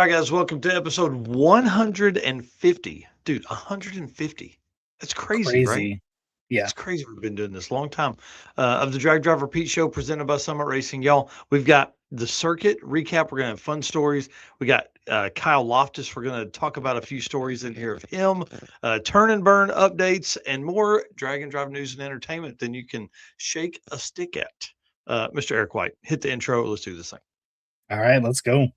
All right, guys, welcome to episode 150. Dude, 150. That's crazy, right? Crazy. Yeah. It's crazy. We've been doing this a long time. Of the Drag Driver Pete Show presented by Summit Racing. Y'all, we've got the circuit recap. We're going to have fun stories. We got Kyle Loftis. We're going to talk about a few stories in here of him, turn and burn updates, and more drag and drive news and entertainment than you can shake a stick at. Mr. Eric White, hit the intro. Let's do this thing. All right, let's go.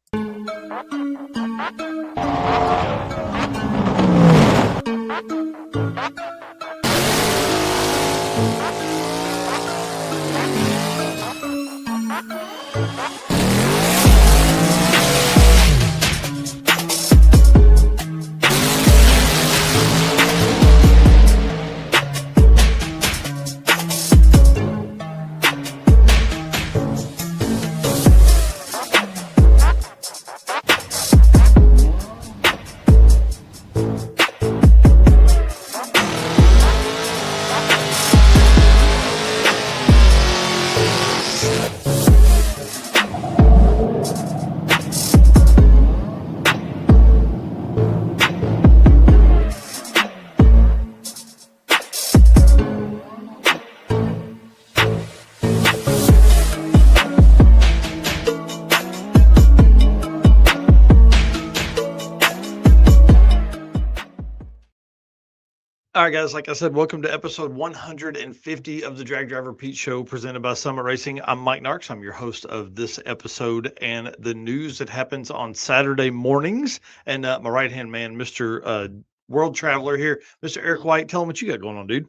All right, guys, like I said, welcome to episode 150 of the Drag Driver Pete Show presented by Summit Racing. I'm Mike Narks. I'm your host of this episode and the news that happens on Saturday mornings. And my right-hand man, Mr. World Traveler here, Mr. Eric White. Tell him what you got going on, dude.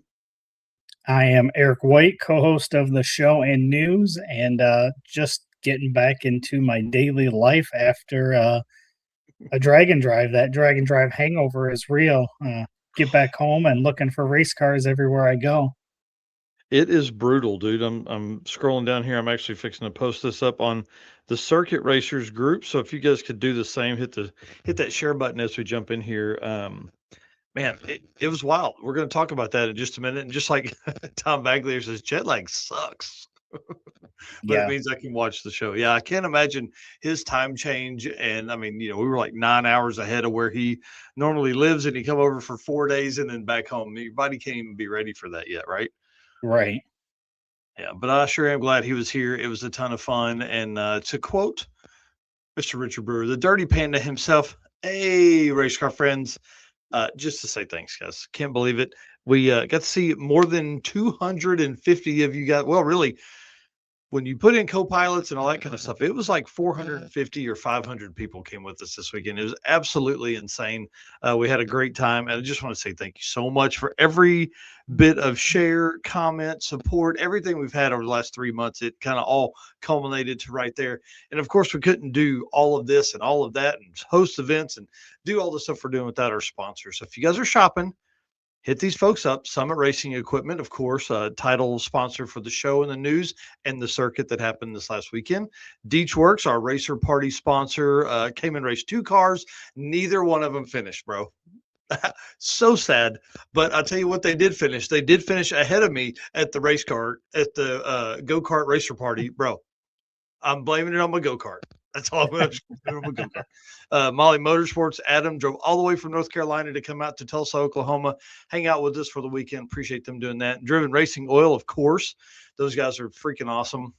I am Eric White, co-host of the show and news, and just getting back into my daily life after a drag and drive. That drag and drive hangover is real. Get back home and looking for race cars everywhere I go. It is brutal, dude. I'm scrolling down here. I'm actually fixing to post this up on the Circuit Racers group. So if you guys could do the same, hit that share button as we jump in here. Man, it was wild. We're going to talk about that in just a minute. And just like Tom Bagley says, jet lag sucks. But Yeah. it means I can watch the show. Yeah, I can't imagine his time change. And I mean, we were like 9 hours ahead of where he normally lives, and he come over for 4 days and then back home. Your body can't even be ready for that yet, right? Right. Yeah, but I sure am glad he was here. It was a ton of fun. And to quote Mr. Richard Brewer, the Dirty Panda himself, hey, race car friends, just to say thanks, guys. Can't believe it. We got to see more than 250 of you guys. Well, really, when you put in co-pilots and all that kind of stuff, it was like 450 or 500 people came with us this weekend. It was absolutely insane. We had a great time. And I just want to say thank you so much for every bit of share, comment, support, everything we've had over the last 3 months. It kind of all culminated to right there. And of course, we couldn't do all of this and all of that and host events and do all the stuff we're doing without our sponsors. So if you guys are shopping, hit these folks up. Summit Racing Equipment, of course, title sponsor for the show and the news and the circuit that happened this last weekend. Deech Works, our racer party sponsor, came and raced 2 cars. Neither one of them finished, bro. So sad. But I'll tell you what they did finish. They did finish ahead of me at the race car, at the go-kart racer party. Bro, I'm blaming it on my go-kart. That's all I'm going to do on my go-kart. Molly Motorsports, Adam drove all the way from North Carolina to come out to Tulsa, Oklahoma, hang out with us for the weekend. Appreciate them doing that. Driven Racing Oil, of course. Those guys are freaking awesome.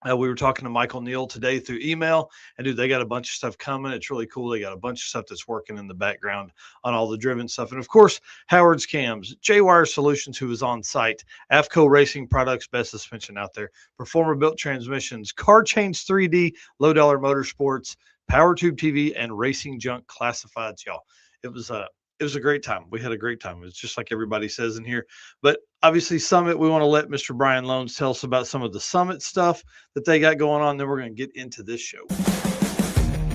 We were talking to Michael Neal today through email, and dude, they got a bunch of stuff coming. It's really cool. They got a bunch of stuff that's working in the background on all the driven stuff. And of course, Howard's Cams, J-Wire Solutions, who was on site, AFCO Racing Products, best suspension out there, Performer Built Transmissions, Car Chains 3D, Low Dollar Motorsports, Power Tube TV, and Racing Junk Classifieds, y'all. It was a great time. We had a great time. It's just like everybody says in here. But obviously, Summit, we want to let Mr. Brian Loans tell us about some of the Summit stuff that they got going on. Then we're going to get into this show.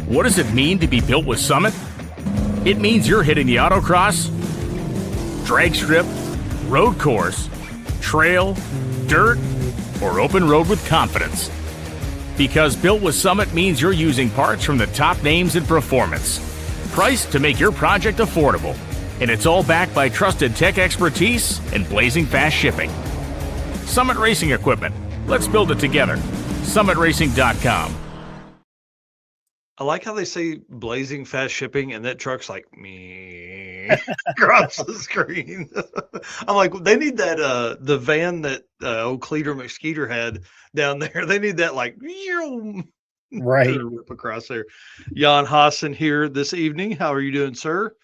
What does it mean to be built with Summit? It means you're hitting the autocross, drag strip, road course, trail, dirt, or open road with confidence. Because built with Summit means you're using parts from the top names in performance. Priced to make your project affordable. And it's all backed by trusted tech expertise and blazing fast shipping. Summit Racing Equipment. Let's build it together. SummitRacing.com. I like how they say blazing fast shipping, and that truck's like me across the screen. I'm like, they need that the van that old Cleater McSkeeter had down there. They need that like Right. rip across there. Jan Hassen here this evening. How are you doing, sir?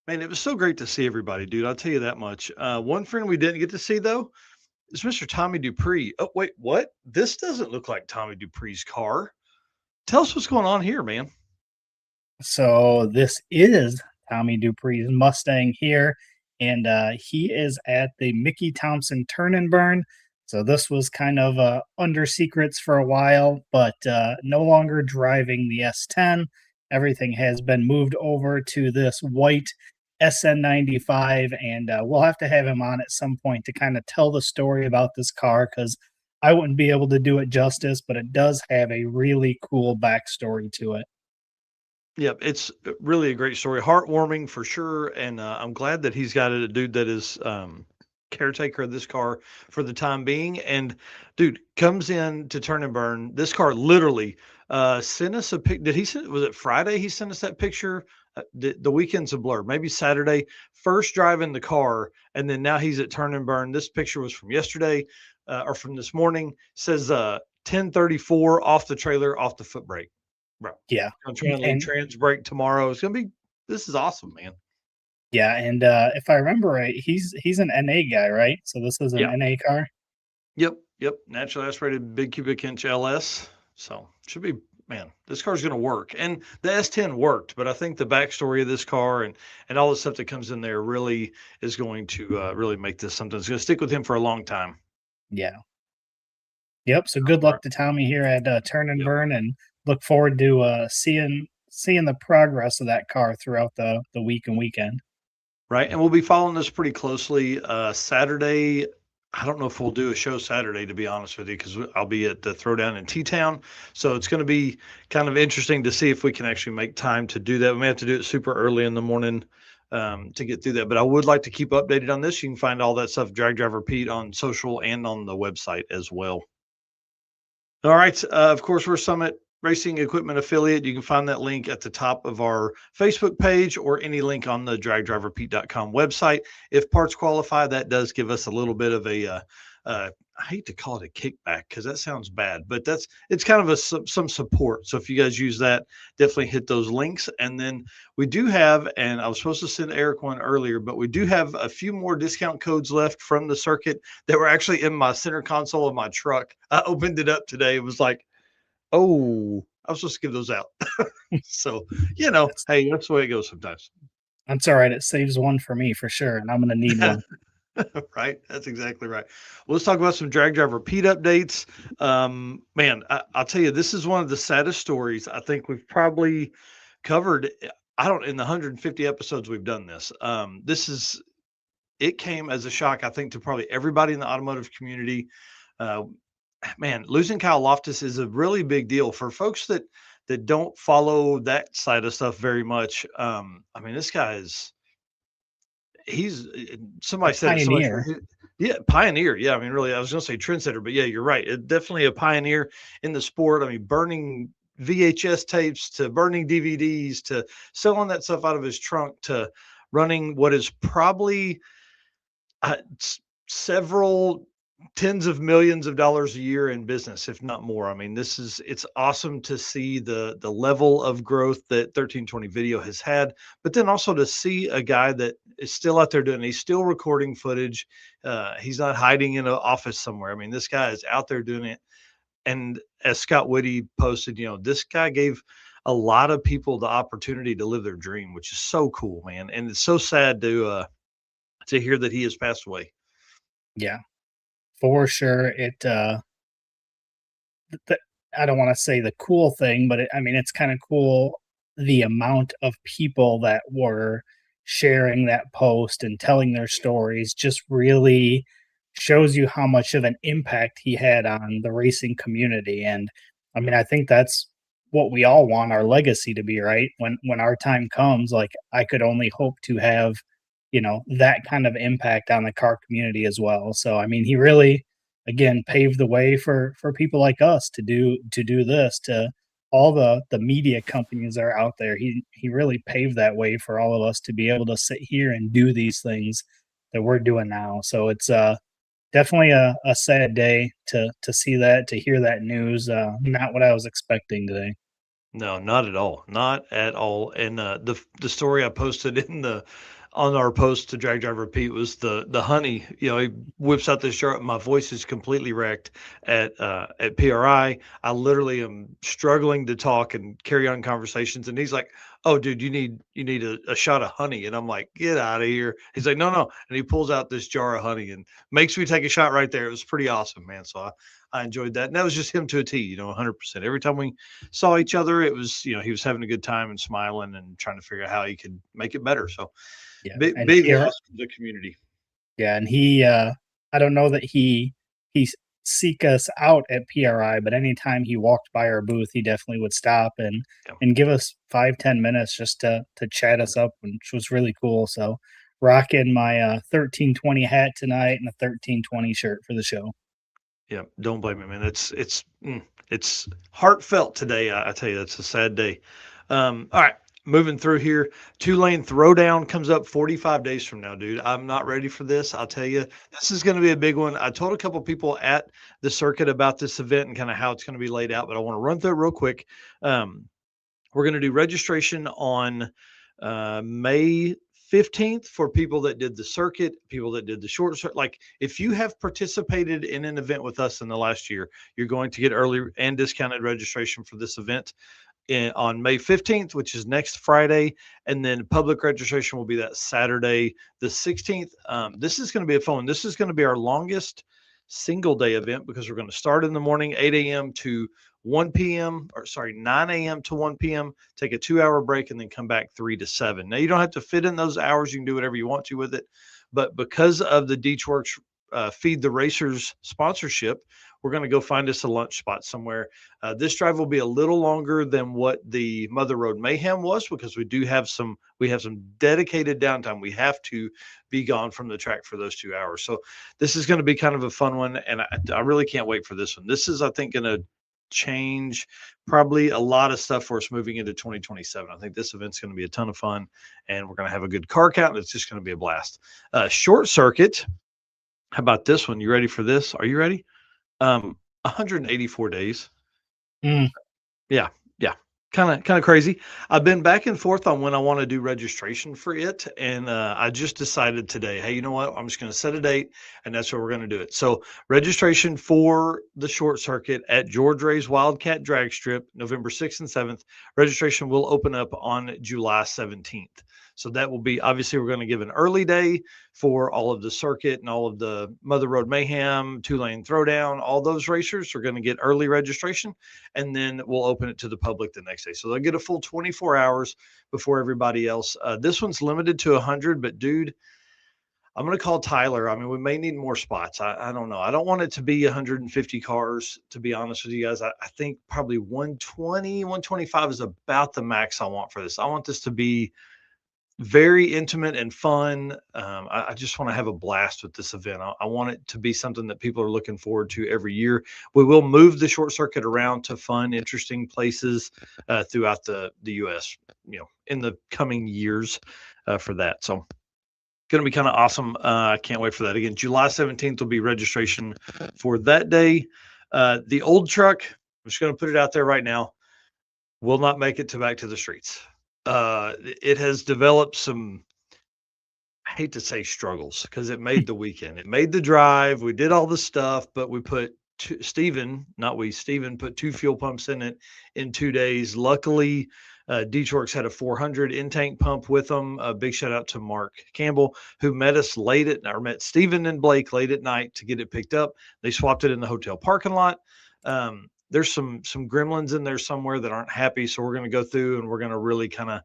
Man, it was so great to see everybody, dude. I'll tell you that much. One friend we didn't get to see though is Mr. Tommy Dupree. Oh, wait, what? This doesn't look like Tommy Dupree's car. Tell us what's going on here, man. So this is Tommy Dupree's Mustang here, and he is at the Mickey Thompson Turn and Burn. So this was kind of under secrets for a while, but no longer driving the S10. Everything has been moved over to this white SN95, and we'll have to have him on at some point to kind of tell the story about this car because I wouldn't be able to do it justice, but it does have a really cool backstory to it. Yep, it's really a great story, heartwarming for sure, and I'm glad that he's got a dude that is caretaker of this car for the time being. And dude comes in to turn and burn. This car literally sent us a pic. Did he send? Was it Friday? He sent us that picture. The weekend's a blur. Maybe Saturday. First driving the car, and then now he's at turn and burn. This picture was from yesterday or from this morning. Says 10:34 off the trailer, off the foot brake. Bro, Yeah. I'm trying to leave And trans break tomorrow. It's gonna be. This is awesome, man. yeah, and if I remember right, he's an NA guy, right? So this is an Yeah. NA car. Yep. Naturally aspirated big cubic inch LS. So should be, man, this car's gonna work. And the S10 worked, but I think the backstory of this car and all the stuff that comes in there really is going to really make this something that's gonna stick with him for a long time. Yeah. Yep. So good luck to Tommy here at Turn and Yep. Burn, and look forward to seeing the progress of that car throughout the week and weekend. Right. And we'll be following this pretty closely. Saturday, I don't know if we'll do a show Saturday, to be honest with you, because I'll be at the Throwdown in T-Town. So it's going to be kind of interesting to see if we can actually make time to do that. We may have to do it super early in the morning to get through that. But I would like to keep updated on this. You can find all that stuff, Drag Driver Pete, on social and on the website as well. All right. Of course, we're Summit Racing Equipment affiliate. You can find that link at the top of our Facebook page or any link on the dragdriverpete.com website. If parts qualify, that does give us a little bit of a, I hate to call it a kickback because that sounds bad, but it's kind of some support. So if you guys use that, definitely hit those links. And then we do have, and I was supposed to send Eric one earlier, but we do have a few more discount codes left from the circuit that were actually in my center console of my truck. I opened it up today. It was like, oh, I was supposed to give those out. So, hey, that's the way it goes sometimes. That's all right. It saves one for me for sure, and I'm going to need one. Right. That's exactly right. Well, let's talk about some Drag Driver Pete updates. Man, I'll tell you, this is one of the saddest stories I think we've probably covered. In the 150 episodes we've done this. It came as a shock, I think, to probably everybody in the automotive community. Man, losing Kyle Loftis is a really big deal for folks that don't follow that side of stuff very much. I mean, this guy he's somebody said Pioneer. Pioneer. Yeah, I mean, really, I was going to say trendsetter, but yeah, you're right. Definitely a pioneer in the sport. I mean, burning VHS tapes to burning DVDs to selling that stuff out of his trunk to running what is probably several tens of millions of dollars a year in business, if not more. I mean, it's awesome to see the level of growth that 1320 Video has had, but then also to see a guy that is still out there he's still recording footage. He's not hiding in an office somewhere. I mean, this guy is out there doing it. And as Scott Whitty posted, this guy gave a lot of people the opportunity to live their dream, which is so cool, man. And it's so sad to hear that he has passed away. Yeah. For sure. I don't want to say the cool thing, but it's kind of cool the amount of people that were sharing that post and telling their stories just really shows you how much of an impact he had on the racing community. And I mean, I think that's what we all want our legacy to be, right? When our time comes, like I could only hope to have that kind of impact on the car community as well. So I mean, he really again paved the way for people like us to do this, to all the media companies that are out there. He really paved that way for all of us to be able to sit here and do these things that we're doing now. So it's definitely a sad day to see that, to hear that news. Not what I was expecting today. No, not at all. Not at all. And the story I posted in the on our post to Drag Driver Pete was the honey. You know, he whips out this jar. My voice is completely wrecked at PRI. I literally am struggling to talk and carry on conversations. And he's like, "Oh, dude, you need a shot of honey." And I'm like, "Get out of here." He's like, "No, no." And he pulls out this jar of honey and makes me take a shot right there. It was pretty awesome, man. So I enjoyed that. And that was just him to a T, 100%. Every time we saw each other, it was, he was having a good time and smiling and trying to figure out how he could make it better. So Yeah, big, and big PR loss to the community. yeah, and he I don't know that he seek us out at PRI, but anytime he walked by our booth, he definitely would stop Yeah. and give us 5-10 minutes just to chat us up, which was really cool. So rocking my 1320 hat tonight and a 1320 shirt for the show. Yeah. Don't blame me, man. It's heartfelt today. I tell you, it's a sad day. All right. Moving through here, 2 Lane Throwdown comes up 45 days from now, dude. I'm not ready for this. I'll tell you, this is going to be a big one. I told a couple people at the circuit about this event and kind of how it's going to be laid out, but I want to run through it real quick. We're going to do registration on May 15th for people that did the circuit, people that did the short circuit. Like if you have participated in an event with us in the last year, you're going to get early and discounted registration for this event on May 15th, which is next Friday. And then public registration will be that Saturday, the 16th. This is going to be a fun one. This is going to be our longest single day event because we're going to start in the morning, 8 a.m. to 1 p.m. or sorry, 9 a.m. to 1 p.m., take a 2-hour break and then come back 3 to 7. Now you don't have to fit in those hours. You can do whatever you want to with it. But because of the Deechworks Feed the Racers sponsorship, we're going to go find us a lunch spot somewhere. This drive will be a little longer than what the Mother Road Mayhem was because we have some dedicated downtime. We have to be gone from the track for those 2 hours. So this is going to be kind of a fun one. And I really can't wait for this one. This is, I think, going to change probably a lot of stuff for us moving into 2027. I think this event's going to be a ton of fun and we're going to have a good car count and it's just going to be a blast. Short circuit. How about this one? You ready for this? Are you ready? 184 days. Yeah. Kind of crazy. I've been back and forth on when I want to do registration for it. And I just decided today, hey, you know what? I'm just going to set a date and that's where we're going to do it. So registration for the short circuit at George Ray's Wildcat Drag Strip, November 6th and 7th. Registration will open up on July 17th. So that will be, obviously, we're going to give an early day for all of the circuit and all of the Mother Road Mayhem, 2 Lane Throwdown, all those racers are going to get early registration, and then we'll open it to the public the next day. So they'll get a full 24 hours before everybody else. This one's limited to 100, but dude, I'm going to call Tyler. I mean, we may need more spots. I don't know. I don't want it to be 150 cars, to be honest with you guys. I think probably 120, 125 is about the max I want for this. I want this to be very intimate and fun. I just want to have a blast with this event. I want it to be something that people are looking forward to every year. We will move the short circuit around to fun, interesting places throughout the U.S., in the coming years for that. So going to be kind of awesome. I can't wait for that. Again, July 17th will be registration for that day. The old truck, I'm just going to put it out there right now, will not make it back to the streets. It has developed some, I hate to say struggles because it made the weekend. It made the drive. We did all the stuff, but we put Steven put 2 fuel pumps in it in 2 days. Luckily, Deechworks had a 400 in-tank pump with them. A big shout out to Mark Campbell, who met Steven and Blake late at night to get it picked up. They swapped it in the hotel parking lot. There's some gremlins in there somewhere that aren't happy. So we're going to go through and we're going to really kind of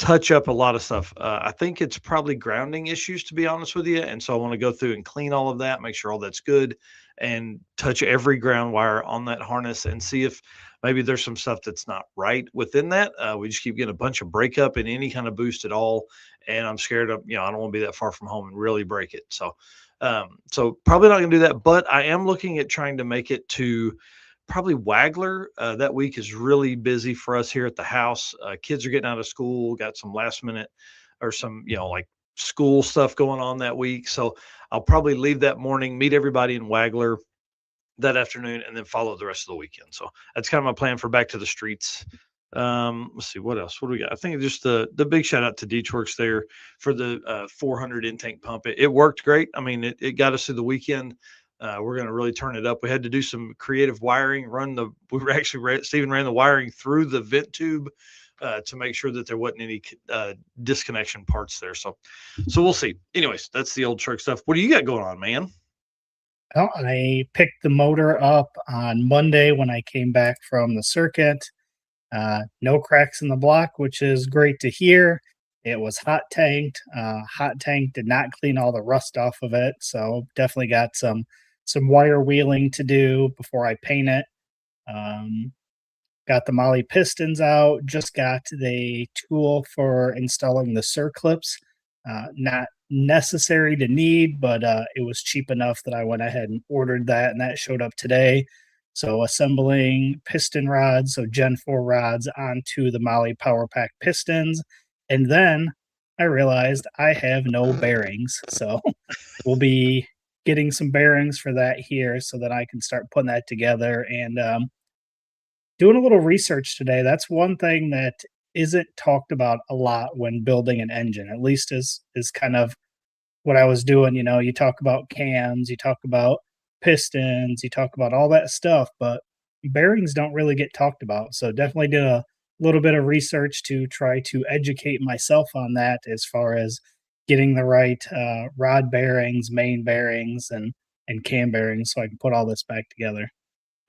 touch up a lot of stuff. I think it's probably grounding issues, to be honest with you. And so I want to go through and clean all of that, make sure all that's good, and touch every ground wire on that harness and see if maybe there's some stuff that's not right within that. We just keep getting a bunch of breakup in any kind of boost at all. And I'm scared of, I don't want to be that far from home and really break it. So probably not going to do that, but I am looking at trying to make it to probably Wagler. That week is really busy for us here at the house. Kids are getting out of school, got some last minute or some, like school stuff going on that week. So I'll probably leave that morning, meet everybody in Wagler that afternoon, and then follow the rest of the weekend. So that's kind of my plan for Back to the Streets. Let's see what else. What do we got? I think just the big shout out to Deechworks there for the 400 intake pump. It worked great. I mean, it got us through the weekend. We're going to really turn it up. We had to do some creative wiring. We were actually Stephen ran the wiring through the vent tube to make sure that there wasn't any disconnection parts there. So we'll see. Anyways, that's the old truck stuff. What do you got going on, man? Well, I picked the motor up on Monday when I came back from the circuit. No cracks in the block, which is great to hear. It was hot tanked. Hot tank did not clean all the rust off of it, so definitely got some wire wheeling to do before I paint it. Got the Molly pistons out. Just got the tool for installing the circlips. Not necessary to need, but it was cheap enough that I went ahead and ordered that, and that showed up today. So assembling piston rods, so Gen 4 rods onto the Molly Power Pack pistons. And then I realized I have no bearings. So we'll be getting some bearings for that here so that I can start putting that together and doing a little research today. That's one thing that isn't talked about a lot when building an engine, at least is kind of what I was doing. You talk about cams, you talk about pistons, you talk about all that stuff, but bearings don't really get talked about. So definitely did a little bit of research to try to educate myself on that as far as getting the right rod bearings, main bearings, and cam bearings so I can put all this back together.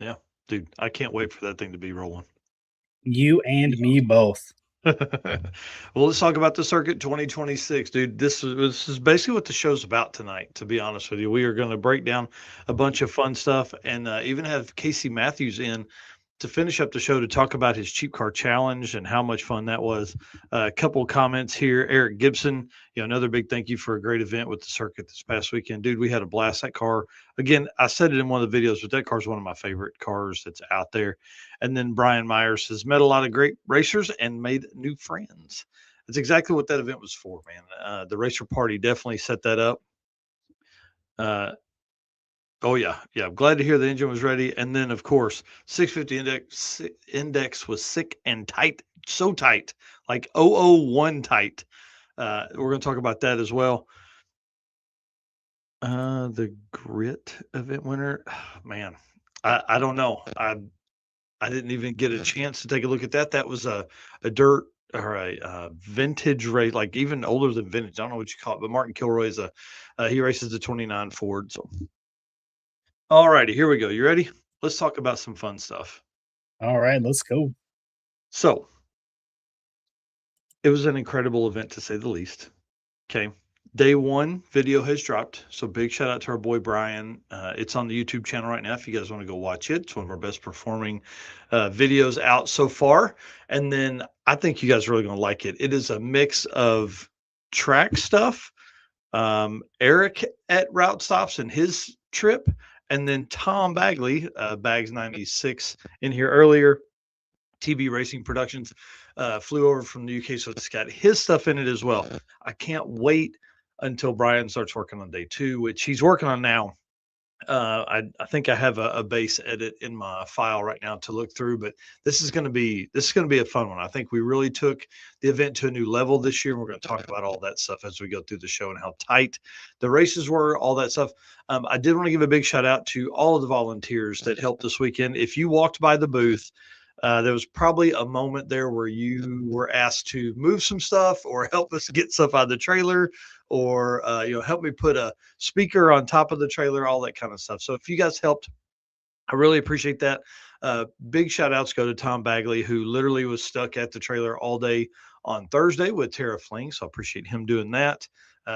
Yeah, dude, I can't wait for that thing to be rolling. You and me both. Well, let's talk about the circuit 2026, dude. This is basically what the show's about tonight, to be honest with you. We are going to break down a bunch of fun stuff and even have Casey Matthews in to finish up the show to talk about his cheap car challenge and how much fun that was. A couple of comments here. Eric Gibson, another big thank you for a great event with the circuit this past weekend. Dude, we had a blast. That car, again, I said it in one of the videos, but that car is one of my favorite cars that's out there. And then Brian Myers has met a lot of great racers and made new friends. That's exactly what that event was for, man. The racer party definitely set that up. Oh yeah. I'm glad to hear the engine was ready. And then of course, 650 index was sick and tight, so tight, like 001 tight. We're going to talk about that as well. The grit event winner, man, I don't know. I didn't even get a chance to take a look at that. That was a dirt or a vintage race, like even older than vintage. I don't know what you call it, but Martin Kilroy is he races the 29 Ford. So. All righty, here we go. You ready? Let's talk about some fun stuff. All right, let's go. So, it was an incredible event to say the least. Okay. Day one video has dropped. So, big shout out to our boy Brian. It's on the YouTube channel right now if you guys want to go watch it. It's one of our best performing videos out so far. And then I think you guys are really going to like it. It is a mix of track stuff, Eric at Route Stops and his trip, and then Tom Bagley, Bags 96 in here earlier, TB Racing Productions, flew over from the UK, so it's got his stuff in it as well. I can't wait until Brian starts working on day two, which he's working on now. I think I have a base edit in my file right now to look through, but this is going to be a fun one. I think we really took the event to a new level this year. We're going to talk about all that stuff as we go through the show and how tight the races were, all that stuff. I did want to give a big shout out to all of the volunteers that helped this weekend. If you walked by the booth, there was probably a moment there where you were asked to move some stuff or help us get stuff out of the trailer or, help me put a speaker on top of the trailer, all that kind of stuff. So if you guys helped, I really appreciate that. Big shout outs go to Tom Bagley, who literally was stuck at the trailer all day on Thursday with Tara Fling. So I appreciate him doing that.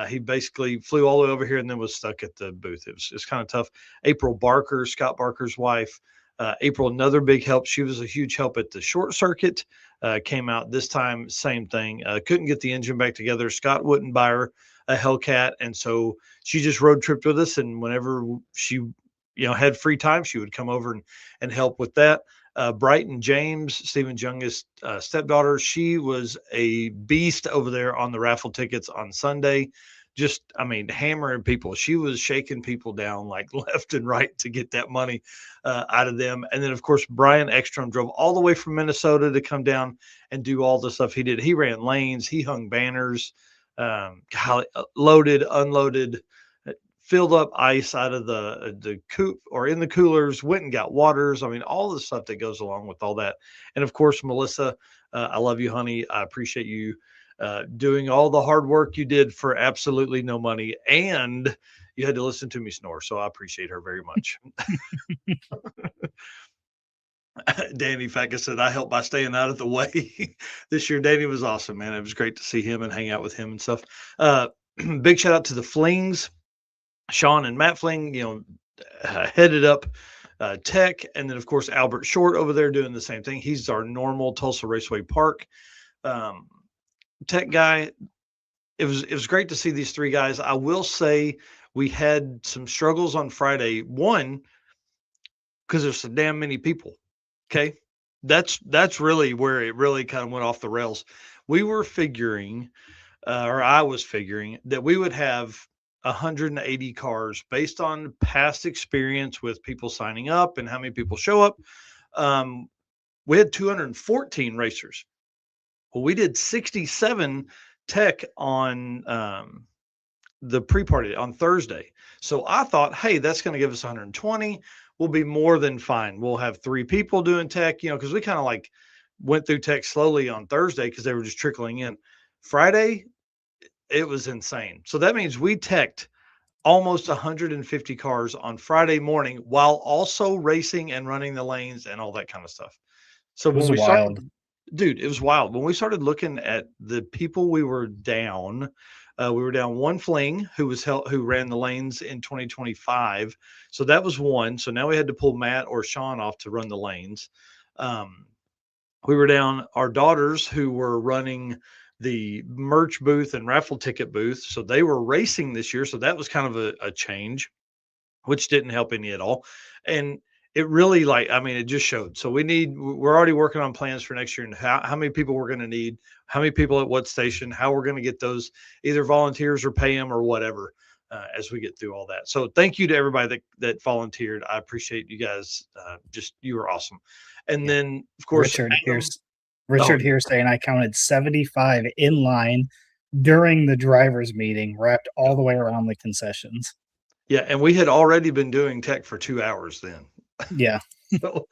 He basically flew all the way over here and then was stuck at the booth. It's kind of tough. April Barker, Scott Barker's wife, April, another big help. She was a huge help at the short circuit. Came out this time, same thing. Couldn't get the engine back together. Scott wouldn't buy her a Hellcat, and so she just road tripped with us. And whenever she had free time, she would come over and help with that. Brighton James, Stephen's youngest stepdaughter, she was a beast over there on the raffle tickets on Sunday. Just, hammering people. She was shaking people down like left and right to get that money out of them. And then, of course, Brian Ekstrom drove all the way from Minnesota to come down and do all the stuff he did. He ran lanes, he hung banners, loaded, unloaded, filled up ice out of the coop or in the coolers, went and got waters. All the stuff that goes along with all that. And of course, Melissa, I love you, honey. I appreciate you doing all the hard work you did for absolutely no money. And you had to listen to me snore. So I appreciate her very much. Danny Fackus said, I helped by staying out of the way this year. Danny was awesome, man. It was great to see him and hang out with him and stuff. Big shout out to the Flings. Sean and Matt Fling, headed up Tech. And then, of course, Albert Short over there doing the same thing. He's our normal Tulsa Raceway Park Tech guy. It was great to see these three guys. I will say we had some struggles on Friday. One, because there's so damn many people. Okay. That's really where it really kind of went off the rails. We were figuring, or I was figuring, that we would have 180 cars based on past experience with people signing up and how many people show up. We had 214 racers. Well, we did 67 Tech on the pre-party on Thursday. So I thought, hey, that's going to give us 120. We'll be more than fine. We'll have 3 people doing Tech, because we kind of like went through Tech slowly on Thursday because they were just trickling in. Friday, it was insane. So that means we teched almost 150 cars on Friday morning while also racing and running the lanes and all that kind of stuff. So when we started, dude, it was wild. When we started looking at the people we were down one Fling who ran the lanes in 2025. So that was one. So now we had to pull Matt or Sean off to run the lanes. We were down our daughters who were running the merch booth and raffle ticket booth. So they were racing this year. So that was kind of a change, which didn't help any at all. And it really it just showed. So we're already working on plans for next year and how many people we're going to need, how many people at what station, how we're going to get those either volunteers or pay them or whatever as we get through all that. So thank you to everybody that volunteered. I appreciate you guys. You were awesome. And then of course, Richard here saying I counted 75 in line during the driver's meeting, wrapped all the way around the concessions. Yeah, and we had already been doing Tech for 2 hours then. Yeah. So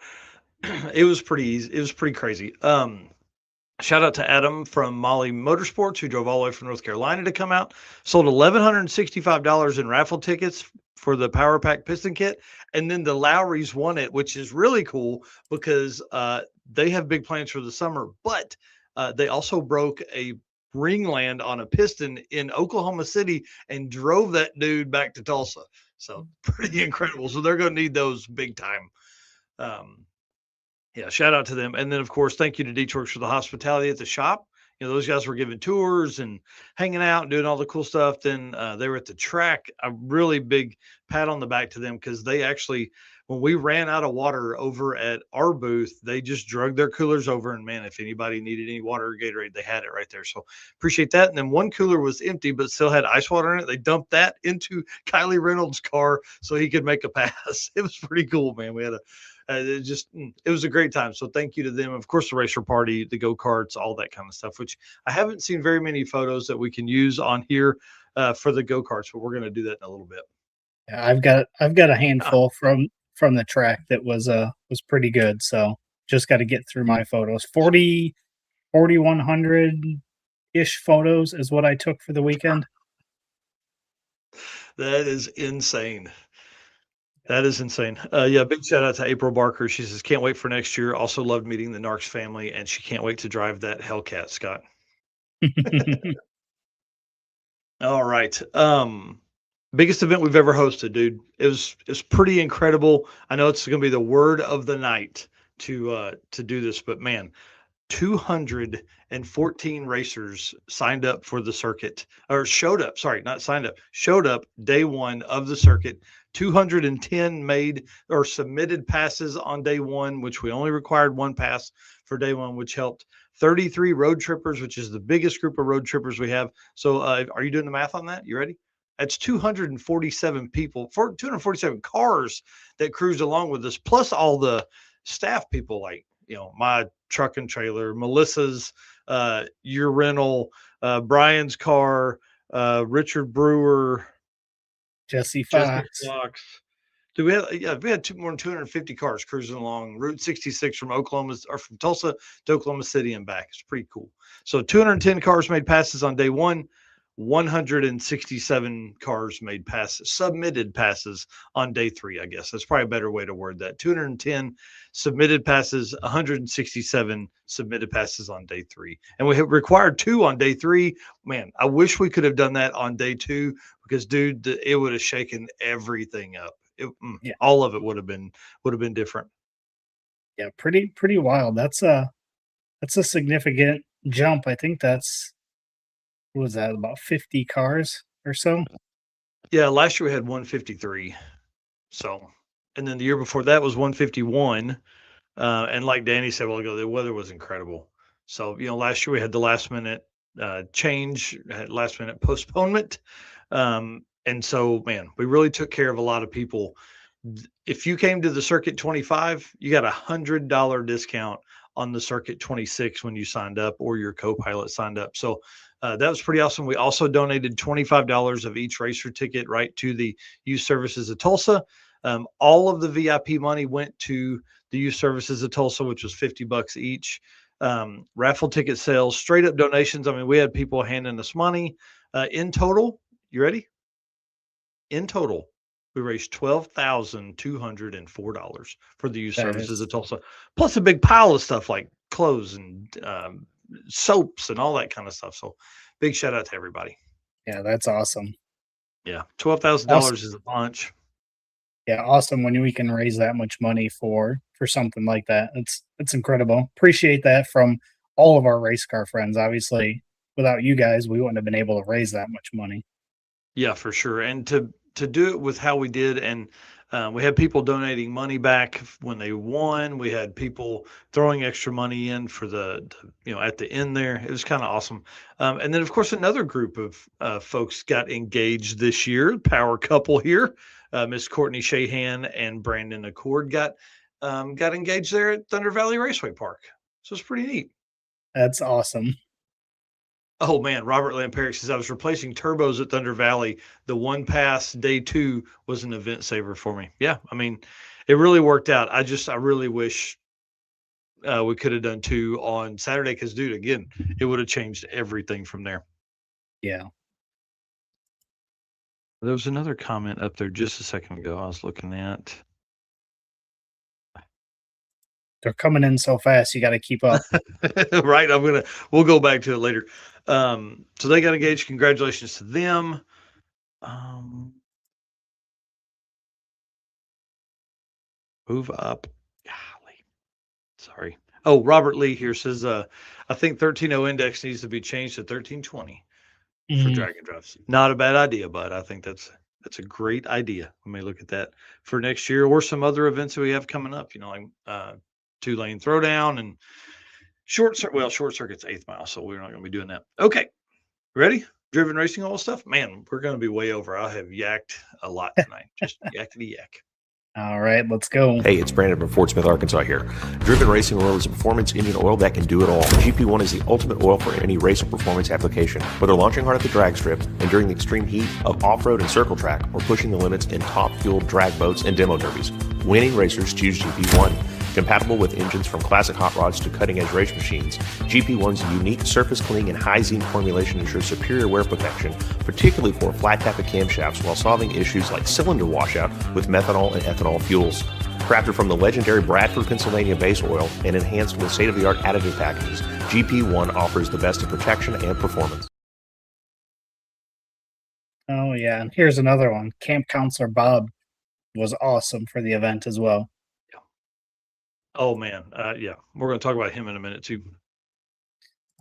it was pretty easy. It was pretty crazy. Shout out to Adam from Molly Motorsports, who drove all the way from North Carolina to come out. Sold $1,165 in raffle tickets for the Power Pack piston kit. And then the Lowrys won it, which is really cool because they have big plans for the summer, but they also broke a ringland on a piston in Oklahoma City and drove that dude back to Tulsa. So pretty incredible. So they're going to need those big time. Shout out to them. And then, of course, thank you to Detroit for the hospitality at the shop. Those guys were giving tours and hanging out and doing all the cool stuff. Then they were at the track. A really big pat on the back to them because they actually, when we ran out of water over at our booth, they just drug their coolers over. And man, if anybody needed any water or Gatorade, they had it right there. So appreciate that. And then one cooler was empty, but still had ice water in it. They dumped that into Kylie Reynolds' car so he could make a pass. It was pretty cool, man. We had it was a great time. So thank you to them. Of course, the racer party, the go-karts, all that kind of stuff, which I haven't seen very many photos that we can use on here for the go-karts, but we're going to do that in a little bit. Yeah, I've got a handful from the track that was pretty good. So just got to get through my photos. 4,100-ish photos is what I took for the weekend. That is insane. That is insane. Big shout out to April Barker. She says, can't wait for next year. Also loved meeting the Narks family, and she can't wait to drive that Hellcat, Scott. All right. Biggest event we've ever hosted, dude. It was pretty incredible. I know it's going to be the word of the night to do this, but man, 214 racers signed up for the circuit, or showed up. Sorry, not signed up, showed up day one of the circuit. 210 made or submitted passes on day one, which we only required one pass for day one, which helped 33 road trippers, which is the biggest group of road trippers we have. So, are you doing the math on that? You ready? That's 247 people, for 247 cars that cruised along with us, plus all the staff people like, my truck and trailer, Melissa's, your rental, Brian's car, Richard Brewer, Jesse Jesse Fox. Fox. Do we have? Yeah, we had more than 250 cars cruising along Route 66 from Oklahoma or from Tulsa to Oklahoma City and back. It's pretty cool. So 210 cars made passes on day one. 167 cars made passes, submitted passes on day three. I guess that's probably a better way to word that. 210 submitted passes, 167 submitted passes on day three, and we have required 2 on day three. Man, I wish we could have done that on day 2 because, dude, it would have shaken everything up. Yeah. All of it would have been different. Yeah, pretty wild. That's a significant jump. I think what was that, about 50 cars or so? Yeah, last year we had 153. So, and then the year before that was 151. And like Danny said a while ago, the weather was incredible. So, last year we had the last minute change, had last minute postponement. And so, man, we really took care of a lot of people. If you came to the Circuit 25, you got $100 discount on the Circuit 26 when you signed up or your co-pilot signed up. So that was pretty awesome. We also donated $25 of each racer ticket right to the Youth Services of Tulsa. All of the VIP money went to the Youth Services of Tulsa, which was $50 each. Raffle ticket sales, straight up donations. I mean, we had people handing us money. In total, you ready? In total, we raised $12,204 for the Youth Services of Tulsa, plus a big pile of stuff like clothes and soaps and all that kind of stuff. So big shout out to everybody. Yeah, that's awesome. Yeah, $12,000 is a bunch. Yeah, awesome when we can raise that much money for something like that. It's incredible. Appreciate that from all of our race car friends. Obviously, without you guys, we wouldn't have been able to raise that much money. Yeah, for sure. And to do it with how we did, and we had people donating money back when they won. We had people throwing extra money in for the at the end there. It was kind of awesome. And then, of course, another group of folks got engaged this year. Power couple here, Miss Courtney Shahan and Brandon Accord got engaged there at Thunder Valley Raceway Park. So it's pretty neat. That's awesome. Oh man, Robert Lamperic says I was replacing turbos at Thunder Valley. The one pass day 2 was an event saver for me. Yeah, I mean, it really worked out. I really wish we could have done 2 on Saturday because, dude, again, it would have changed everything from there. Yeah. There was another comment up there just a second ago I was looking at. They're coming in so fast, you got to keep up. Right. We'll go back to it later. So they got engaged. Congratulations to them. Move up. Golly. Sorry. Oh, Robert Lee here says, I think 13.0 index needs to be changed to 1320 for drag and drives. Not a bad idea, bud. I think that's a great idea. We may look at that for next year or some other events that we have coming up, like 2-lane throwdown and short circuit's 8th mile, so we're not going to be doing that. Okay, ready? Driven racing, all stuff. Man, we're going to be way over. I have yacked a lot tonight. Just yakety yak. All right, let's go. Hey, it's Brandon from Fort Smith, Arkansas here. Driven Racing Oil is a performance engine oil that can do it all. GP1 is the ultimate oil for any race or performance application. Whether launching hard at the drag strip, enduring the extreme heat of off-road and circle track, or pushing the limits in top-fueled drag boats and demo derbies, winning racers choose GP1. Compatible with engines from classic hot rods to cutting-edge race machines, GP1's unique surface cleaning and high zinc formulation ensures superior wear protection, particularly for flat tappet camshafts, while solving issues like cylinder washout with methanol and ethanol fuels. Crafted from the legendary Bradford, Pennsylvania base oil and enhanced with state-of-the-art additive packages, GP1 offers the best in protection and performance. Oh, yeah. And here's another one. Camp Counselor Bob was awesome for the event as well. Oh man, yeah, we're going to talk about him in a minute too.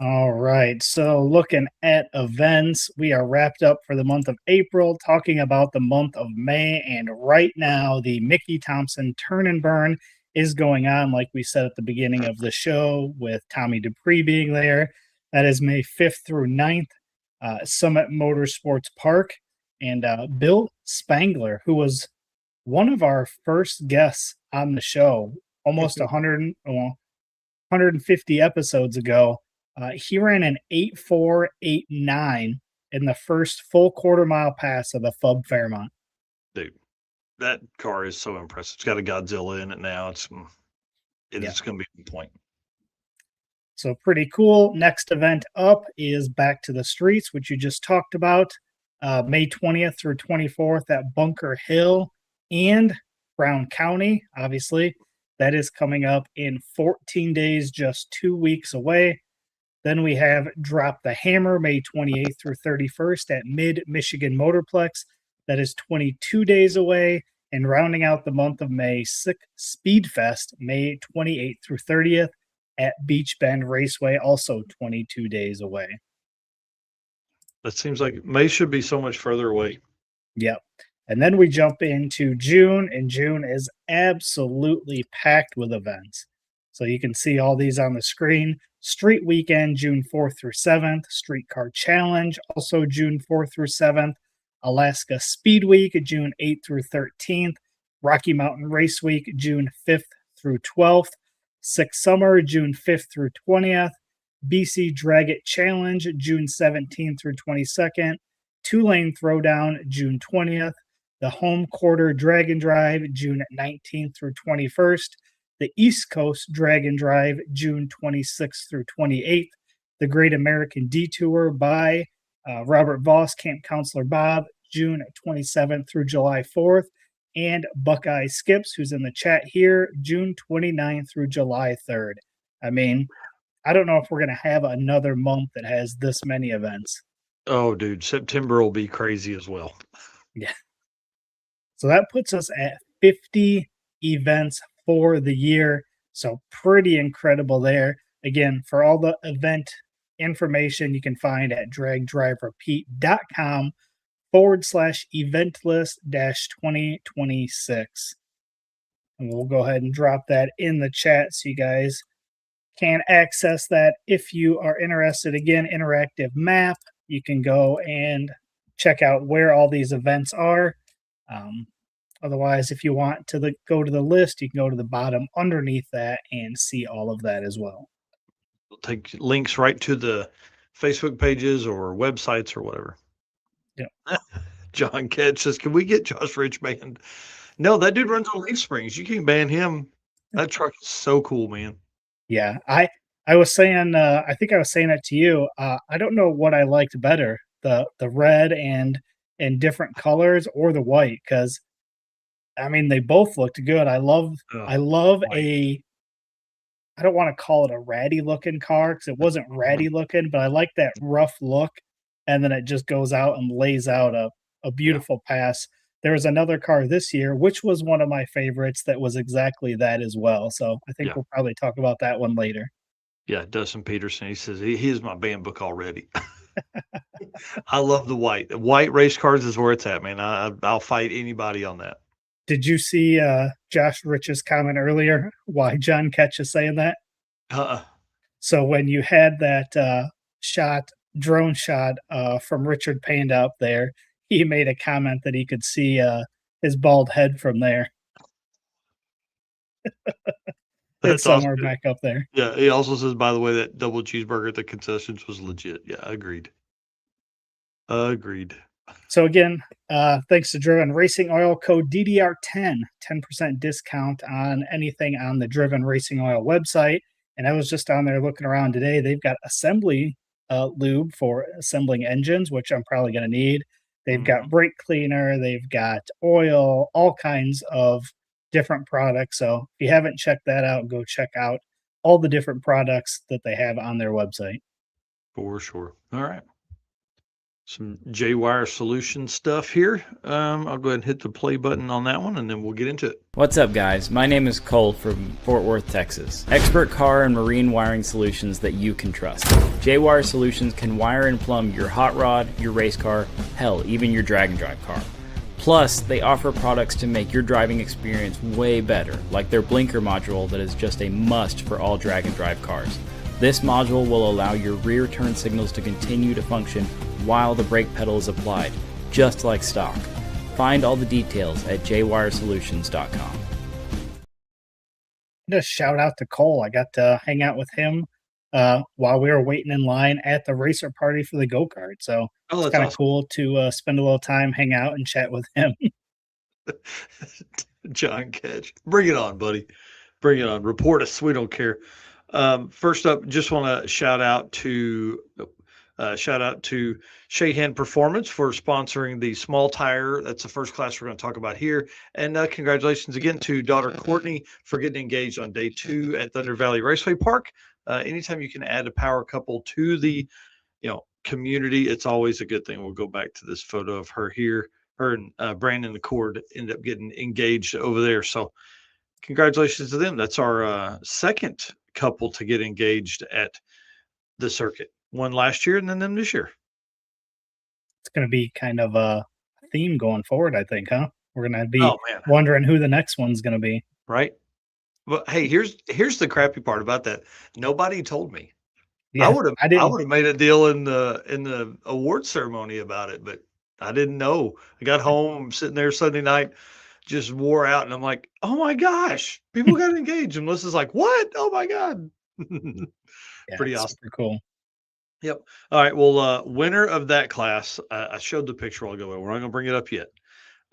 All right. So, looking at events, we are wrapped up for the month of April, talking about the month of May. And right now, the Mickey Thompson Turn and Burn is going on, like we said at the beginning of the show, with Tommy Dupree being there. That is May 5th through 9th, Summit Motorsports Park. And Bill Spangler, who was one of our first guests on the show, almost 150 episodes ago. He ran an 8.489 in the first full quarter mile pass of the FUB Fairmont. Dude, that car is so impressive. It's got a Godzilla in it now. It's going to be on point. So pretty cool. Next event up is Back to the Streets, which you just talked about. May 20th through 24th at Bunker Hill and Brown County, obviously. That is coming up in 14 days, just 2 weeks away. Then we have Drop the Hammer, May 28th through 31st at Mid-Michigan Motorplex. That is 22 days away. And rounding out the month of May, Sick Speed Fest, May 28th through 30th at Beach Bend Raceway, also 22 days away. That seems like May should be so much further away. Yep. And then we jump into June, and June is absolutely packed with events. So you can see all these on the screen. Street Weekend, June 4th through 7th. Streetcar Challenge, also June 4th through 7th. Alaska Speed Week, June 8th through 13th. Rocky Mountain Race Week, June 5th through 12th. Six Summer, June 5th through 20th. BC Drag It Challenge, June 17th through 22nd. Two-Lane Throwdown, June 20th. The Home Quarter Dragon Drive, June 19th through 21st. The East Coast Dragon Drive, June 26th through 28th. The Great American Detour by Robert Voss, Camp Counselor Bob, June 27th through July 4th. And Buckeye Skips, who's in the chat here, June 29th through July 3rd. I mean, I don't know if we're going to have another month that has this many events. Oh, dude, September will be crazy as well. Yeah. So that puts us at 50 events for the year. So pretty incredible there. Again, for all the event information, you can find at dragdriverepeat.com/event list 2026. And we'll go ahead and drop that in the chat so you guys can access that if you are interested. Again, interactive map. You can go and check out where all these events are. Otherwise, if you want to go to the list, you can go to the bottom underneath that and see all of that as well. We'll take links right to the Facebook pages or websites or whatever. Yeah. John Ketch says, can we get Josh Rich banned? No, that dude runs on Leaf Springs. You can ban him. That truck is so cool, man. Yeah, I was saying, I think I was saying that to you. I don't know what I liked better, the red and different colors or the white, because I mean they both looked good. I love white. I don't want to call it a ratty looking car because it wasn't ratty looking, but I like that rough look, and then it just goes out and lays out a beautiful pass. There was another car this year, which was one of my favorites, that was exactly that as well. So I think we'll probably talk about that one later. Yeah, Dustin Peterson, he says, he is my band book already. I love the white. The white race cars is where it's at, man. I'll fight anybody on that. Did you see Josh Rich's comment earlier? Why John Ketch is saying that? So when you had that drone shot from Richard Panda up there, he made a comment that he could see his bald head from there. It's somewhere awesome. Back up there. Yeah, he also says, by the way, that double cheeseburger at the concessions was legit. Yeah, agreed. So again, thanks to Driven Racing Oil, code DDR10, 10% discount on anything on the Driven Racing Oil website. And I was just on there looking around today. They've got assembly lube for assembling engines, which I'm probably going to need. They've got brake cleaner. They've got oil, all kinds of different products. So if you haven't checked that out, go check out all the different products that they have on their website. For sure. All right. Some J-Wire solution stuff here. I'll go ahead and hit the play button on that one, and then we'll get into it. What's up, guys? My name is Cole from Fort Worth, Texas. Expert car and marine wiring solutions that you can trust. J-Wire Solutions can wire and plumb your hot rod, your race car, hell, even your drag and drive car. Plus, they offer products to make your driving experience way better, like their blinker module that is just a must for all drag and drive cars. This module will allow your rear turn signals to continue to function while the brake pedal is applied, just like stock. Find all the details at jwiresolutions.com. Just shout out to Cole. I got to hang out with him while we were waiting in line at the racer party for the go-kart. So it's kind of awesome. cool to spend a little time, hang out, and chat with him. John Ketch. Bring it on, buddy. Bring it on. Report us. We don't care. First up, just want to shout out to Shahan Performance for sponsoring the small tire. That's the first class we're going to talk about here. And congratulations again to daughter Courtney for getting engaged on day 2 at Thunder Valley Raceway Park. Anytime you can add a power couple to the community, it's always a good thing. We'll go back to this photo of her here. Her and Brandon Accord ended up getting engaged over there. So congratulations to them. That's our second couple to get engaged at the circuit. One last year and then them this year. It's going to be kind of a theme going forward, I think, huh? We're going to be wondering who the next one's going to be. Right. Well, hey, here's the crappy part about that. Nobody told me. Yeah, I would have made a deal in the award ceremony about it, but I didn't know. I got home, sitting there Sunday night, just wore out, and I'm like, oh my gosh, people got engaged. And Melissa's like, what? Oh my God. Pretty awesome. Super cool. Yep. All right. Well, winner of that class, I showed the picture all ago. We're not going to bring it up yet.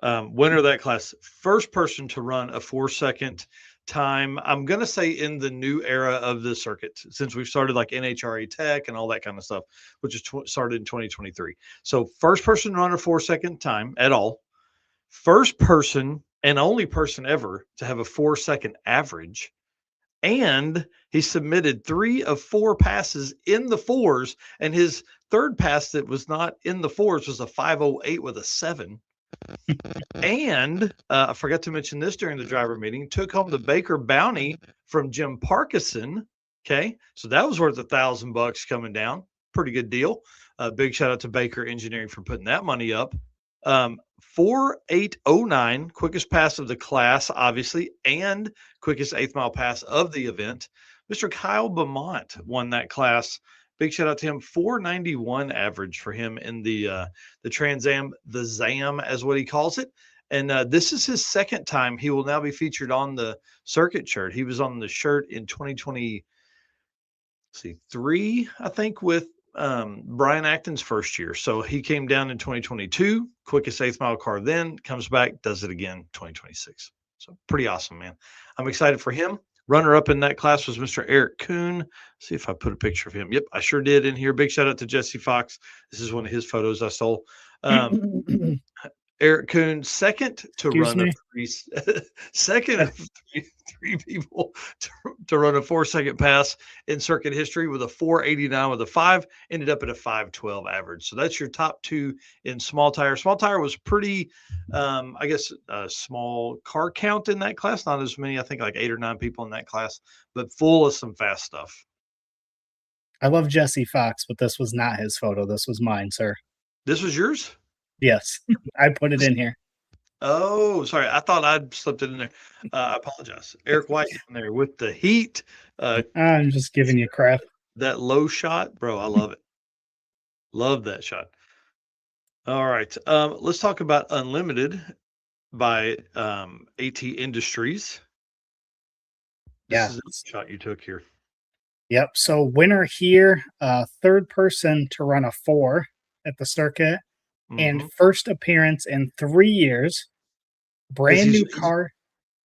Winner of that class, first person to run a 4-second time. I'm going to say in the new era of the circuit, since we've started like NHRA Tech and all that kind of stuff, which is started in 2023. So first person to run a 4-second time at all. First person and only person ever to have a 4-second average. And he submitted 3 of 4 passes in the 4s, and his third pass that was not in the 4s was a 5:08 with a 7. And I forgot to mention this during the driver meeting, took home the Baker bounty from Jim Parkinson. Okay, so that was worth $1,000 coming down. Pretty good deal. Big shout out to Baker Engineering for putting that money up. 4:08:09, quickest pass of the class, obviously, and quickest 8th mile pass of the event. Mr. Kyle Beaumont won that class. Big shout out to him. 491 average for him in the Trans Am, the ZAM, as what he calls it. And this is his second time. He will now be featured on the circuit shirt. He was on the shirt in 2023, I think, with Brian Acton's first year. So he came down in 2022, quickest 8th mile car, then comes back, does it again 2026. So pretty awesome, man. I'm excited for him. Runner up in that class was Mr. Eric Kuhn. See if I put a picture of him. Yep, I sure did in here. Big shout out to Jesse Fox. This is one of his photos I stole. Eric Kuhn, second to run a second of three people to run a 4-second pass in circuit history with a 489 with a 5, ended up at a 512 average. So that's your top 2 in small tire. Small tire was pretty, I guess, a small car count in that class. Not as many, I think like 8 or 9 people in that class, but full of some fast stuff. I love Jesse Fox, but this was not his photo. This was mine, sir. This was yours? Yes, I put it in here. Oh, sorry. I thought I'd slipped it in there. I apologize. Eric White in there with the heat. I'm just giving you crap. That low shot, bro. I love it. Love that shot. All right. Let's talk about Unlimited by AT Industries. This is the shot you took here. Yep. So winner here, third person to run a 4 at the circuit. And first appearance in 3 years. Brand new car.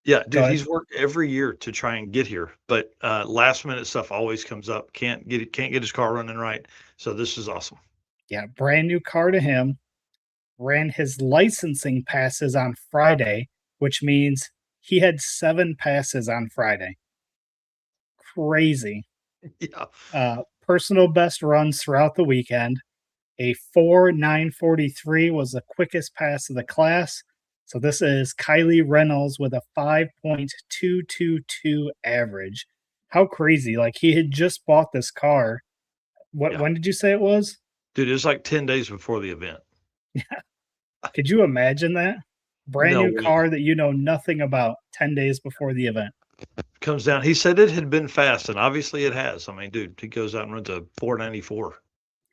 Yeah, dude, he's worked every year to try and get here, but last minute stuff always comes up. Can't get his car running right. So this is awesome. Yeah, brand new car to him. Ran his licensing passes on Friday, which means he had 7 passes on Friday. Crazy. Yeah. Personal best runs throughout the weekend. A 4.943 was the quickest pass of the class. So this is Kylie Reynolds with a 5.222 average. How crazy. Like he had just bought this car. Yeah. When did you say it was? Dude, it was like 10 days before the event. Could you imagine that? Brand No new way. car that you know nothing about 10 days before the event. Comes down. He said it had been fast, and obviously it has. I mean, dude, he goes out and runs a 494.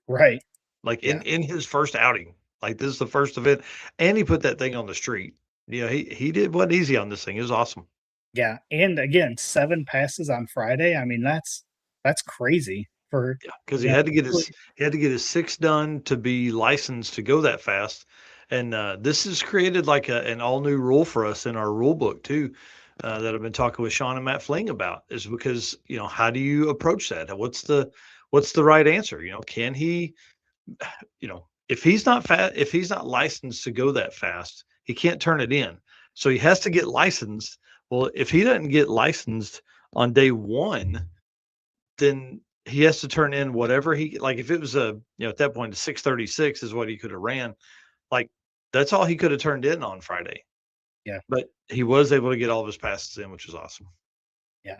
Right. Like Yeah. in his first outing. Like this is the first event. And he put that thing on the street. Yeah, he did wasn't easy on this thing. It was awesome. Yeah. And again, 7 passes on Friday. I mean, that's crazy for Yeah, because you know, he had to get his 6 done to be licensed to go that fast. And this has created like an all new rule for us in our rule book too. That I've been talking with Sean and Matt Fling about is because, how do you approach that? What's the right answer? Can he, if he's not if he's not licensed to go that fast, he can't turn it in. So he has to get licensed. Well, if he doesn't get licensed on day 1, then he has to turn in whatever he like. If it was at that point, a 636 is what he could have ran. Like that's all he could have turned in on Friday. Yeah. But he was able to get all of his passes in, which was awesome. Yeah.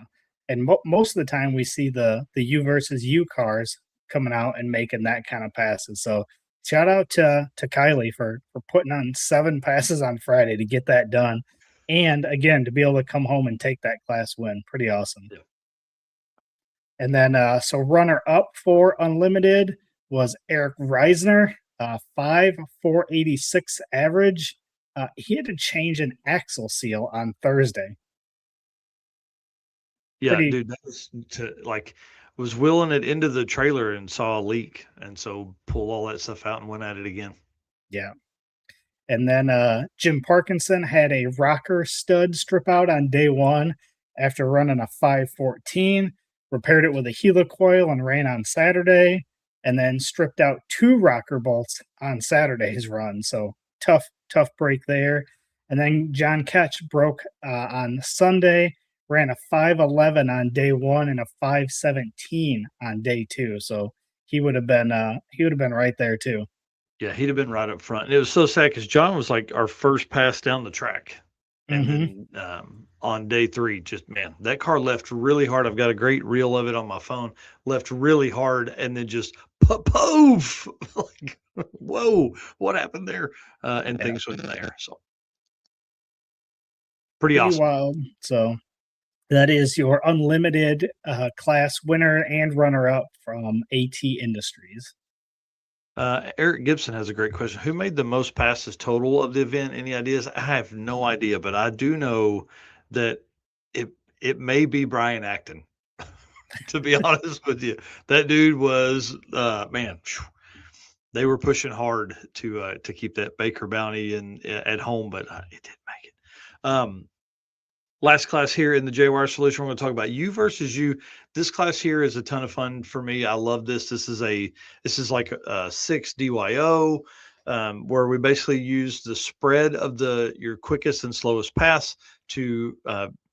And most of the time we see the U versus U cars coming out and making that kind of passes. So shout out to Kylie for putting on 7 passes on Friday to get that done. And again, to be able to come home and take that class win. Pretty awesome. Yeah. And then so runner up for Unlimited was Eric Reisner, 5.486 average. He had to change an axle seal on Thursday. Yeah, Pretty- dude, that was wheeling it into the trailer and saw a leak, and so pulled all that stuff out and went at it again. Yeah. And then Jim Parkinson had a rocker stud strip out on day 1 after running a 5.14, repaired it with a helicoil and ran on Saturday, and then stripped out 2 rocker bolts on Saturday's run. So tough break there. And then John Ketch broke on Sunday, ran a 5.11 on day 1 and a 5.17 on day 2. So he would have been right there too. Yeah, he'd have been right up front. And it was so sad because John was like our first pass down the track. And then on day 3, just man, that car left really hard. I've got a great reel of it on my phone. Left really hard and then just poof! Like, whoa, what happened there? And things went there. So pretty awesome. Wild. So that is your Unlimited class winner and runner up from AT Industries. Eric Gibson has a great question. Who made the most passes total of the event? Any ideas? I have no idea, but I do know that it may be Brian Acton. To be honest with you, that dude was man. They were pushing hard to keep that Baker bounty at home, but it didn't make it. Last class here in the J-Wire solution, we're going to talk about you versus you. This class here is a ton of fun for me. I love this. This is like a 6 DYO, where we basically use the spread of your quickest and slowest pass to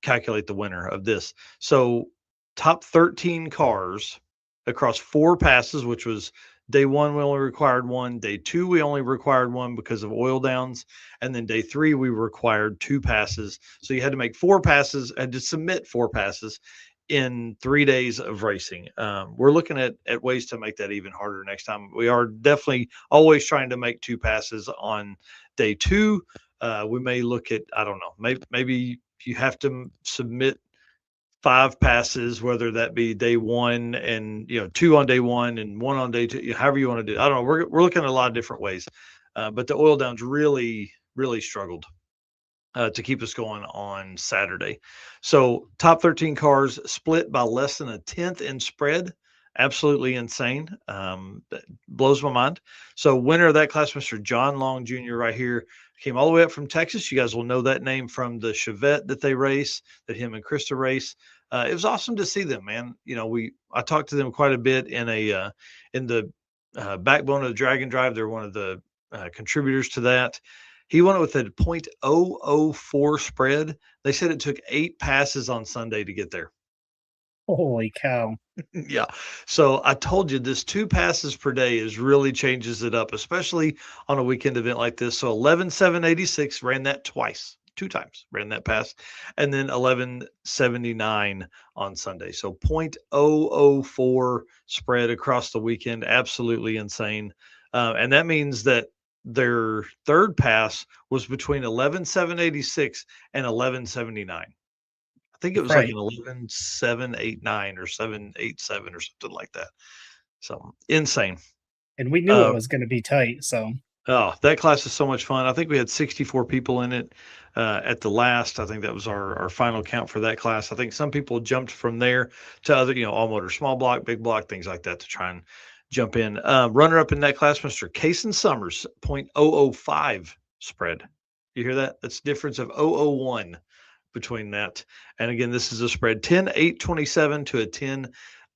calculate the winner of this. So top 13 cars across 4 passes, which was day 1, we only required 1. Day 2, we only required 1 because of oil downs. And then day 3, we required 2 passes. So you had to make 4 passes, had to submit 4 passes in 3 days of racing. We're looking at ways to make that even harder next time. We are definitely always trying to make 2 passes on day 2. We may look at, I don't know, maybe you have to submit 5 passes, whether that be day 1 and 2 on day 1 and 1 on day 2, however you want to do it. I don't know. We're looking at a lot of different ways, but the oil downs really struggled to keep us going on Saturday. So top 13 cars split by less than a tenth in spread. Absolutely insane. That blows my mind. So winner of that class, Mr. John Long Jr. right here, came all the way up from Texas. You guys will know that name from the Chevette that they race, that him and Krista race. It was awesome to see them, man. I talked to them quite a bit in the backbone of the Dragon Drive. They're one of the contributors to that. He won it with a .004 spread. They said it took 8 passes on Sunday to get there. Holy cow. Yeah. So I told you this 2 passes per day is really changes it up, especially on a weekend event like this. So 11,786 ran that twice, 2 times ran that pass, and then 1179 on Sunday. So 0.004 spread across the weekend. Absolutely insane. And that means that their third pass was between 11,786 and 1179. I think it was like Right. an 11,789 or 787 or something like that. So insane. And we knew it Uh, was going to be tight. So oh, that class is so much fun. I think we had 64 people in it at the last. I think that was our final count for that class. I think some people jumped from there to other, all motor, small block, big block, things like that to try and jump in. Runner up in that class, Mr. Cason Summers, 0.005 spread. You hear that? That's a difference of 0.001 between that. And again, this is a spread 10-8-27 to a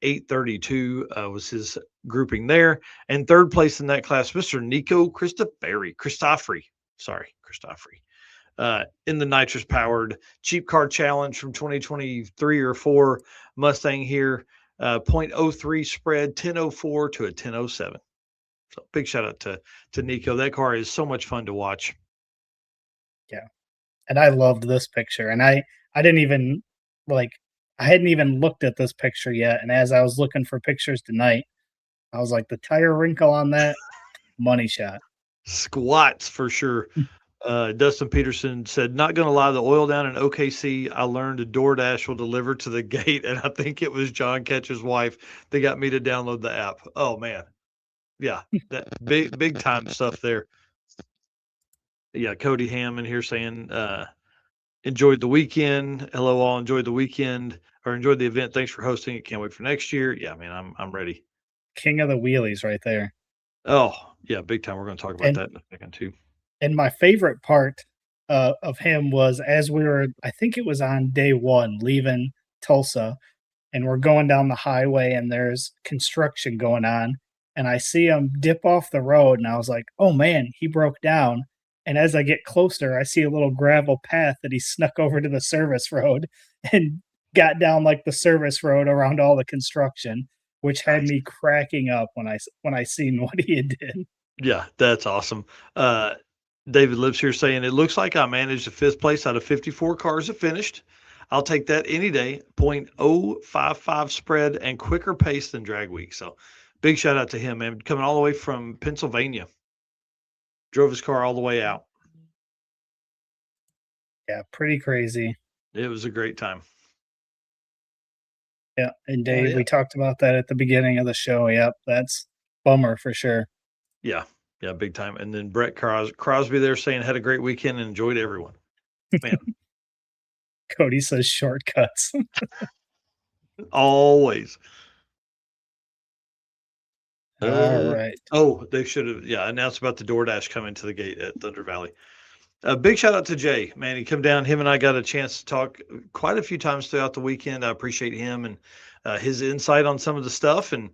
10-8-32 was his grouping there. And third place in that class, Mr. Nico Christofri. Sorry, Christofri. In the nitrous powered cheap car challenge from 2023 or 4 Mustang here, 0.03 spread, 10.04 to a 10.07. So big shout out to Nico. That car is so much fun to watch. yeah. And I loved this picture. And I didn't even I hadn't even looked at this picture yet. And as I was looking for pictures tonight, I was like, the tire wrinkle on that, money shot. Squats for sure. Dustin Peterson said, not going to lie, the oil down in OKC, I learned a DoorDash will deliver to the gate. And I think it was John Ketch's wife that got me to download the app. Oh, man. Yeah, that big time stuff there. Yeah, Cody Hammond here saying, enjoyed the weekend. Hello, all. Enjoyed the weekend or enjoyed the event. Thanks for hosting it. Can't wait for next year. Yeah, man, I'm ready. King of the wheelies right there. Oh, yeah, big time. We're going to talk about And that in a second, too. and my favorite part of him was as we were, I think it was on day one, leaving Tulsa, and we're going down the highway, and there's construction going on, and I see him dip off the road, and I was like, "Oh man, he broke down." And as I get closer, I see a little gravel path that he snuck over to the service road and got down like the service road around all the construction, which had Nice. me cracking up when I seen what he had did. Yeah, that's awesome. David lives here saying, it looks like I managed the 5th place out of 54 cars that finished. I'll take that any day. 0.055 spread and quicker pace than drag week. So big shout out to him, man. Coming all the way from Pennsylvania. Drove his car all the way out. Yeah, pretty crazy. It was a great time. Yeah, and Dave, yeah. we talked about that at the beginning of the show. Yep, that's bummer for sure. Yeah, big time. And then Brett Crosby there saying had a great weekend and enjoyed everyone. Man, Cody says shortcuts. always. All right. Oh, they should have, announced about the DoorDash coming to the gate at Thunder Valley. A big shout out to Jay, man. He come down. Him and I got a chance to talk quite a few times throughout the weekend. I appreciate him and his insight on some of the stuff. And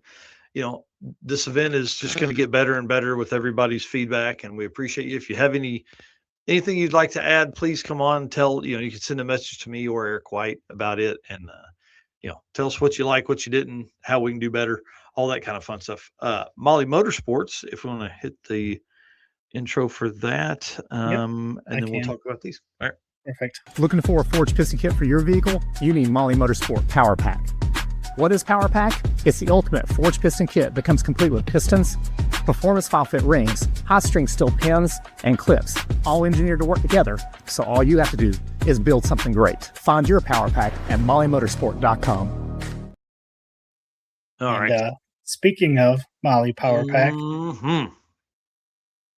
this event is just going to get better and better with everybody's feedback. And we appreciate you. If you have anything you'd like to add, please come on and tell. You can send a message to me or Eric White about it, and tell us what you like, what you didn't, how we can do better, all that kind of fun stuff. Molly Motorsports, if we want to hit the intro for that, and then we'll talk about these. All right. Perfect. Looking for a forged piston kit for your vehicle? You need Molly Motorsport Power Pack. What is Power Pack? It's the ultimate forged piston kit that comes complete with pistons, performance file fit rings, hot string steel pins, and clips, all engineered to work together, so all you have to do is build something great. Find your Power Pack at mollymotorsport.com. All right. Speaking of Molly Power Pack,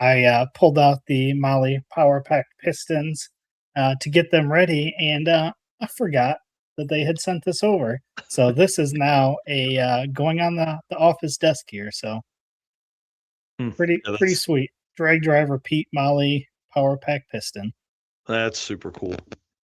I pulled out the Molly Power Pack pistons to get them ready, and I forgot that they had sent this over. So this is now going on the office desk here. So pretty sweet. Drag driver Pete Molly Power Pack piston. That's super cool.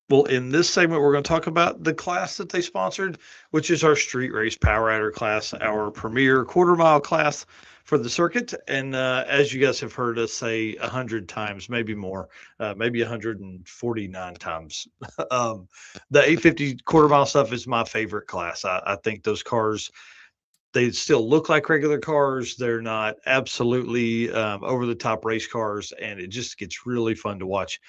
Well, in this segment, we're going to talk about the class that they sponsored, which is our Street Race Power Rider class, our premier quarter mile class for the circuit. And as you guys have heard us say 100 times, maybe more, maybe 149 times, the 850 quarter mile stuff is my favorite class. I think those cars, they still look like regular cars. They're not absolutely over the top race cars, and it just gets really fun to watch.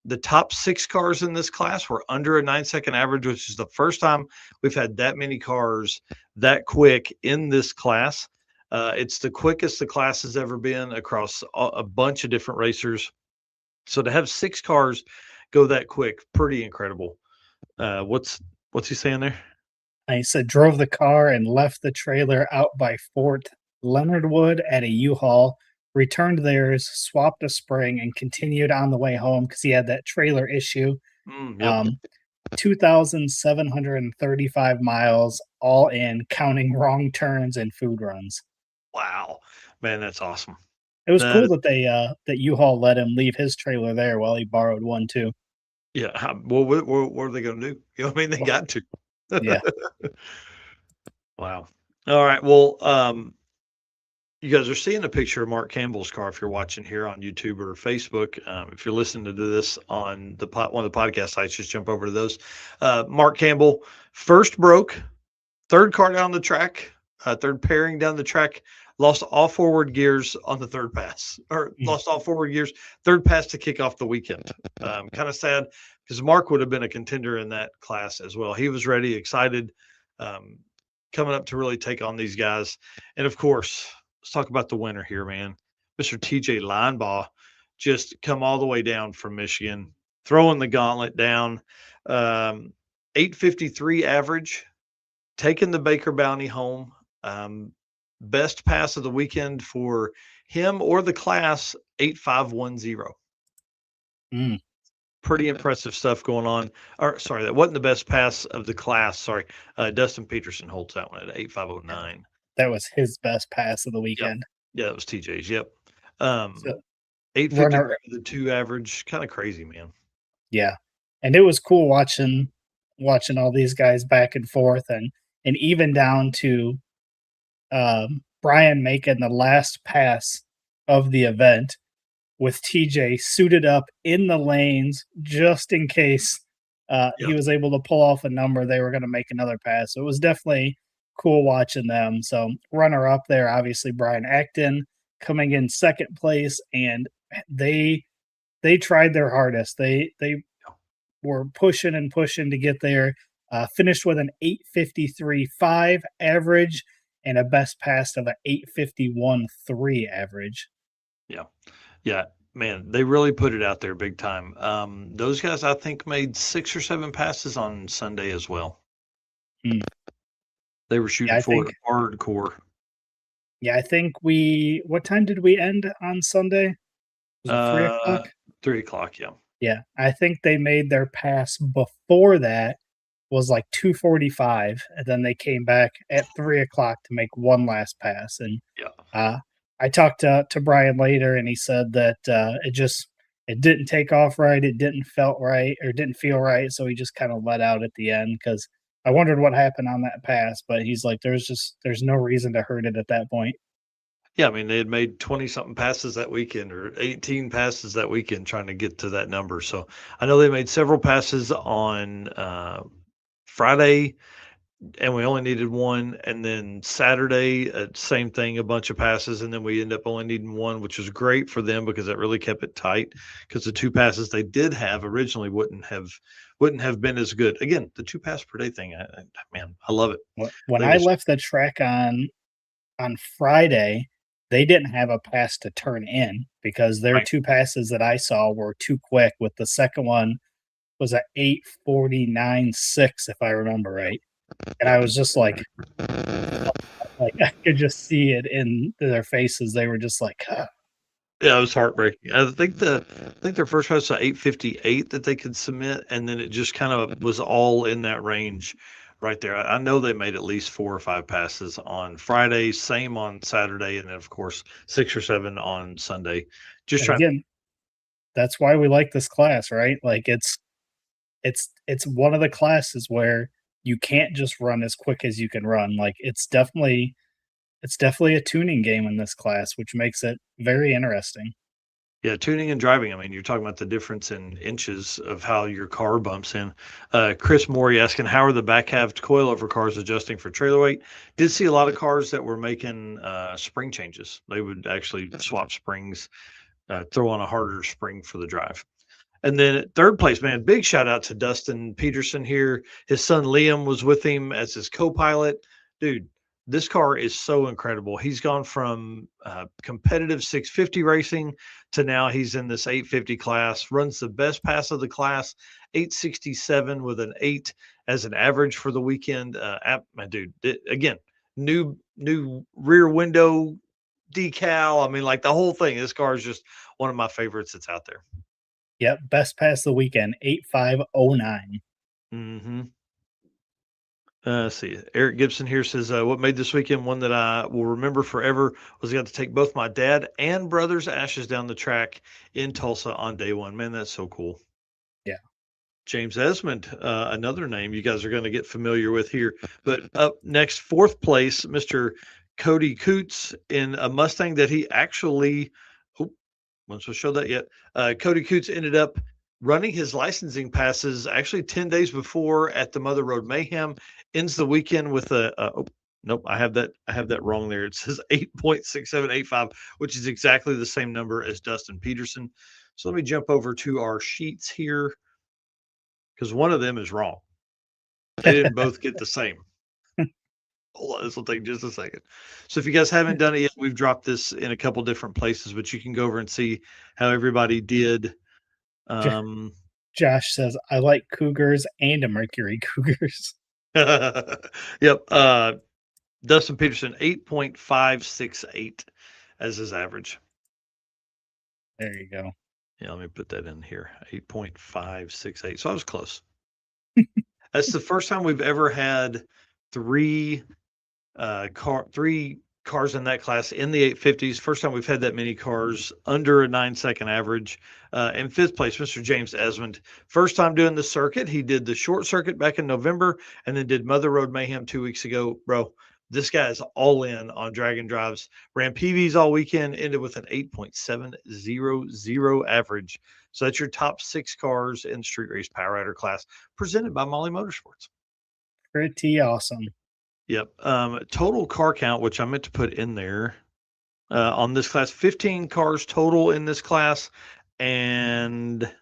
The top 6 cars in this class were under a 9-second average, which is the first time we've had that many cars that quick in this class. It's the quickest the class has ever been across a bunch of different racers. So to have 6 cars go that quick, pretty incredible. What's he saying there? I said drove the car and left the trailer out by Fort Leonard Wood at a U-Haul, returned theirs, swapped a spring, and continued on the way home because he had that trailer issue. Yep. 2,735 miles all in, counting wrong turns and food runs. Wow, man, that's awesome. It was That cool is- that that U-Haul let him leave his trailer there while he borrowed one too. Yeah. Well, what are they going to do? You know what I mean? They got to. Yeah. Wow. All right. Well, you guys are seeing a picture of Mark Campbell's car if you're watching here on YouTube or Facebook. If you're listening to this on one of the podcast sites, just jump over to those. Mark Campbell first broke, third car down the track, third pairing down the track, lost all forward gears on the third pass, or lost all forward gears, third pass to kick off the weekend. Kind of sad because Mark would have been a contender in that class as well. He was ready, excited, coming up to really take on these guys. And of course, let's talk about the winner here, man. Mr. TJ Linebaugh just come all the way down from Michigan, throwing the gauntlet down. 853 average, taking the Baker Bounty home. Best pass of the weekend for him or the class, 8510. Mm. Pretty impressive stuff going on. Or sorry, that wasn't the best pass of the class. Sorry. Dustin Peterson holds that one at 8509. That was his best pass of the weekend. Yeah, that was TJ's. Yep. So, 850 for the 2 average, kind of crazy, man. yeah. And it was cool watching all these guys back and forth and even down to Brian making the last pass of the event with TJ suited up in the lanes just in case he was able to pull off a number. They were going to make another pass. So it was definitely cool watching them. So runner up there, obviously Brian Acton coming in second place, and they tried their hardest. They were pushing and pushing to get there. Finished with an 853.5 average and a best pass of an 851.3 average. Yeah, man, they really put it out there big time. Those guys, I think, made 6 or 7 passes on Sunday as well. They were shooting for it hardcore. Yeah, I think what time did we end on Sunday? Was it 3 o'clock? 3 o'clock, yeah. Yeah, I think they made their pass before that was like 2:45, and then they came back at 3 o'clock to make one last pass. And I talked to Brian later, and he said that it didn't take off right, it didn't feel right, so he just kind of let out at the end because I wondered what happened on that pass, but he's like, there's no reason to hurt it at that point. Yeah, I mean, they had made 20-something passes that weekend or 18 passes that weekend trying to get to that number. So I know they made several passes on Friday, and we only needed one. And then Saturday, same thing, a bunch of passes. And then we end up only needing one, which was great for them because it really kept it tight because the 2 passes they did have originally wouldn't have been as good. Again, the 2 pass per day thing, I love it. When I left the track on Friday, they didn't have a pass to turn in because their 2 passes that I saw were too quick. With the second one was at 849.6, if I remember right. And I was just like I could just see it in their faces. They were just like, huh. Yeah, it was heartbreaking. I think their first pass was 858 that they could submit, and then it just kind of was all in that range right there. I know they made at least 4 or 5 passes on Friday, same on Saturday, and then of course 6 or 7 on Sunday. Just trying. Again, that's why we like this class, right? Like it's one of the classes where you can't just run as quick as you can run. Like it's definitely a tuning game in this class, which makes it very interesting. Yeah, tuning and driving. I mean, you're talking about the difference in inches of how your car bumps in. Chris Morey asking, how are the back halved coilover cars adjusting for trailer weight? Did see a lot of cars that were making spring changes. They would actually swap springs, throw on a harder spring for the drive. And then at third place, man, big shout out to Dustin Peterson here. His son Liam was with him as his co-pilot. Dude, this car is so incredible. He's gone from competitive 650 racing to now he's in this 850 class, runs the best pass of the class, 867 with an 8 as an average for the weekend. My dude, again, new rear window decal. I mean, like the whole thing. This car is just one of my favorites that's out there. Yep, best pass of the weekend, 8509. Mm-hmm. Let's see. Eric Gibson here says, what made this weekend one that I will remember forever was I got to take both my dad and brother's ashes down the track in Tulsa on day one. Man, that's so cool. Yeah. James Esmond, another name you guys are going to get familiar with here. But up next, fourth place, Mr. Cody Coots in a Mustang that he actually, once we'll show that yet. Cody Coots ended up running his licensing passes actually 10 days before at the Mother Road Mayhem. Ends the weekend with nope, I have that wrong there. It says 8.6785, which is exactly the same number as Dustin Peterson. So let me jump over to our sheets here because one of them is wrong. They didn't both get the same. Hold on, this will take just a second. So if you guys haven't done it yet, we've dropped this in a couple different places, but you can go over and see how everybody did. Josh says, I like Cougars and a Mercury Cougars. Yep. Dustin Peterson, 8.568 as his average. There you go. Yeah, let me put that in here. 8.568. So I was close. That's the first time we've ever had three cars in that class in the 850s. First time we've had that many cars under a 9-second average. In fifth place, Mr. James Esmond. First time doing the circuit. He did the short circuit back in November and then did Mother Road Mayhem 2 weeks ago. Bro, this guy is all in on Dragon Drives. Ran PVs all weekend, ended with an 8.700 average. So that's your top 6 cars in Street Race Power Rider class presented by Molly Motorsports. Pretty awesome. Yep. Total car count, which I meant to put in there on this class, 15 cars total in this class. And let's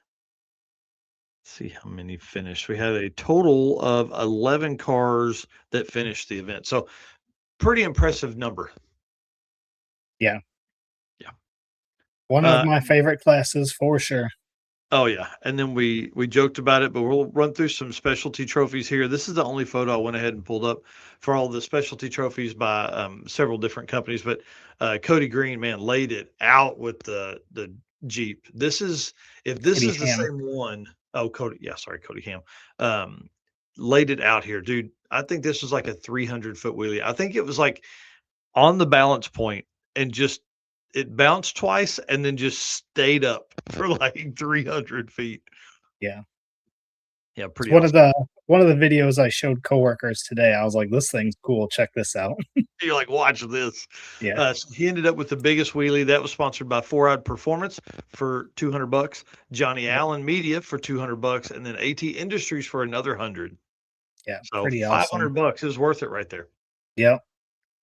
see how many finished. We had a total of 11 cars that finished the event. So pretty impressive number. Yeah. Yeah. One of my favorite classes for sure. Oh yeah, and then we joked about it, but we'll run through some specialty trophies here. This is the only photo I went ahead and pulled up for all the specialty trophies by several different companies. But Cody Green, man, laid it out with the Jeep. This is Cody is the Ham. same one. Oh, Cody Ham. Laid it out here, dude. I think this was like a 300-foot wheelie. I think it was like on the balance point and just it bounced twice and then just stayed up for like 300 feet. Yeah. Yeah. Pretty One awesome. one of the videos I showed coworkers today, I was like, this thing's cool. Check this out. You're like, watch this. Yeah. So he ended up with the biggest wheelie. That was sponsored by 4-Eyed Performance for $200, Johnny Allen Media for $200, and then AT Industries for another 100. Yeah. So Pretty $500 awesome. is worth it right there. Yep.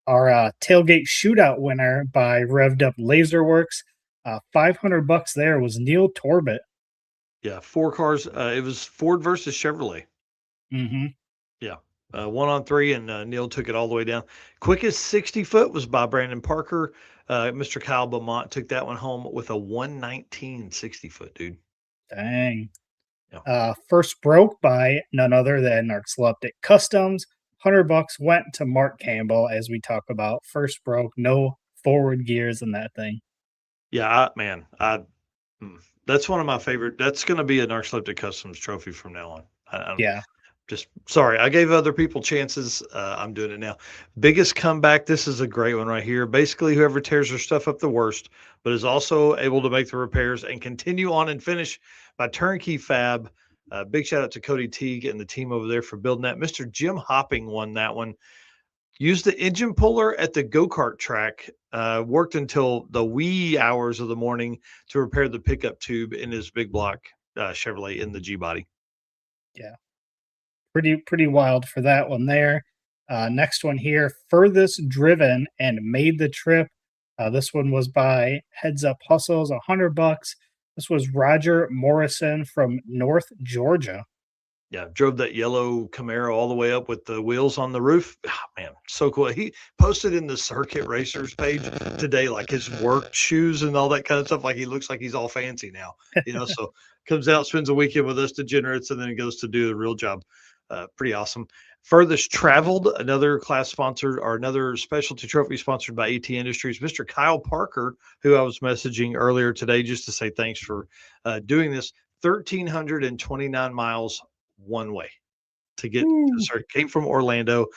Our tailgate shootout winner by Revved Up Laserworks, $500 there was Neil Torbett. Yeah, 4 cars. It was Ford versus Chevrolet. Mm-hmm. Yeah, 1 on 3, and Neil took it all the way down. Quickest 60 foot was by Brandon Parker. Mr. Kyle Beaumont took that one home with a 119 60 foot, dude. Dang. Yeah. First broke by none other than Narcoleptic Customs. $100 went to Mark Campbell, as we talk about. First broke, no forward gears in that thing. Yeah, that's one of my favorite. That's going to be a Narcoleptic Customs trophy from now on. Yeah. Just sorry, I gave other people chances. I'm doing it now. Biggest comeback. This is a great one right here. Basically, whoever tears their stuff up the worst, but is also able to make the repairs and continue on and finish by Turnkey Fab. Big shout out to Cody Teague and the team over there for building that. Mr. Jim Hopping won that one. Used the engine puller at the go-kart track, worked until the wee hours of the morning to repair the pickup tube in his big block Chevrolet in the G-body. Yeah. Pretty wild for that one there. Next one here, furthest driven and made the trip. This one was by Heads Up Hustles, $100. This was Roger Morrison from North Georgia. Yeah, drove that yellow Camaro all the way up with the wheels on the roof. Oh, man, so cool. He posted in the Circuit Racers page today, like his work shoes and all that kind of stuff. Like he looks like he's all fancy now, so comes out, spends a weekend with us degenerates, and then goes to do the real job. Pretty awesome. Furthest traveled, another class sponsored or another specialty trophy sponsored by AT Industries, Mr. Kyle Parker, who I was messaging earlier today just to say thanks for doing this. 1,329 miles one way to get came from Orlando,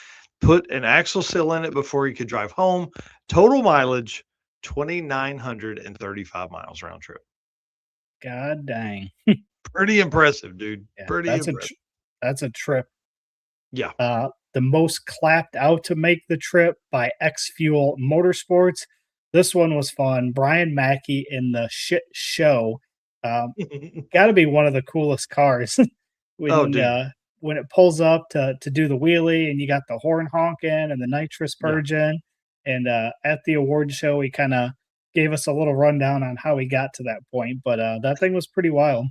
put an axle seal in it before he could drive home. Total mileage 2,935 miles round trip. God dang. Pretty impressive, dude. Yeah, Pretty impressive. That's a trip. Yeah. The most clapped out to make the trip by X Fuel Motorsports. This one was fun. Brian Mackey in the shit show. Got to be one of the coolest cars. When it pulls up to do the wheelie and you got the horn honking and the nitrous purging. And at the award show, he kind of gave us a little rundown on how he got to that point. But that thing was pretty wild.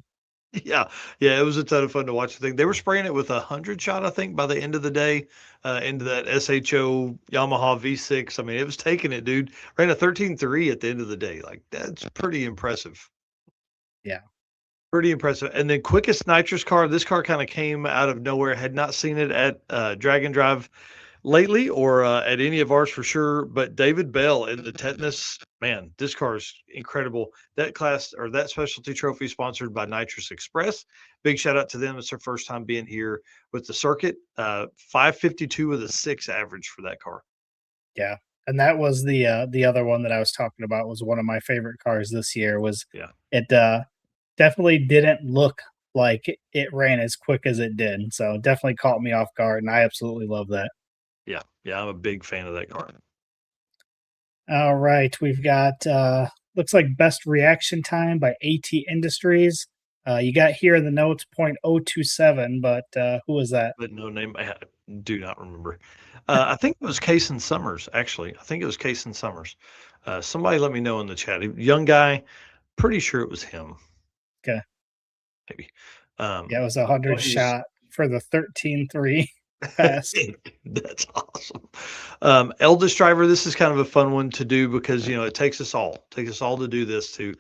Yeah, it was a ton of fun to watch the thing. They were spraying it with 100 shot, I think, by the end of the day, into that SHO Yamaha V6. I mean, it was taking it, dude. Ran a 13.3 at the end of the day. Like, that's pretty impressive. Yeah. Pretty impressive. And then quickest nitrous car. This car kind of came out of nowhere. Had not seen it at Drag and Drive lately or at any of ours for sure. But David Bell in the Tetanus, man, this car is incredible. That class or that specialty trophy sponsored by Nitrous Express. Big shout out to them. It's their first time being here with the circuit. 552 with a 6 average for that car. Yeah. And that was the other one that I was talking about was one of my favorite cars this year was it definitely didn't look like it ran as quick as it did. So definitely caught me off guard, and I absolutely love that. Yeah, I'm a big fan of that car. All right, we've got looks like best reaction time by AT Industries. You got here in the notes 0.027, but who was that? But no name, I do not remember. I think it was Cason Summers, actually. I think it was Cason Summers. Somebody let me know in the chat. Young guy, pretty sure it was him. Okay. Maybe. It was 100 shot for the 13.3 pass. That's awesome. Eldest driver, this is kind of a fun one to do because it takes us all to do this to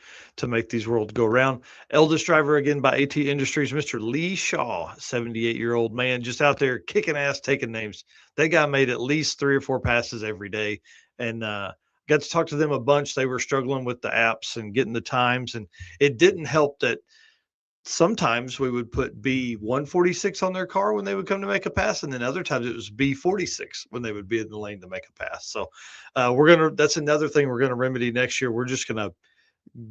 make these worlds go around. Eldest driver again by AT Industries, Mr. Lee Shaw, 78-year-old man, just out there kicking ass, taking names. That guy made at least 3 or 4 passes every day, and got to talk to them a bunch. They were struggling with the apps and getting the times, and it didn't help that sometimes we would put B146 on their car when they would come to make a pass, and then other times it was B46 when they would be in the lane to make a pass. So that's another thing we're gonna remedy next year. We're just gonna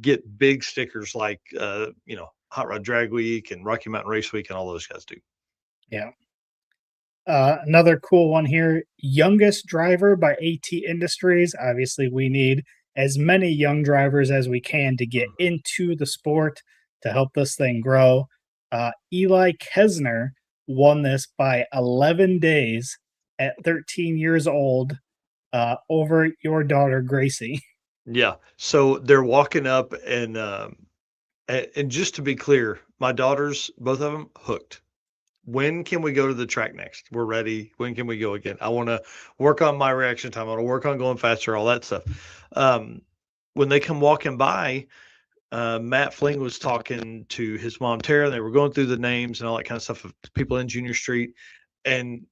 get big stickers like Hot Rod Drag Week and Rocky Mountain Race Week and all those guys do. Yeah. Another cool one here, youngest driver by AT Industries. Obviously, we need as many young drivers as we can to get into the sport to help this thing grow. Eli Kesner won this by 11 days at 13 years old over your daughter, Gracie. Yeah. So they're walking up and just to be clear, my daughters, both of them, hooked. When can we go to the track next? We're ready. When can we go again? I want to work on my reaction time. I want to work on going faster, all that stuff. When they come walking by, Matt Fling was talking to his mom, Tara, and they were going through the names and all that kind of stuff of people in Junior Street. And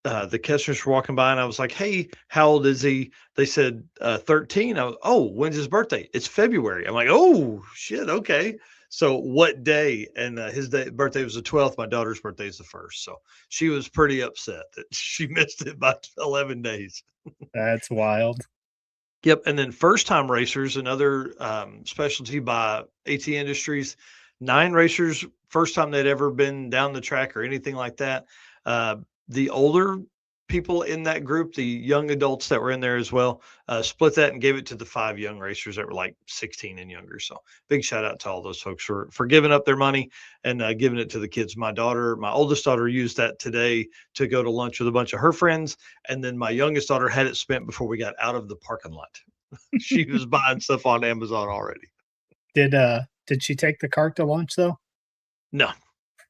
the Kessners were walking by, and I was like, hey, how old is he? They said 13. I was, oh, when's his birthday? It's February. I'm like, oh, shit, okay. So what day? And his birthday was the 12th. My daughter's birthday is the 1st. So she was pretty upset that she missed it by 11 days. That's wild. Yep. And then first time racers, another specialty by AT Industries. 9 racers, first time they'd ever been down the track or anything like that. The older people in that group, the young adults that were in there as well, split that and gave it to the 5 young racers that were like 16 and younger. So big shout out to all those folks for giving up their money and giving it to the kids. My oldest daughter used that today to go to lunch with a bunch of her friends. And then my youngest daughter had it spent before we got out of the parking lot. She was buying stuff on Amazon already. Did she take the cart to lunch though? No.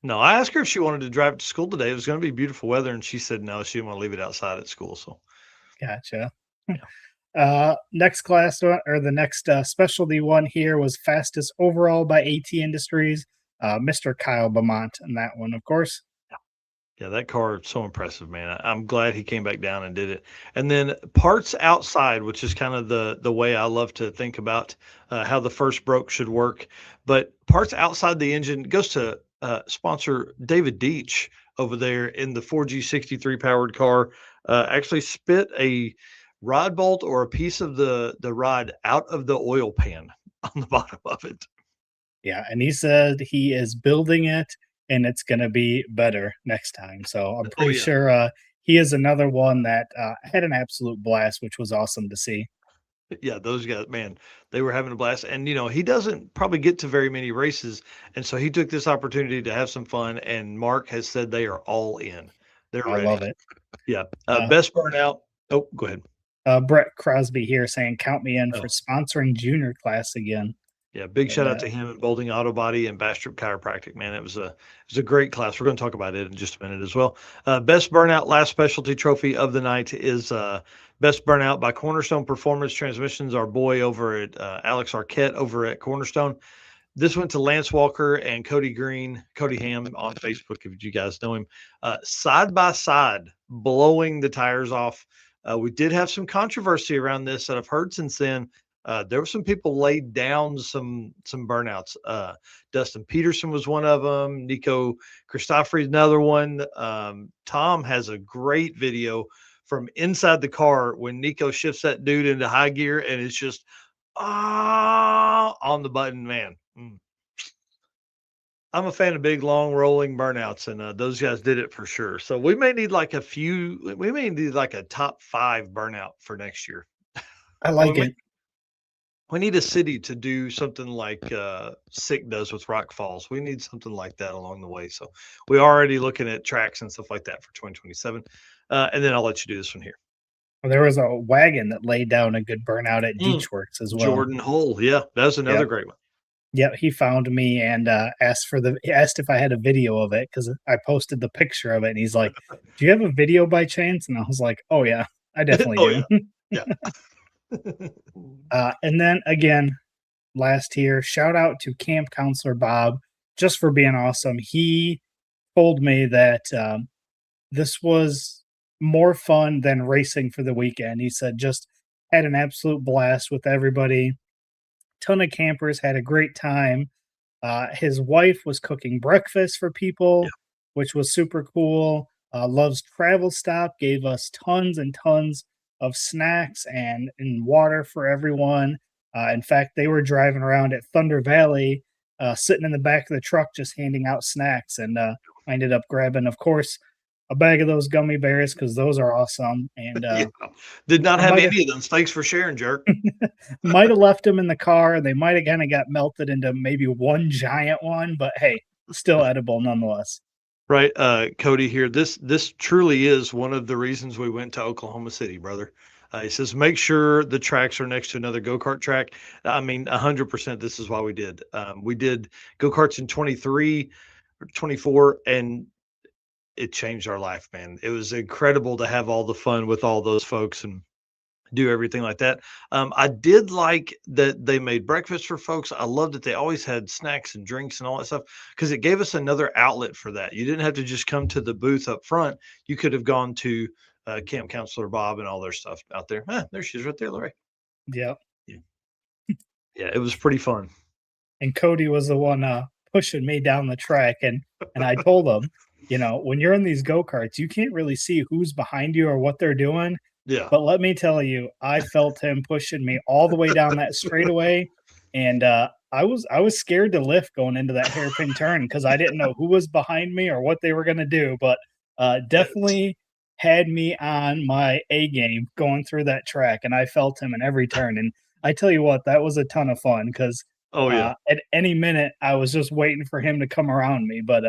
I asked her if she wanted to drive it to school today. It was going to be beautiful weather, and she said no, she didn't want to leave it outside at school. So, gotcha. Next class or the next specialty one here was fastest overall by AT Industries, Mr. Kyle Beaumont, and that one, of course. Yeah, that car is so impressive, man. I'm glad he came back down and did it. And then parts outside, which is kind of the way I love to think about how the first broke should work. But parts outside the engine goes to sponsor David Deach over there in the 4G63 powered car. Actually spit a rod bolt or a piece of the rod out of the oil pan on the bottom of it. Yeah, and he said he is building it and it's going to be better next time. So I'm pretty sure he is another one that had an absolute blast, which was awesome to see. Yeah, those guys, man, they were having a blast. And, he doesn't probably get to very many races. And so he took this opportunity to have some fun. And Mark has said they are all in. They're ready. I love it. Yeah. Best burnout. Oh, go ahead. Brett Crosby here saying, count me in for sponsoring junior class again. Yeah, big shout out to him at Bolding Auto Body and Bastrop Chiropractic, man. It was a great class. We're going to talk about it in just a minute as well. Best burnout last specialty trophy of the night is Best Burnout by Cornerstone Performance Transmissions, our boy over at Alex Arquette over at Cornerstone. This went to Lance Walker and Cody Ham on Facebook, if you guys know him. Side by side, blowing the tires off. We did have some controversy around this that I've heard since then. There were some people laid down some burnouts. Dustin Peterson was one of them. Nico Christofori, another one. Tom has a great video from inside the car when Nico shifts that dude into high gear and it's just on the button, man. I'm a fan of big, long, rolling burnouts, and those guys did it for sure. So we may need like a top 5 burnout for next year. I like it. We need a city to do something like Sick does with Rock Falls. We need something like that along the way. So we're already looking at tracks and stuff like that for 2027. And then I'll let you do this one here. Well, there was a wagon that laid down a good burnout at Deechworks as well. Jordan Hull. Yeah, that was another great one. Yeah, he found me and asked if I had a video of it because I posted the picture of it. And he's like, do you have a video by chance? And I was like, oh, yeah, I definitely do. Yeah. And then again, last here, shout out to Camp Counselor Bob just for being awesome. He told me that this was more fun than racing for the weekend. He said just had an absolute blast with everybody. Ton of campers had a great time. His wife was cooking breakfast for people, which was super cool. Love's Travel Stop gave us tons and tons of snacks and water for everyone. In fact, they were driving around at Thunder Valley, sitting in the back of the truck, just handing out snacks. And I ended up grabbing, of course, a bag of those gummy bears because those are awesome. And did not have any of them. Thanks for sharing, jerk. Might have left them in the car. They might have kind of got melted into maybe one giant one, but hey, still edible nonetheless. Right, Cody here. This truly is one of the reasons we went to Oklahoma City, brother. He says, make sure the tracks are next to another go-kart track. I mean, 100% this is why we did. We did go-karts in 23 or 24, and it changed our life, man. It was incredible to have all the fun with all those folks and do everything like that. I did like that they made breakfast for folks. I loved that they always had snacks and drinks and all that stuff because it gave us another outlet for that. You didn't have to just come to the booth up front. You could have gone to Camp Counselor Bob and all their stuff out there. There she is right there, Lori. Yep. Yeah, it was pretty fun. And Cody was the one pushing me down the track. And I told him, when you're in these go-karts, you can't really see who's behind you or what they're doing. Yeah. But let me tell you, I felt him pushing me all the way down that straightaway. And I was scared to lift going into that hairpin turn because I didn't know who was behind me or what they were gonna do, but definitely had me on my A game going through that track, and I felt him in every turn. And I tell you what, that was a ton of fun because Oh yeah. at any minute I was just waiting for him to come around me. But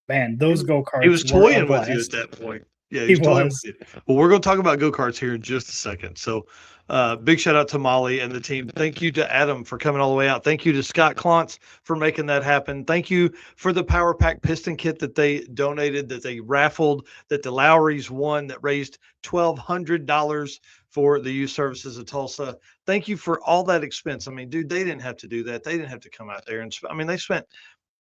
man, those go He was karts were a toying with you at blast. that point. Yeah, He he's toying was. with you. Well, we're going to talk about go-karts here in just a second. So, big shout out to Molly and the team. Thank you to Adam for coming all the way out. Thank you to Scott Klontz for making that happen. Thank you for the Power Pack piston kit that they donated, that they raffled, that the Lowrys won, that raised $1,200 for the youth services of Tulsa. Thank you for all that expense. I mean, dude, they didn't have to do that. They didn't have to come out there and I mean, they spent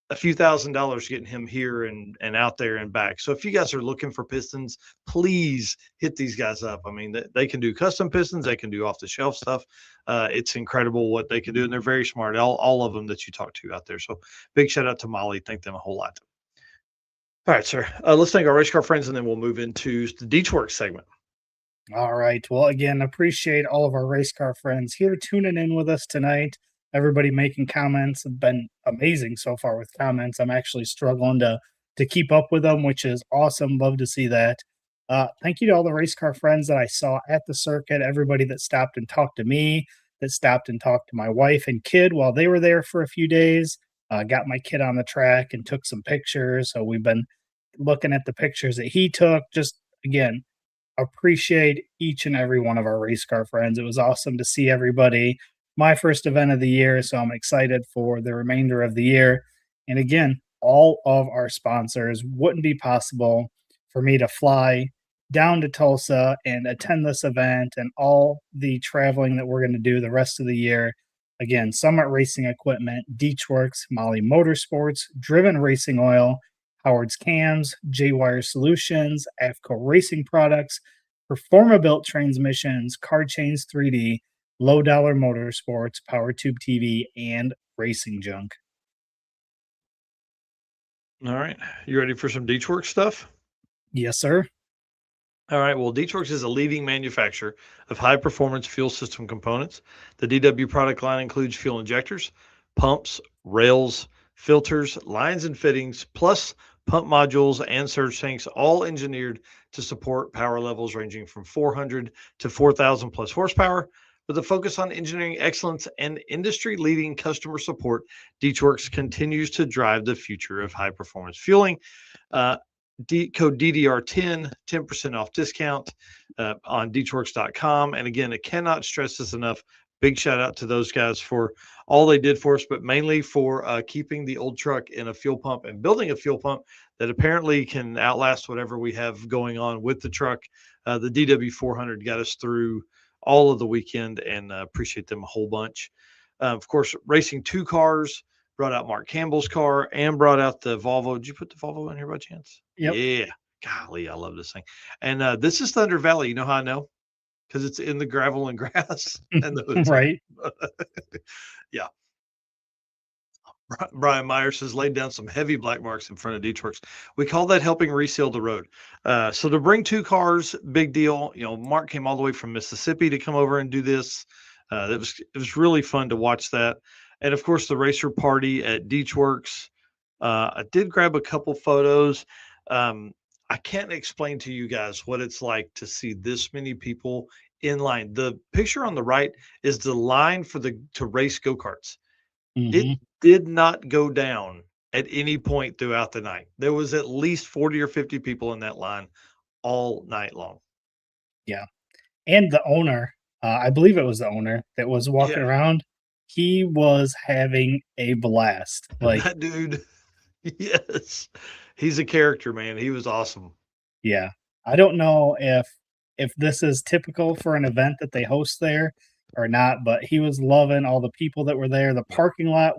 a few $1,000s getting him here and out there and back. So if you guys are looking for pistons, please hit these guys up. I mean, they can do custom pistons, they can do off the shelf stuff. It's incredible what they can do, and they're very smart. All of them that you talk to out there. So big shout out to Molly. Thank them a whole lot. All right, sir. Let's thank our race car friends, and then we'll move into the Deechworks segment. All right. Well, again, appreciate all of our race car friends here tuning in with us tonight. Everybody making comments have been amazing so far with comments. I'm actually struggling to keep up with them, which is awesome. Love to see that. Thank you to all the race car friends that I saw at the circuit, everybody that stopped and talked to me, that stopped and talked to my wife and kid while they were there for a few days. Got my kid on the track and took some pictures. So we've been looking at the pictures that he took. Just again, appreciate each and every one of our race car friends. It was awesome to see everybody. My first event of the year, so I'm excited for the remainder of the year. And again, all of our sponsors wouldn't be possible for me to fly down to Tulsa and attend this event and all the traveling that we're going to do the rest of the year. Again, Summit Racing Equipment, Deechworks, Molly Motorsports, Driven Racing Oil, Howard's Cams, J-Wire Solutions, AFCO Racing Products, Performa-Built Transmissions, Car Chains 3D, Low Dollar Motorsports, Power Tube TV, and Racing Junk. All right. You ready for some Deechworks stuff? Yes, sir. All right. Well, Deechworks is a leading manufacturer of high-performance fuel system components. The DW product line includes fuel injectors, pumps, rails, filters, lines and fittings, plus pump modules and surge tanks, all engineered to support power levels ranging from 400 to 4,000 plus horsepower. With a focus on engineering excellence and industry-leading customer support, Deechworks continues to drive the future of high-performance fueling. Code DDR10, 10% off discount on Deechworks.com. And again, I cannot stress this enough. Big shout out to those guys for all they did for us, but mainly for keeping the old truck in a fuel pump and building a fuel pump that apparently can outlast whatever we have going on with the truck. The DW400 got us through all of the weekend, and appreciate them a whole bunch. Of course, racing two cars, brought out Mark Campbell's car and brought out the Volvo. Did you put the Volvo in here by chance? Yep. Yeah. Golly, I love this thing. And this is Thunder Valley. You know how I know? Because it's in the gravel and grass. And the hood's Right. Yeah. Brian Myers has laid down some heavy black marks in front of Deechworks. We call that helping reseal the road. So to bring two cars, big deal. You know, Mark came all the way from Mississippi to come over and do this. It was really fun to watch that. And of course, the racer party at Deechworks. I did grab a couple photos. I can't explain to you guys what it's like to see this many people in line. The picture on the right is the line to race go-karts. It did not go down at any point throughout the night. There was at least 40 or 50 people in that line all night long. Yeah. And the owner, I believe it was the owner that was walking around. He was having a blast. Like that dude. Yes. He's a character, man. He was awesome. Yeah. I don't know if this is typical for an event that they host there or not, but he was loving all the people that were there. The parking lot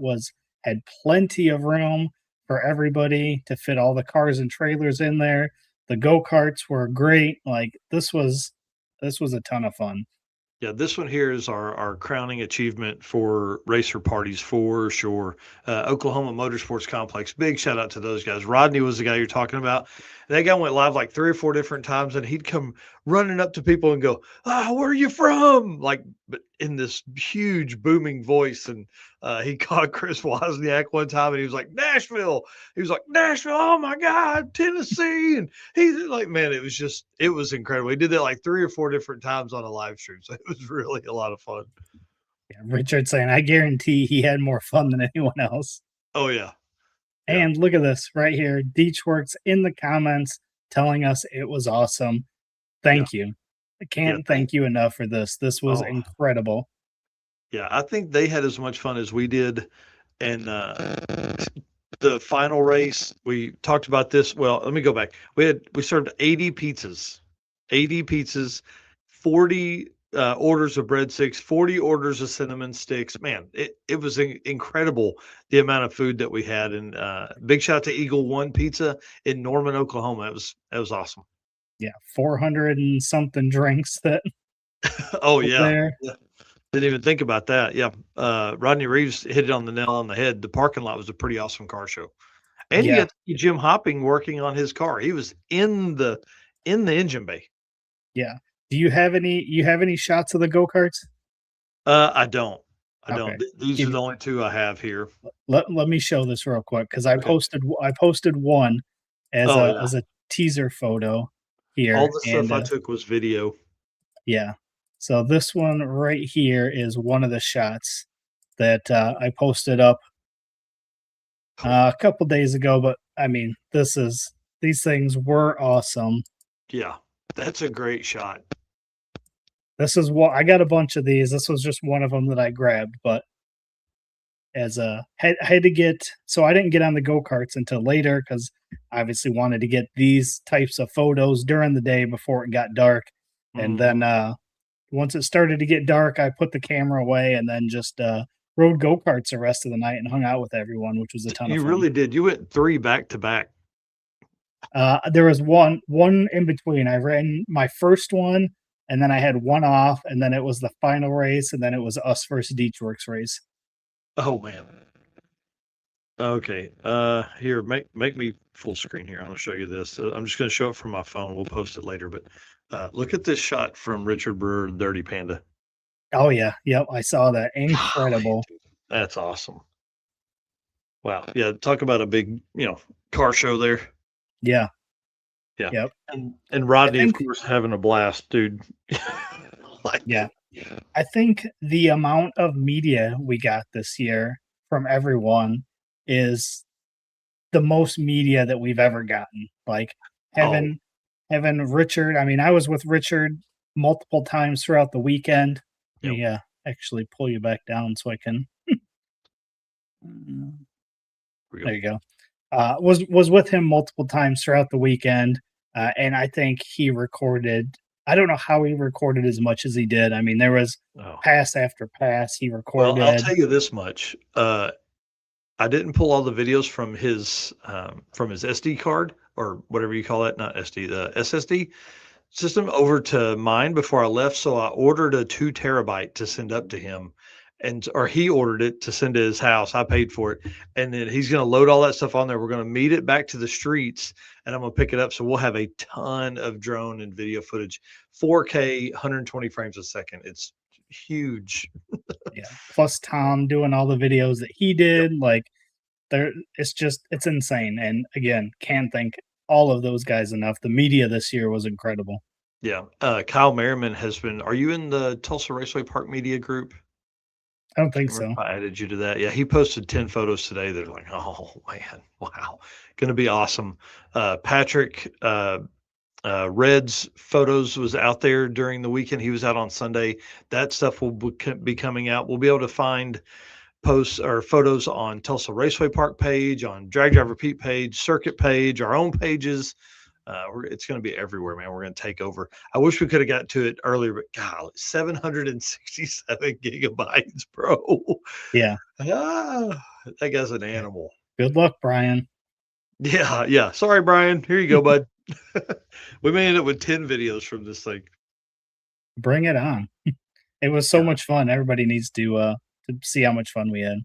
had plenty of room for everybody to fit all the cars and trailers in there. The go-karts were great. Like this was a ton of fun. Yeah, this one here is our crowning achievement for racer parties for sure. Oklahoma Motorsports Complex. Big shout out to those guys. Rodney was the guy you're talking about. That guy went live like 3 or 4 different times, and he'd come running up to people and go, where are you from? Like, but in this huge booming voice. And he caught Chris Wozniak one time, and he was like, Nashville. He was like, Nashville. Oh my God, Tennessee. And he's like, man, it was incredible. He did that like 3 or 4 different times on a live stream. So it was really a lot of fun. Yeah, Richard saying, I guarantee he had more fun than anyone else. Oh, yeah. And look at this right here. Deechworks in the comments telling us it was awesome. Thank you. I can't thank you enough for this. This was incredible. Yeah, I think they had as much fun as we did. And the final race, we talked about this. Well, let me go back. We served 80 pizzas, 40 orders of breadsticks, 40 orders of cinnamon sticks. Man, it was incredible the amount of food that we had. And big shout out to Eagle One Pizza in Norman, Oklahoma. It was awesome. Yeah, 400 and something drinks that. Oh yeah. Didn't even think about that. Yeah, Rodney Reeves hit it on the nail on the head. The parking lot was a pretty awesome car show, and you got to see Jim Hopping working on his car. He was in the engine bay. Yeah. Do you have any shots of the go-karts? I don't. These are the only 2 I have here. Let me show this real quick because I posted one as a teaser photo here. All the stuff I took was video. Yeah. So this one right here is one of the shots that I posted up a couple days ago. But I mean, these things were awesome. Yeah, that's a great shot. This is what I got a bunch of these. This was just one of them that I grabbed, but I had to get, so I didn't get on the go-karts until later because I obviously wanted to get these types of photos during the day before it got dark. And then once it started to get dark, I put the camera away and then just rode go-karts the rest of the night and hung out with everyone, which was a ton of fun. You really did. You went 3 back to back. There was one in between. I ran my first one, and then I had one off, and then it was the final race, and then it was us versus Deechworks race. Oh man. Okay. Here, make me full screen here. I'm gonna show you this. I'm just gonna show it from my phone. We'll post it later, but look at this shot from Richard Brewer, Dirty Panda. Oh yeah, yep, I saw that. Incredible. That's awesome. Wow. Yeah, talk about a big, car show there. Yeah. Yeah. Yep. And Rodney, of course, having a blast, dude. Yeah. I think the amount of media we got this year from everyone is the most media that we've ever gotten. Like having Richard. I mean, I was with Richard multiple times throughout the weekend. Let me actually pull you back down so I can. There you go. Was with him multiple times throughout the weekend, and I think he recorded. I don't know how he recorded as much as he did. I mean, there was pass after pass he recorded. Well, I'll tell you this much: I didn't pull all the videos from his SD card or whatever you call it, not SD, the SSD system over to mine before I left. So I ordered a 2 terabyte to send up to him. Or he ordered it to send to his house. I paid for it. And then he's going to load all that stuff on there. We're going to meet it back to the streets and I'm going to pick it up. So we'll have a ton of drone and video footage, 4K, 120 frames a second. It's huge. Yeah. Plus Tom doing all the videos that he did. Like it's insane. And again, can't thank all of those guys enough. The media this year was incredible. Yeah. Kyle Merriman are you in the Tulsa Raceway Park media group? I don't think so. I added you to that. Yeah, he posted 10 photos today. They're like, oh man, wow, going to be awesome. Patrick Red's photos was out there during the weekend. He was out on Sunday. That stuff will be coming out. We'll be able to find posts or photos on Tulsa Raceway Park page, on Drag Driver Pete page, circuit page, our own pages. It's going to be everywhere, man. We're going to take over. I wish we could have got to it earlier, but God, 767 gigabytes, bro. Yeah. That guy's an animal. Good luck, Brian. Yeah. Sorry, Brian. Here you go, bud. We may end up with 10 videos from this thing. Bring it on. It was so much fun. Everybody needs to see how much fun we had.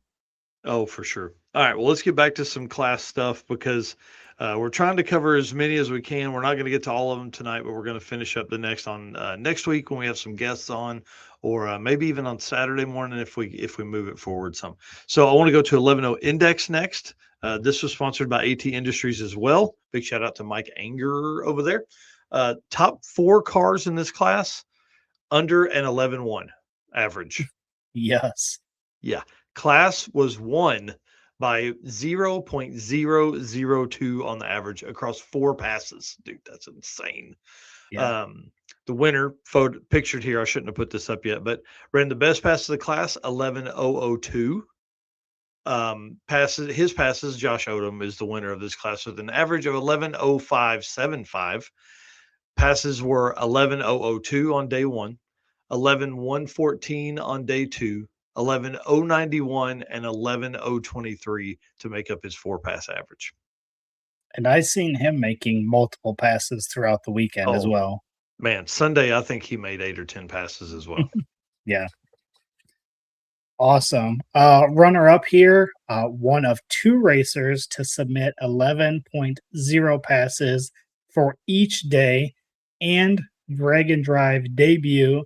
Oh, for sure. All right. Well, let's get back to some class stuff because We're trying to cover as many as we can. We're not going to get to all of them tonight, but we're going to finish up the next on next week when we have some guests on, or maybe even on Saturday morning if we move it forward some. So I want to go to 11.0 Index next. This was sponsored by AT Industries as well. Big shout out to Mike Anger over there. Top 4 cars in this class under an 11.1 average. Yes. Yeah. Class was won by 0.002 on the average across 4 passes. Dude, that's insane. Yeah. The winner, pictured here, I shouldn't have put this up yet, but ran the best pass of the class, 11.002. His passes, Josh Odom is the winner of this class with an average of 11.0575. Passes were 11.002 on day 1, 11.114 on day 2, 11.091 and 11.023 to make up his 4-pass average. And I seen him making multiple passes throughout the weekend as well. Man, Sunday I think he made 8 or 10 passes as well. Yeah. Awesome. Runner up here, one of 2 racers to submit 11.0 passes for each day, and drag and drive debut,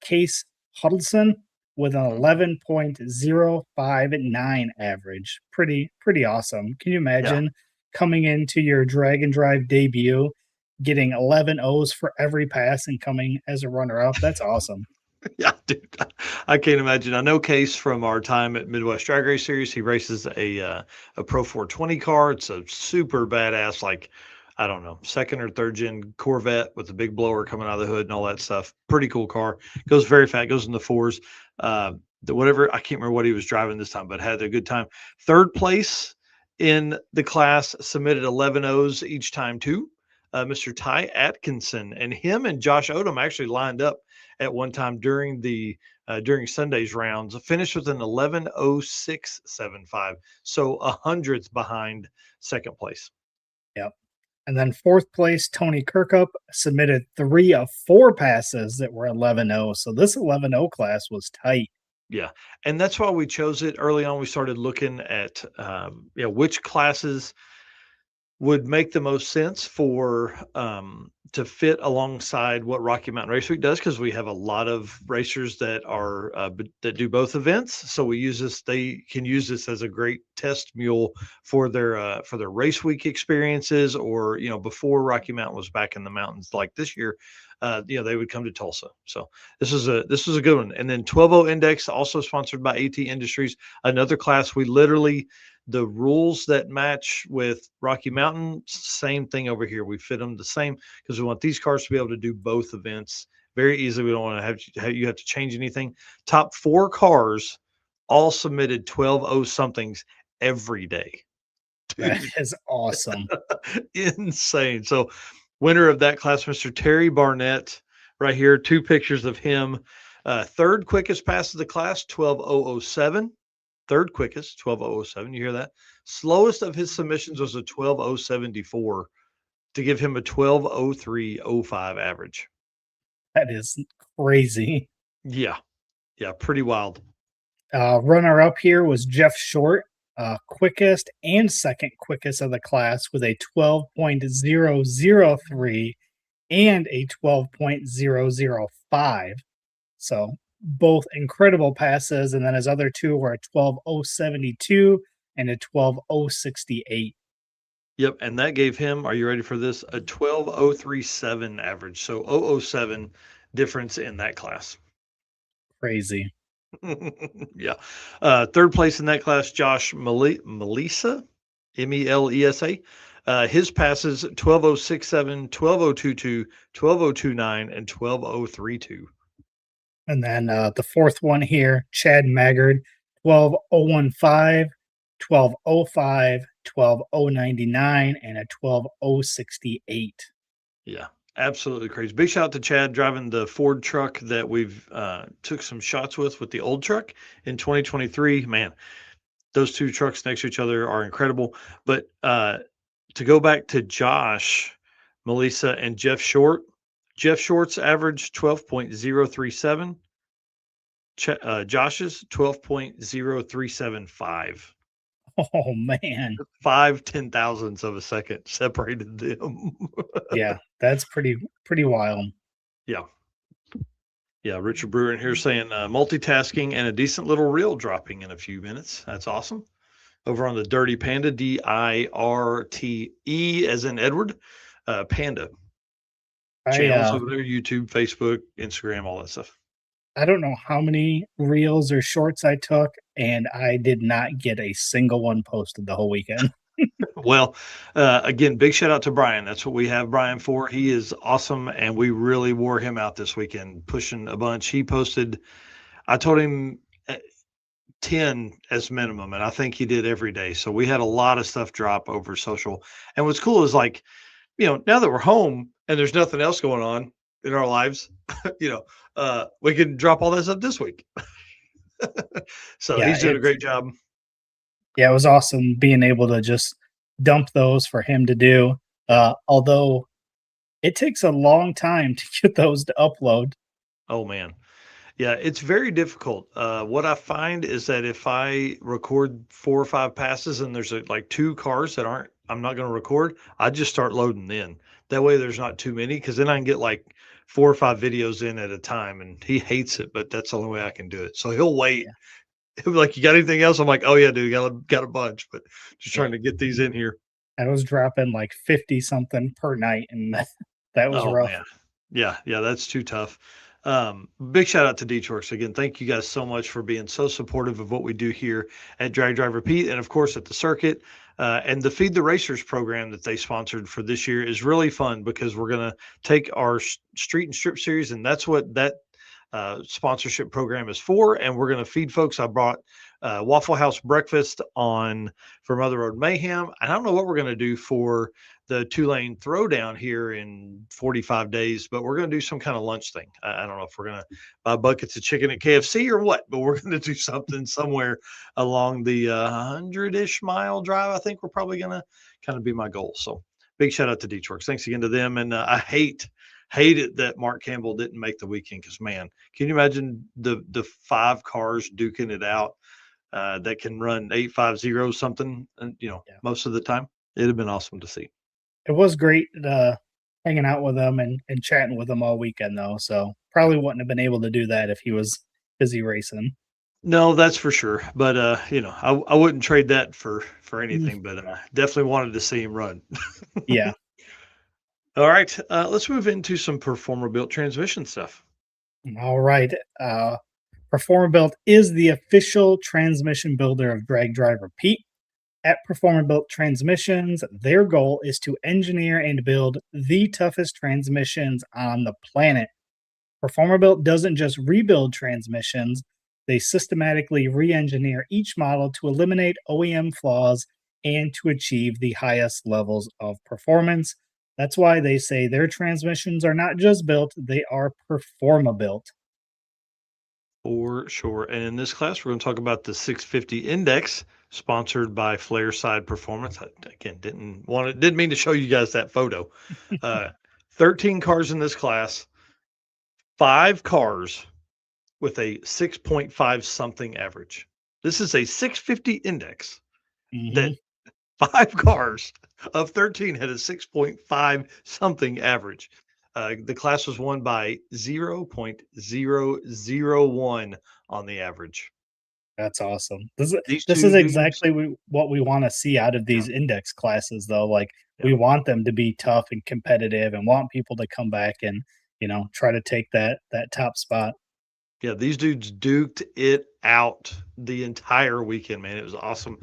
Case Huddleston with an 11.059 average. Pretty awesome. Can you imagine coming into your drag and drive debut, getting 11 O's for every pass and coming as a runner up? That's awesome. Yeah, dude, I can't imagine. I know Case from our time at Midwest Drag Race Series. He races a Pro 420 car. It's a super badass, like, I don't know, 2nd or 3rd gen Corvette with a big blower coming out of the hood and all that stuff. Pretty cool car. Goes very fast. Goes in the 4s. Whatever, I can't remember what he was driving this time, but had a good time. 3rd place in the class, submitted 11 O's each time too. Mr. Ty Atkinson, and him and Josh Odom actually lined up at one time during Sunday's rounds, finished with an 11.0675, so 100th behind 2nd place. Yep. And then 4th place, Tony Kirkup submitted 3 of 4 passes that were 11.0. So this 11.0 class was tight. Yeah, and that's why we chose it early on. We started looking at which classes would make the most sense for to fit alongside what Rocky Mountain Race Week does, because we have a lot of racers that are that do both events. So we use this; they can use this as a great test mule for their race week experiences, or before Rocky Mountain was back in the mountains like this year. They would come to Tulsa. So this was a good one. And then 12.0 Index, also sponsored by AT Industries, another class we literally. The rules that match with Rocky Mountain, same thing over here. We fit them the same because we want these cars to be able to do both events very easily. We don't want to have you have to change anything. Top 4 cars all submitted 12.0 somethings every day. Dude. That is awesome. Insane. So winner of that class, Mr. Terry Barnett, right here. 2 pictures of him. 3rd quickest pass of the class, 12.007. 3rd quickest, 12.007. You hear that? Slowest of his submissions was a 12.074 to give him a 12.0305 average. That is crazy. Yeah, pretty wild. Runner up here was Jeff Short, quickest and 2nd quickest of the class with a 12.003 and a 12.005. So both incredible passes, and then his other 2 were a 12.072 and a 12.068. Yep, and that gave him, are you ready for this, a 12.037 average. So 0.07 difference in that class. Crazy. Yeah. 3rd place in that class, Josh Melisa, Melesa. His passes 12.067, 12.022, 12.029, and 12.032. And then the 4th one here, Chad Maggard, 12.015, 12.05, 12.099, and a 12.068. Yeah, absolutely crazy. Big shout out to Chad driving the Ford truck that we've took some shots with the old truck in 2023. Man, those 2 trucks next to each other are incredible. But to go back to Josh, Melissa, and Jeff Short, Jeff Short's average 12.037. Josh's 12.0375. Oh man. 5/10,000ths of a second separated them. Yeah, that's pretty wild. Yeah. Yeah, Richard Brewer in here saying multitasking and a decent little reel dropping in a few minutes. That's awesome. Over on the Dirty Panda, DIRTE as in Edward, Panda I channels over there, YouTube, Facebook, Instagram, all that stuff. I don't know how many reels or shorts I took, and I did not get a single one posted the whole weekend. Well, again, big shout out to Brian. That's what we have Brian for. He is awesome, and we really wore him out this weekend, pushing a bunch. He posted, I told him 10 as minimum, and I think he did every day. So we had a lot of stuff drop over social. And what's cool is like, now that we're home and there's nothing else going on in our lives, we can drop all that stuff this week. So Yeah, he's doing a great job. Yeah, it was awesome being able to just dump those for him to do. Although it takes a long time to get those to upload. Oh man. Yeah, it's very difficult. What I find is that if I record 4 or 5 passes and there's like 2 cars that I'm not going to record, I just start loading in. That way there's not too many, because then I can get like 4 or 5 videos in at a time, and he hates it, but that's the only way I can do it. So he'll wait. Yeah. He'll be like, "You got anything else?" I'm like, "Oh yeah, dude, got a bunch, but just Yeah. trying to get these in here." I was dropping like 50 something per night, and that was rough. Man. Yeah, that's too tough. Big shout out to D-Torx again. Thank you guys so much for being so supportive of what we do here at Drag Drive Repeat, and of course at the circuit. And the Feed the Racers program that they sponsored for this year is really fun, because we're going to take our street and strip series, and that's what that sponsorship program is for. And we're going to feed folks. I brought Waffle House breakfast on for Mother Road Mayhem. I don't know what we're going to do for the 2-lane throwdown here in 45 days, but we're going to do some kind of lunch thing. I don't know if we're going to buy buckets of chicken at KFC or what, but we're going to do something somewhere along the 100-ish mile drive. I think we're probably going to kind of be my goal. So big shout out to D-Torx. Thanks again to them. And I hate it that Mark Campbell didn't make the weekend, because man, can you imagine the 5 cars duking it out that can run 850 something, and most of the time? It'd have been awesome to see. It was great hanging out with him and chatting with him all weekend, though. So probably wouldn't have been able to do that if he was busy racing. No, that's for sure. But I wouldn't trade that for anything. But definitely wanted to see him run. Yeah. All right, let's move into some Performer Built transmission stuff. All right. Performer Built is the official transmission builder of Drag Drive Repeat. At Performer Built Transmissions, their goal is to engineer and build the toughest transmissions on the planet. Performer Built doesn't just rebuild transmissions, they systematically re-engineer each model to eliminate OEM flaws and to achieve the highest levels of performance. That's why they say their transmissions are not just built, they are Performa Built. For sure. And in this class, we're going to talk about the 650 Index, sponsored by Flairside Performance. I, again, didn't mean to show you guys that photo. 13 cars in this class, 5 cars with a 6.5 something average. This is a 650 Index that 5 cars of 13 had a 6.5 something average. The class was won by 0.001 on the average. This is exactly what we want to see out of these index classes, though. Like, we want them to be tough and competitive, and want people to come back and try to take that top spot. Yeah, these dudes duked it out the entire weekend, man. It was awesome.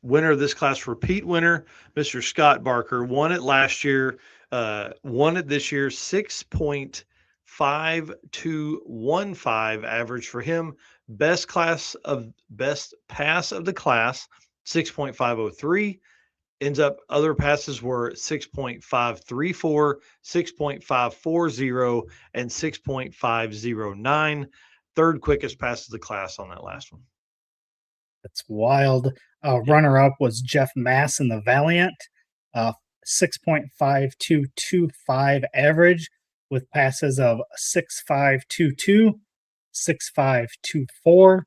Winner of this class, repeat winner, Mr. Scott Barker, won it last year, won it this year, 6.5215 average for him. Best pass of the class, 6.503. Ends up other passes were 6.534, 6.540, and 6.509. Third quickest pass of the class on that last one. That's wild. Runner up was Jeff Mass in the Valiant, 6.5225 average, with passes of 6.522, 6.524,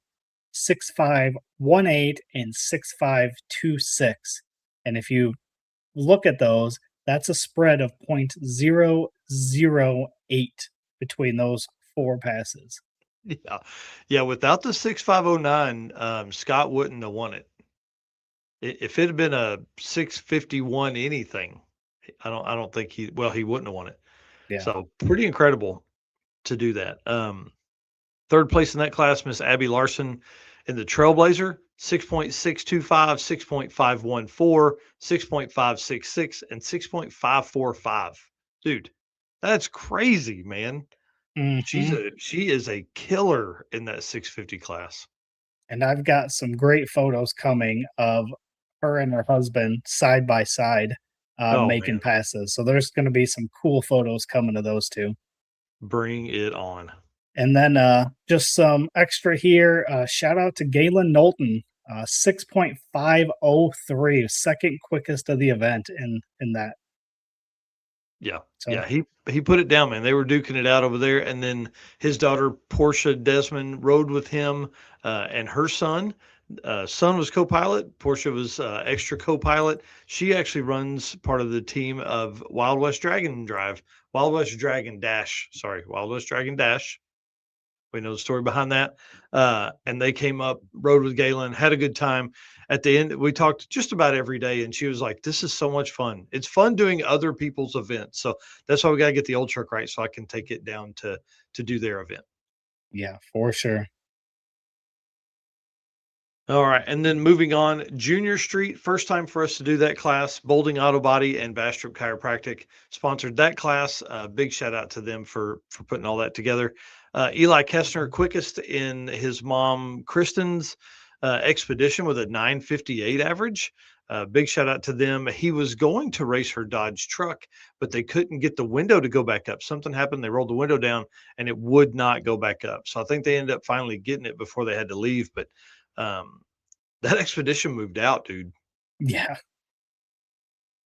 6518 and 6526. And if you look at those, that's a spread of 0.008 between those 4 passes. Yeah. Yeah. Without the 6509, Scott wouldn't have won it. If it had been a 651 anything, I don't think he wouldn't have won it. Yeah. So pretty incredible to do that. Third place in that class, Miss Abby Larson in the Trailblazer, 6.625, 6.514, 6.566, and 6.545. Dude, that's crazy, man. Mhm. She is a killer in that 650 class. And I've got some great photos coming of her and her husband side by side Oh making man, passes. So there's going to be some cool photos coming of those two. bring it on. And then just some extra here. Shout out to Galen Knowlton, 6.503, second quickest of the event in that. Yeah. So Yeah, he put it down, man. They were duking it out over there, and then his daughter Portia Desmond rode with him, and her son. Son was co-pilot. Portia was extra co-pilot. She actually runs part of the team of Wild West Dragon Drive, Wild West Dragon Dash. Sorry, Wild West Dragon Dash. We know the story behind that. And they came up, rode with Galen, had a good time. At the end, we talked just about every day, and she was like, "This is so much fun. It's fun doing other people's events." So that's why we got to get the old truck right, so I can take it down to do their event. yeah, for sure. All right, and then moving on, Junior Street, first time for us to do that class. Bolding Auto Body and Bastrop Chiropractic sponsored that class. Big shout out to them for putting all that together. Eli Kessner, quickest in his mom Kristen's expedition with a 958 average. Big shout out to them. He was going to race her Dodge truck, but they couldn't get the window to go back up. Something happened. They rolled the window down and it would not go back up. So I think they ended up finally getting it before they had to leave. But that expedition moved out, dude. Yeah,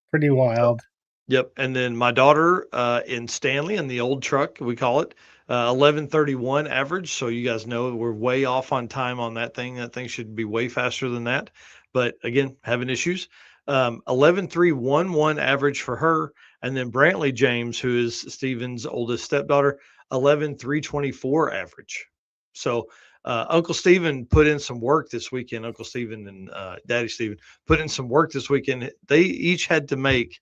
pretty wild. Yep. And then my daughter in Stanley in the old truck, we call it 1131 average. So you guys know we're way off on time on that thing. That thing should be way faster than that. But again, having issues. 11311 average for her. And then Brantley James, who is Steven's oldest stepdaughter, 11324 average. So Uncle Steven put in some work this weekend. Uncle Steven and Daddy Steven put in some work this weekend. They each had to make,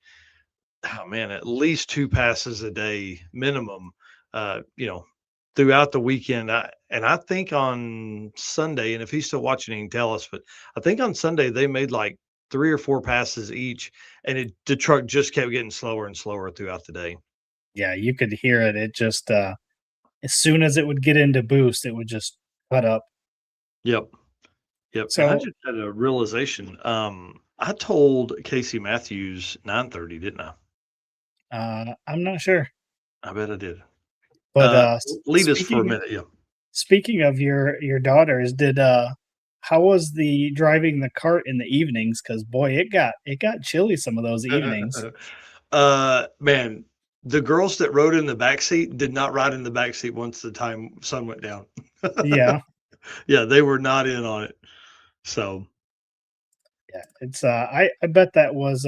oh man, at least 2 passes a day minimum, throughout the weekend. I think on Sunday, and if he's still watching, he can tell us, but I think on Sunday they made like 3 or 4 passes each, and the truck just kept getting slower and slower throughout the day. Yeah, you could hear it. It just as soon as it would get into boost, it would just cut up. Yep. Yep. And I So just had a realization. I told Casey Matthews 9:30, didn't I? I'm not sure. I bet I did. But Lead us for a speaking minute. Yeah. speaking of your daughters, did how was the driving the cart in the evenings? Because boy, it got chilly some of those evenings. Man, the girls that rode in the back seat did not ride in the back seat once the sun went down. Yeah, Yeah, they were not in on it. So yeah. It's I bet that was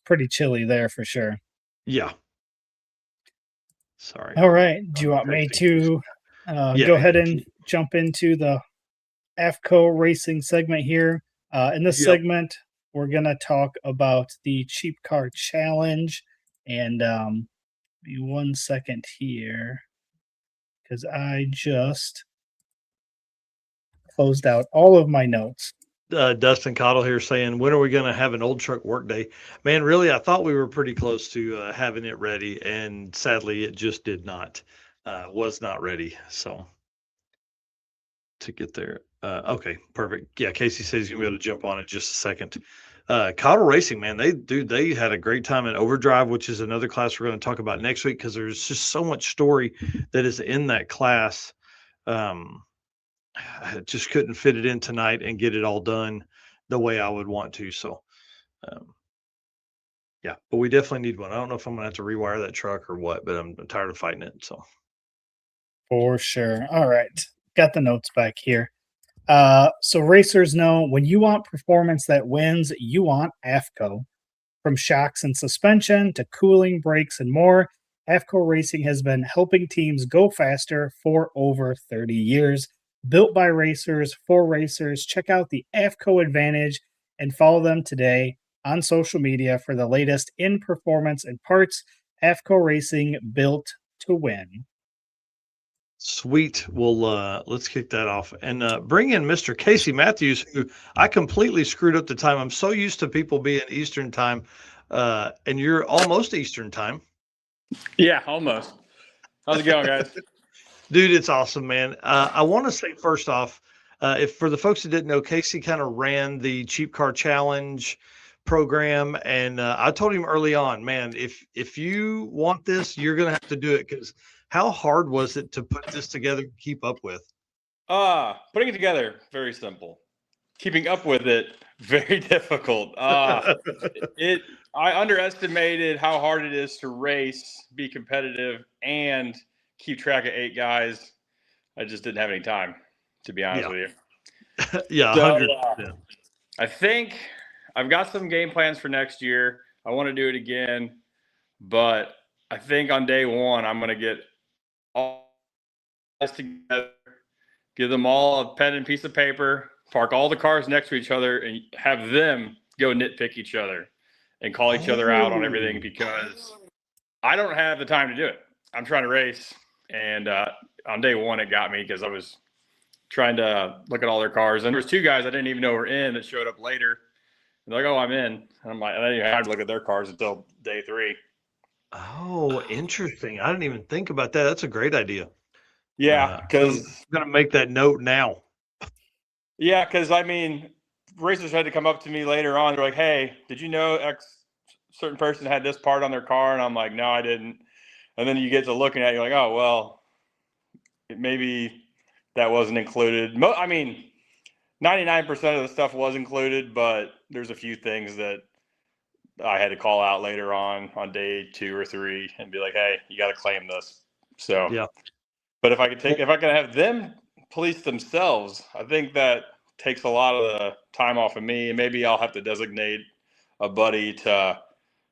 pretty chilly there for sure. yeah. Sorry. All right. Do you I'm want me texting to Yeah, go ahead and jump into the AFCO racing segment here? In this Yep. segment, we're gonna talk about the cheap car challenge, and give me 1 second here because I just closed out all of my notes. Dustin Cottle here saying, when are we going to have an old truck work day? Man, really, I thought we were pretty close to having it ready, and sadly, it just did not, was not ready. So to get there. Okay, perfect. Yeah, Casey says he's going to be able to jump on in just a second. Cottle Racing, man, they had a great time in Overdrive, which is another class we're going to talk about next week because there's just so much story that is in that class. I just couldn't fit it in tonight and get it all done the way I would want to. So, yeah, but we definitely need one. I don't know if I'm gonna have to rewire that truck or what, but I'm tired of fighting it. So, For sure. All right. Got the notes back here. So racers know when you want performance that wins, you want AFCO. From shocks and suspension to cooling, brakes, and more, AFCO Racing has been helping teams go faster for over 30 years. Built by racers for racers, check out the AFCO Advantage and follow them today on social media for the latest in performance and parts. AFCO Racing, built to win. Sweet. Well, let's kick that off and bring in Mr. Casey Matthews, who I completely screwed up the time. I'm so used to people being Eastern time, and you're almost Eastern time. Yeah, almost. How's it going, guys? Dude, it's awesome, man. I want to say first off, if for the folks that didn't know, Casey kind of ran the Cheap Car Challenge program, and I told him early on, man, if you want this, you're gonna have to do it, because how hard was it to put this together and keep up with? Putting it together, very simple. Keeping up with it, very difficult. I underestimated how hard it is to race, be competitive, and keep track of 8 guys. I just didn't have any time, to be honest with you. Yeah, So, 100%. I think I've got some game plans for next year. I want to do it again, but I think on day one, I'm going to get all guys together, give them all a pen and piece of paper, park all the cars next to each other, and have them go nitpick each other and call each other out on everything, because I don't have the time to do it. I'm trying to race, and on day one, it got me because I was trying to look at all their cars, and there was 2 guys I didn't even know were in that showed up later. And they're like, "Oh, I'm in," and I'm like, I didn't even have to look at their cars until day 3. Oh, interesting. I didn't even think about that. That's a great idea. Yeah, because I'm gonna make that note now. I mean, racers had to come up to me later on. They're like, "Hey, did you know X certain person had this part on their car?" And I'm like, "No, I didn't." And then you get to looking at it, you're like, "Oh, well, maybe that wasn't included." I mean, 99% of the stuff was included, but there's a few things that I had to call out later on day 2 or 3 and be like, "Hey, you got to claim this." So, Yeah. But if I could have them police themselves, I think that takes a lot of the time off of me. And maybe I'll have to designate a buddy to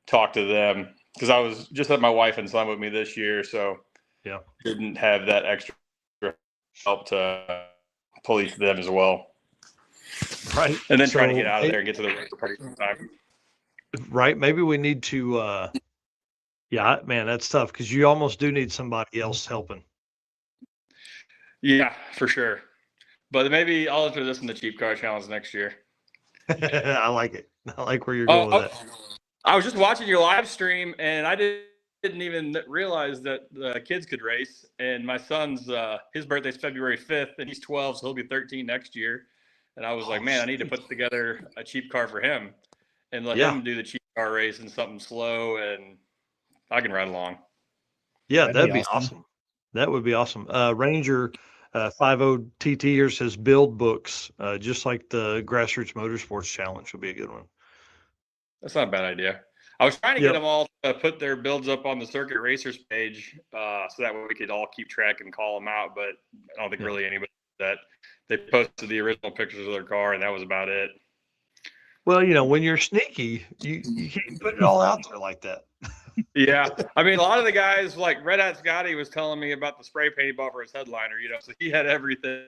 talk to them, because I was just had my wife and son with me this year, so Yeah. didn't have that extra help to police them as well. Right. And then trying to get out of there and get to the race party sometime. Right. Maybe we need to yeah, man, that's tough, because you almost do need somebody else helping. Yeah, for sure. But maybe I'll enter this in the Cheap Car Challenge next year. I like it. I like where you're going with that. I was just watching your live stream, and I didn't even realize that the kids could race. And my son's his birthday's February 5th, and he's 12, so he'll be 13 next year. And I was like, man, I need to put together a cheap car for him and let him do the cheap car race and something slow, and I can ride along. Yeah, that'd be awesome. That would be awesome. Ranger 50 TTers says build books, just like the Grassroots Motorsports Challenge would be a good one. That's not a bad idea. I was trying to get them all to put their builds up on the Circuit Racers page, so that way we could all keep track and call them out. But I don't think really anybody did that. They posted the original pictures of their car, and that was about it. Well, you know, when you're sneaky, you can't put it all out there like that. Yeah. I mean, a lot of the guys, like Red Hat Scotty was telling me about the spray paint he bought for his headliner, you know, so he had everything.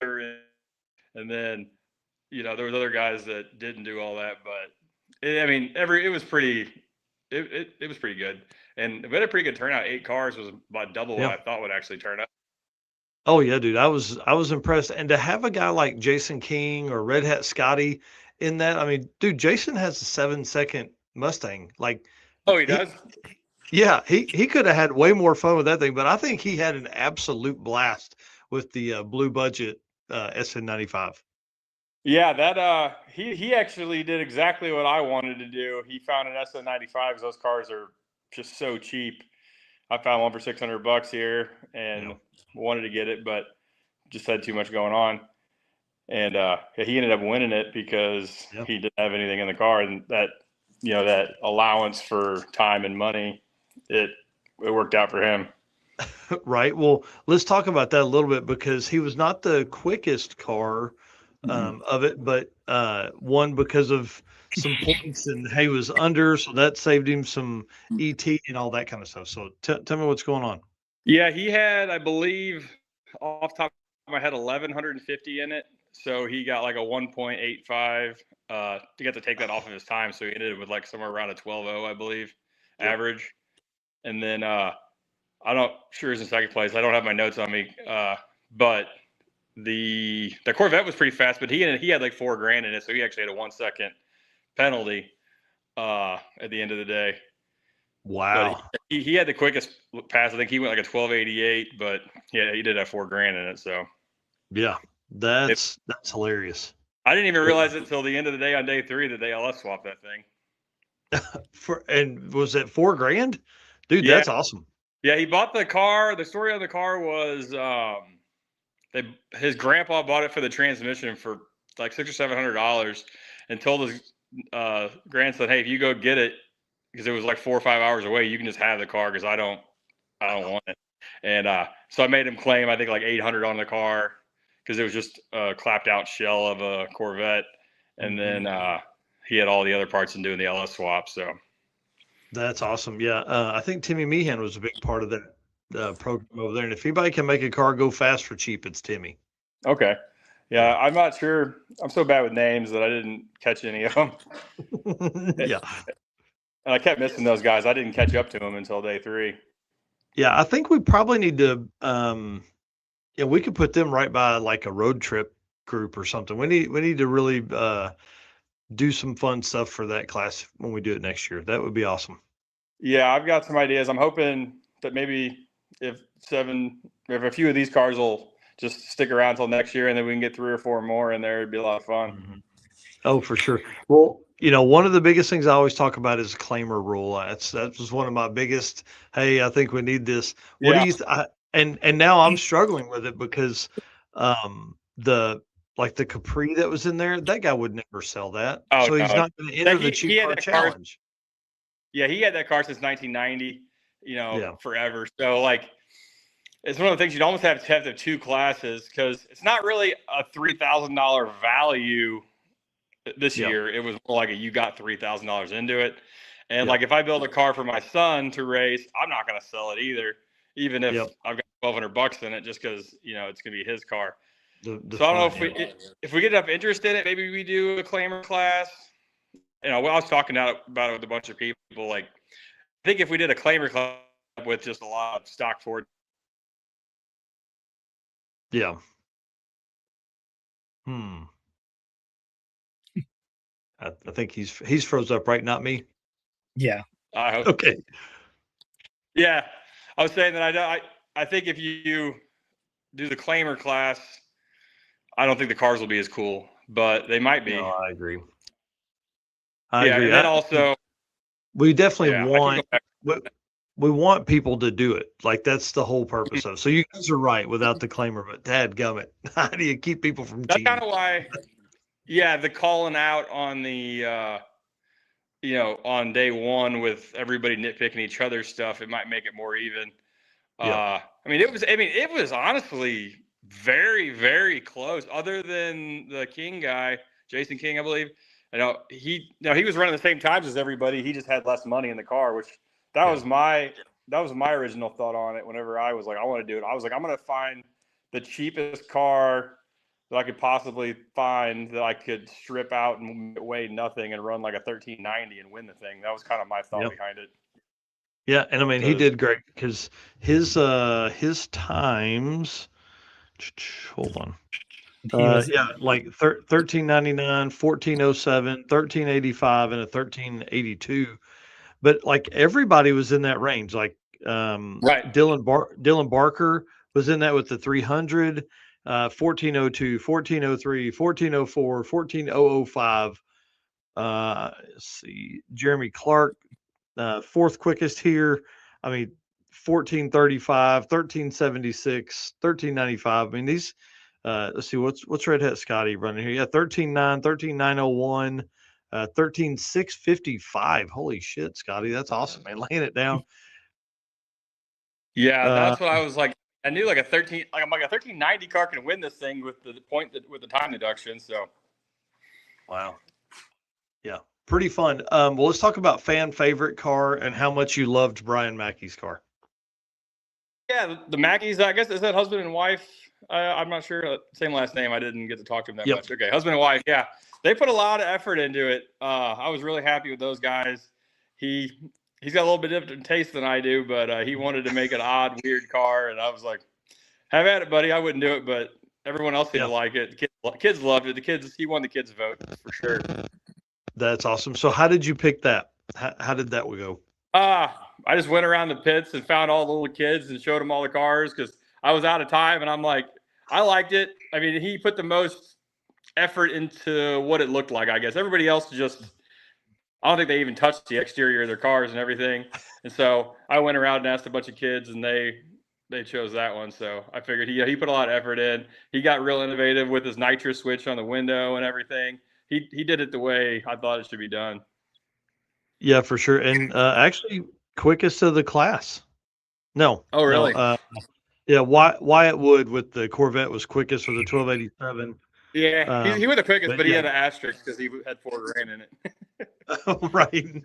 And then, you know, there was other guys that didn't do all that, but it was pretty good. And we had a pretty good turnout. 8 cars was about double what I thought would actually turn up. Oh yeah, dude. I was impressed. And to have a guy like Jason King or Red Hat Scotty in that, I mean, dude, Jason has a 7-second Mustang. Like, oh, he does? Yeah, he could have had way more fun with that thing, but I think he had an absolute blast with the blue budget SN95. Yeah, that he actually did exactly what I wanted to do. He found an SN95 because those cars are just so cheap. I found one for $600 here and wanted to get it, but just had too much going on. And he ended up winning it because he didn't have anything in the car, and that, you know, that allowance for time and money, it worked out for him. Right. Well, let's talk about that a little bit because he was not the quickest car of it, but one because of some points and he was under, so that saved him some ET and all that kind of stuff. So tell me what's going on. Yeah, he had, I believe, off the top of my head, 1,150 in it. So he got like a 1.85 to get to take that off of his time. So he ended with like somewhere around a 12.0, I believe, average. And then I'm not sure he's in second place. I don't have my notes on me, but the Corvette was pretty fast. But he had like $4,000 in it, so he actually had a 1 second penalty at the end of the day. Wow. But he had the quickest pass. I think he went like a 12.88, but yeah, he did have $4,000 in it. So yeah, that's hilarious. I didn't even realize it until the end of the day on day 3 that they LS swapped that thing. And was it $4,000? Dude, Yeah. that's awesome. Yeah, he bought the car. The story on the car was his grandpa bought it for the transmission for like $600 or $700 and told his grandson, "Hey, if you go get it, because it was like 4 or 5 hours away, you can just have the car because I don't want it." And so I made him claim I think like $800 on the car because it was just a clapped out shell of a Corvette, and then he had all the other parts in doing the LS swap. So that's awesome. Yeah, I think Timmy Meehan was a big part of that program over there. And if anybody can make a car go fast for cheap, it's Timmy. Okay. Yeah, I'm not sure. I'm so bad with names that I didn't catch any of them. Yeah. And I kept missing those guys. I didn't catch up to them until day 3. Yeah, I think we probably need to we could put them right by like a road trip group or something. We need to really do some fun stuff for that class when we do it next year. That would be awesome. Yeah, I've got some ideas. I'm hoping that maybe if a few of these cars will just stick around until next year, and then we can get 3 or 4 more in there. It'd be a lot of fun. Mm-hmm. Oh, for sure. Well, one of the biggest things I always talk about is claimer rule. That was one of my biggest. Hey, I think we need this. What do you? And now I'm struggling with it because the Capri that was in there, that guy would never sell that. So he's not going to enter the cheap car challenge. Yeah, he had that car since 1990. Forever. So like, it's one of the things you'd almost have to have the 2 classes because it's not really a $3,000 value this year. It was more like you got $3,000 into it. And like, if I build a car for my son to race, I'm not going to sell it either, even if I've got $1,200 in it, just because, it's going to be his car. So I don't know if we get enough interest in it, maybe we do a claimer class. I was talking about it with a bunch of people. Like, I think if we did a claimer class with just a lot of stock Ford. Yeah. I think he's froze up, right? Not me. Yeah. I hope. Okay. Yeah, I was saying that I think if you do the claimer class, I don't think the cars will be as cool, but they might be. No, I agree. I agree. And then also, we definitely we want people to do it. Like, that's the whole purpose of it. So you guys are right without the claimer, but dadgummit, how do you keep people from cheating? That's kind of why. Yeah, the calling out on the on day 1 with everybody nitpicking each other's stuff, it might make it more even. It was honestly very, very close. Other than the King guy, Jason King, I believe. He was running the same times as everybody. He just had less money in the car, which that was my original thought on it. Whenever I was like, I want to do it, I was like, I'm going to find the cheapest car that I could possibly find that I could strip out and weigh nothing and run like a 1390 and win the thing. That was kind of my thought behind it. Yeah, and he did great because his times. Hold on. Like 1399, 1407, 1385, and a 1382. But like, everybody was in that range. Like Dylan Barker was in that with the 300, 1402, 1403, 1404, 14005. Let's see, Jeremy Clark, 4th quickest here. 1435, 1376, 1395. These. Let's see, what's Red Hat Scotty running here? Yeah, 13.9, 13.901, 13.655. Holy shit, Scotty, that's awesome, man! Laying it down. Yeah, Uh, that's what I was like. I knew like a 1390 car can win this thing with the time deduction. So wow. Yeah, pretty fun. Well, let's talk about fan favorite car and how much you loved Brian Mackey's car. yeah, the Mackeys, I guess, is that husband and wife? I'm not sure. Same last name. I didn't get to talk to them that much. Okay, husband and wife. Yeah, they put a lot of effort into it. I was really happy with those guys. He's got a little bit different taste than I do, but he wanted to make an odd, weird car, and I was like, "Have at it, buddy." I wouldn't do it, but everyone else seemed to like it. The kids loved it. He won the kids' vote for sure. That's awesome. So, how did you pick that? How did that go? I just went around the pits and found all the little kids and showed them all the cars because I was out of time, and I'm like, I liked it. I mean, he put the most effort into what it looked like, I guess. Everybody else I don't think they even touched the exterior of their cars and everything. And so I went around and asked a bunch of kids, and they chose that one. So I figured he put a lot of effort in. He got real innovative with his nitro switch on the window and everything. He did it the way I thought it should be done. Yeah, for sure. And actually, quickest of the class. No. Oh, really? No, yeah, Wyatt Wood with the Corvette was quickest for the 1287. Yeah, he went the quickest, but he yeah. had an asterisk because he had Ford Ram in it. Right.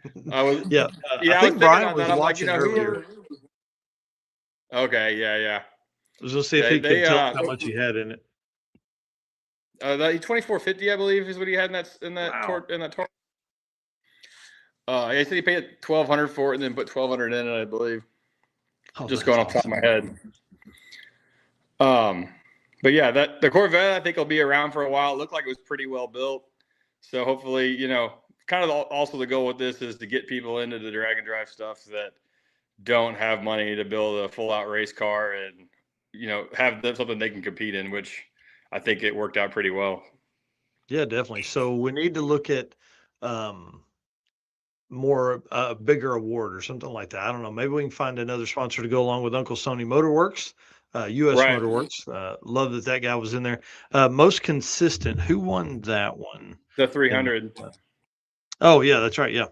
Yeah. I think Brian was watching earlier. Okay, yeah. I was going to see if he could tell us how much he had in it. The 2450, I believe, is what he had in that tour. He said he paid $1,200 for it and then put $1,200 in it, I believe. Just going off the top of my head. But yeah, the Corvette I think will be around for a while. It looked like it was pretty well built, so hopefully, kind of also the goal with this is to get people into the drag and drive stuff that don't have money to build a full out race car and have something they can compete in, which I think it worked out pretty well. Yeah, definitely. So we need to look at more bigger award or something like that. I don't know. Maybe we can find another sponsor to go along with Uncle Sony Motorworks, US Right. Motorworks. Love that guy was in there. Most consistent. Who won that one? The 300. Oh yeah, that's right. Yeah.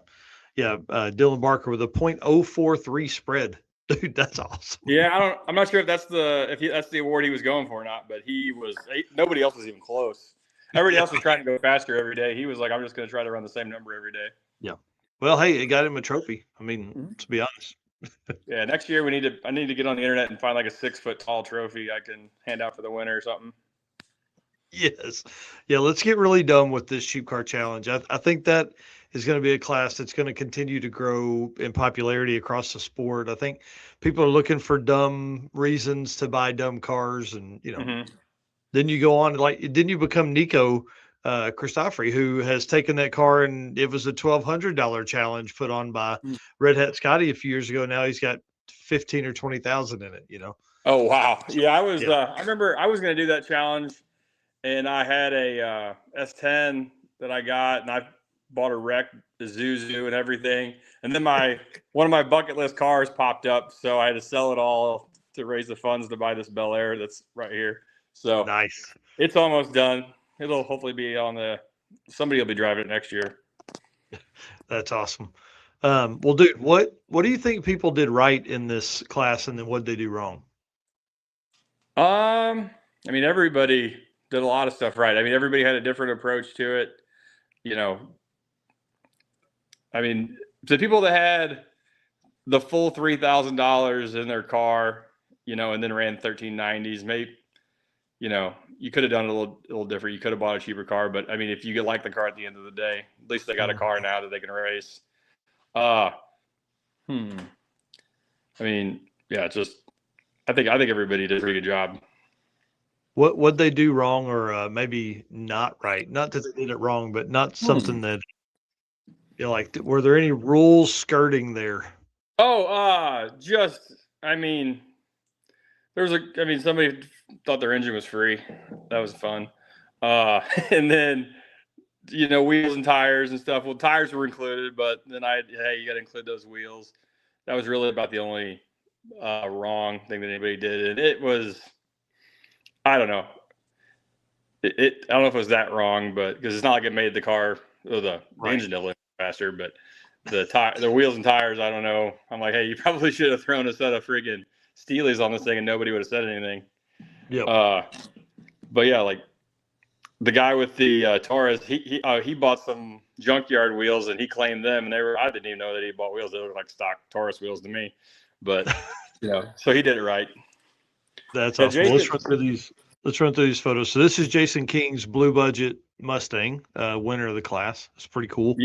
Dylan Barker with a .043 spread. Dude, that's awesome. Yeah, I'm not sure if that's the award he was going for or not, but nobody else was even close. Everybody else was trying to go faster every day. He was like, I'm just going to try to run the same number every day. Yeah. Well, hey, it got him a trophy. I mean, to be honest. Yeah, next year I need to get on the internet and find like a 6-foot tall trophy I can hand out for the winner or something. Yes. Yeah, let's get really dumb with this cheap car challenge. I think that is going to be a class that's going to continue to grow in popularity across the sport. I think people are looking for dumb reasons to buy dumb cars, and then you go on didn't you become Nico Christofri, who has taken that car, and it was a $1,200 challenge put on by Red Hat Scotty a few years ago. Now he's got 15 or 20,000 in it. Oh wow! Yeah, I remember I was going to do that challenge, and I had a S10 that I got, and I bought a wreck, the Zuzu and everything. And then one of my bucket list cars popped up, so I had to sell it all to raise the funds to buy this Bel Air that's right here. So nice. It's almost done. It'll hopefully be somebody will be driving it next year. That's awesome. Well, dude, what do you think people did right in this class, and then what did they do wrong? I mean, everybody did a lot of stuff right. I mean, everybody had a different approach to it. I mean, the people that had the full $3,000 in their car, and then ran 1390s, maybe, you could have done it a little different. You could have bought a cheaper car, but I mean, if you like the car at the end of the day, at least they got a car now that they can race. I mean, yeah, I think everybody did a pretty good job. What they do wrong, or maybe not right? Not that they did it wrong, but not something that were there any rules skirting there? Oh, somebody thought their engine was free. That was fun. And then, wheels and tires and stuff. Well, tires were included, but then you got to include those wheels. That was really about the only wrong thing that anybody did. And it was, I don't know. I don't know if it was that wrong, but because it's not like it made the car or the engine definitely faster, but the wheels and tires, I don't know. I'm like, hey, you probably should have thrown a set of friggin' Steely's on this thing and nobody would have said anything. Yep. But yeah, like the guy with the Taurus, he bought some junkyard wheels and he claimed them, and I didn't even know that he bought wheels. They looked like stock Taurus wheels to me, but so he did it right. That's Yeah, awesome. Jason, Let's run through these photos. So this is Jason King's blue budget Mustang, winner of the class. It's pretty cool.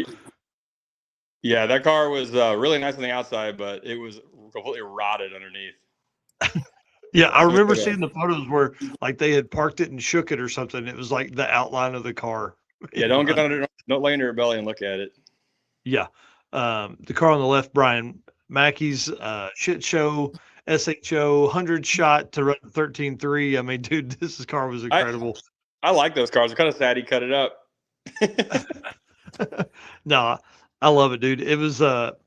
Yeah, that car was really nice on the outside, but it was completely rotted underneath. Yeah, I remember seeing the photos where like they had parked it and shook it or something. It was like the outline of the car. Yeah, don't lay under your belly and look at it. Yeah. The car on the left, Brian Mackey's shit show, SHO, 100 shot to run 13.3. I mean, dude, this car was incredible. I like those cars. I'm kind of sad he cut it up. No, I love it, dude. It was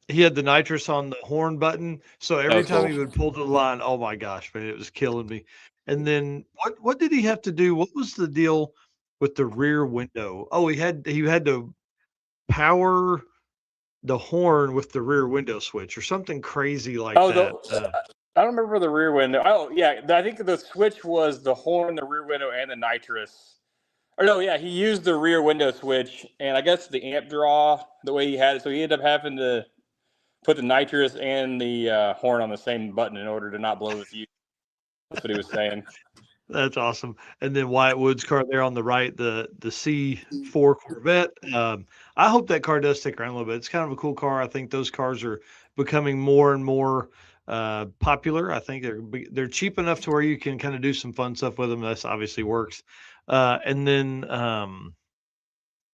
he had the nitrous on the horn button, so every time he would pull to the line, oh my gosh, man, it was killing me. And then what did he have to do? What was the deal with the rear window? Oh, he had to power the horn with the rear window switch or something crazy like that. I don't remember the rear window. Oh yeah, I think the switch was the horn, the rear window, and the nitrous. Or no, yeah, he used the rear window switch, and I guess the amp draw the way he had it, so he ended up having to put the nitrous and the horn on the same button in order to not blow the fuse. That's what he was saying. That's awesome. And then Wyatt Wood's car there on the right, the C4 Corvette. I hope that car does stick around a little bit. It's kind of a cool car. I think those cars are becoming more and more popular. I think they're cheap enough to where you can kind of do some fun stuff with them. That's obviously works. And then,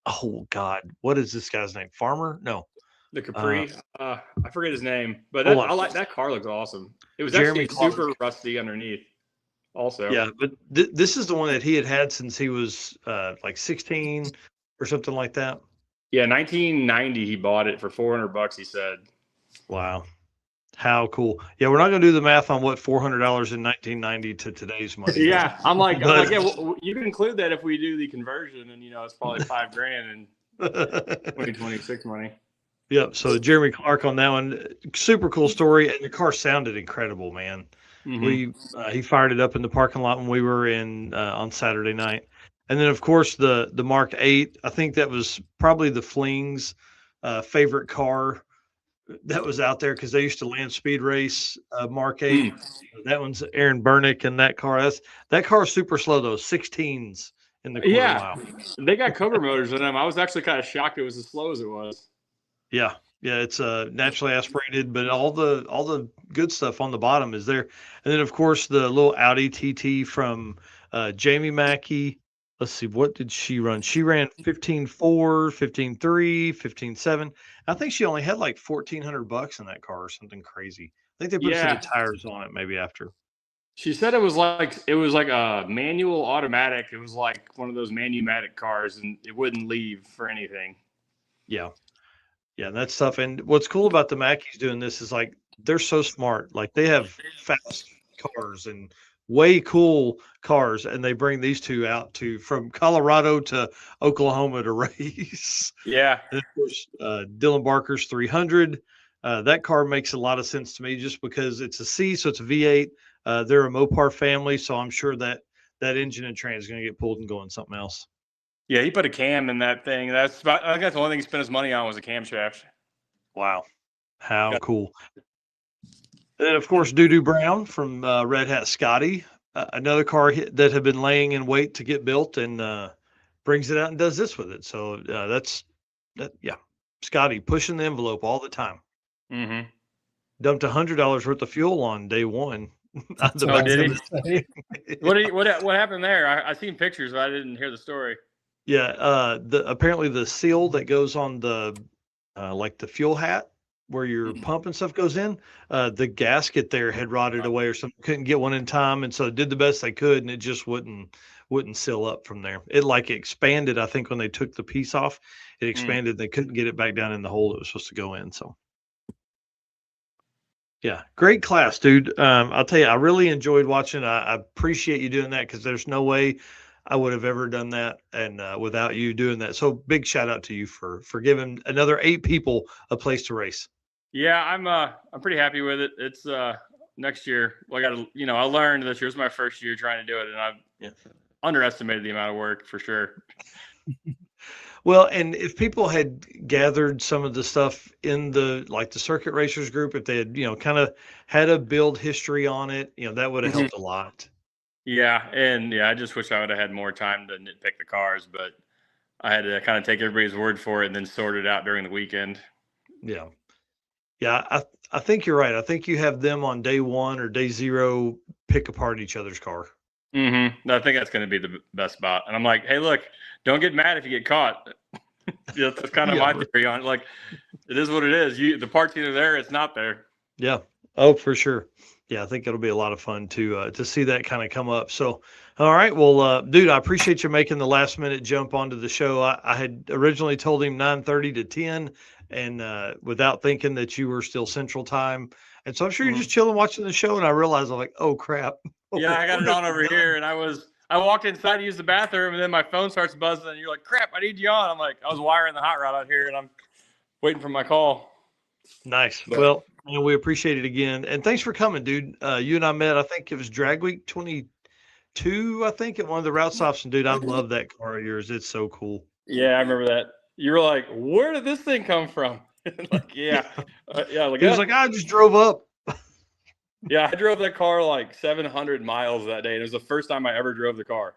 oh God, what is this guy's name? Farmer? No. The Capri. I forget his name, but I like that car. Looks awesome. It was Jeremy actually super rusty underneath. Also, yeah, but this is the one that he had since he was like 16 or something like that. Yeah, 1990 he bought it for $400. He said, "Wow, how cool!" Yeah, we're not going to do the math on what $400 in 1990 to today's money. Yeah, I'm like, yeah, well, you can include that if we do the conversion, and it's probably $5,000 in 2026 money. Yep. So Jeremy Clark on that one, super cool story, and the car sounded incredible, man. Mm-hmm. He fired it up in the parking lot when we were in on Saturday night, and then of course the Mark 8. I think that was probably the Fling's favorite car that was out there because they used to land speed race Mark 8. That one's Aaron Burnick in that car. That car is super slow though, 16s in the quarter mile. They got Cobra motors in them. I was actually kind of shocked it was as slow as it was. Yeah, it's naturally aspirated, but all the good stuff on the bottom is there. And then of course the little Audi TT from Jamie Mackey. Let's see, what did she run? She ran 15.4, 15.3, 15.7. I think she only had like $1,400 in that car or something crazy. I think they put some tires on it maybe after. She said it was like a manual automatic. It was like one of those Manumatic cars, and it wouldn't leave for anything. Yeah. Yeah, that's tough. And what's cool about the Mackeys doing this is like they're so smart. Like they have fast cars and way cool cars, and they bring these two out from Colorado to Oklahoma to race. Yeah. And of course, Dylan Barker's 300. That car makes a lot of sense to me just because it's a C, so it's a V8. They're a Mopar family, so I'm sure that engine and trans is going to get pulled and going something else. Yeah, he put a cam in that thing. I think that's the only thing he spent his money on was a camshaft. Wow. How cool. And then, of course, Doo Brown from Red Hat Scotty, another car that had been laying in wait to get built, and brings it out and does this with it. So Scotty pushing the envelope all the time. Mm-hmm. Dumped $100 worth of fuel on day one. Did he? What happened there? I seen pictures, but I didn't hear the story. Yeah, apparently the seal that goes on the like the fuel hat where your pump and stuff goes in, the gasket there had rotted away or something. Couldn't get one in time, and so did the best they could, and it just wouldn't seal up from there. It like expanded. I think when they took the piece off, it expanded. They couldn't get it back down in the hole it was supposed to go in. So. Yeah, great class, dude. I'll tell you, I really enjoyed watching. I appreciate you doing that because there's no way I would have ever done that and without you doing that. So big shout out to you for giving another 8 people a place to race. Yeah, I'm pretty happy with it. It's next year, I got to, I learned this year was my first year trying to do it, and I've underestimated the amount of work for sure. Well, and if people had gathered some of the stuff in the circuit racers group, if they had, kind of had a build history on it, that would have helped a lot. Yeah. And I just wish I would have had more time to nitpick the cars, but I had to kind of take everybody's word for it and then sort it out during the weekend. Yeah. Yeah. I think you're right. I think you have them on day one or day zero, pick apart each other's car. I think that's going to be the best spot. And I'm like, hey, look, don't get mad if you get caught. That's kind of my theory on it. Like, it is what it is. The part's either there, it's not there. Yeah. Oh, for sure. Yeah, I think it'll be a lot of fun to see that kind of come up. So, all right. Well, dude, I appreciate you making the last minute jump onto the show. I had originally told him 9:30 to 10, and without thinking that you were still Central Time. And so I'm sure you're just chilling watching the show, and I realized I'm like, oh crap. Yeah, I got it on over here, and I walked inside to use the bathroom, and then my phone starts buzzing, and you're like, crap, I need you on. I'm like, I was wiring the hot rod out here, and I'm waiting for my call. Nice. But, well, we appreciate it again. And thanks for coming, dude. You and I met, I think it was Drag Week 22, I think, at one of the route stops. And, dude, I love that car of yours. It's so cool. Yeah, I remember that. You were like, where did this thing come from? Like, yeah. Like, he was like, I just drove up. Yeah, I drove that car like 700 miles that day. And it was the first time I ever drove the car.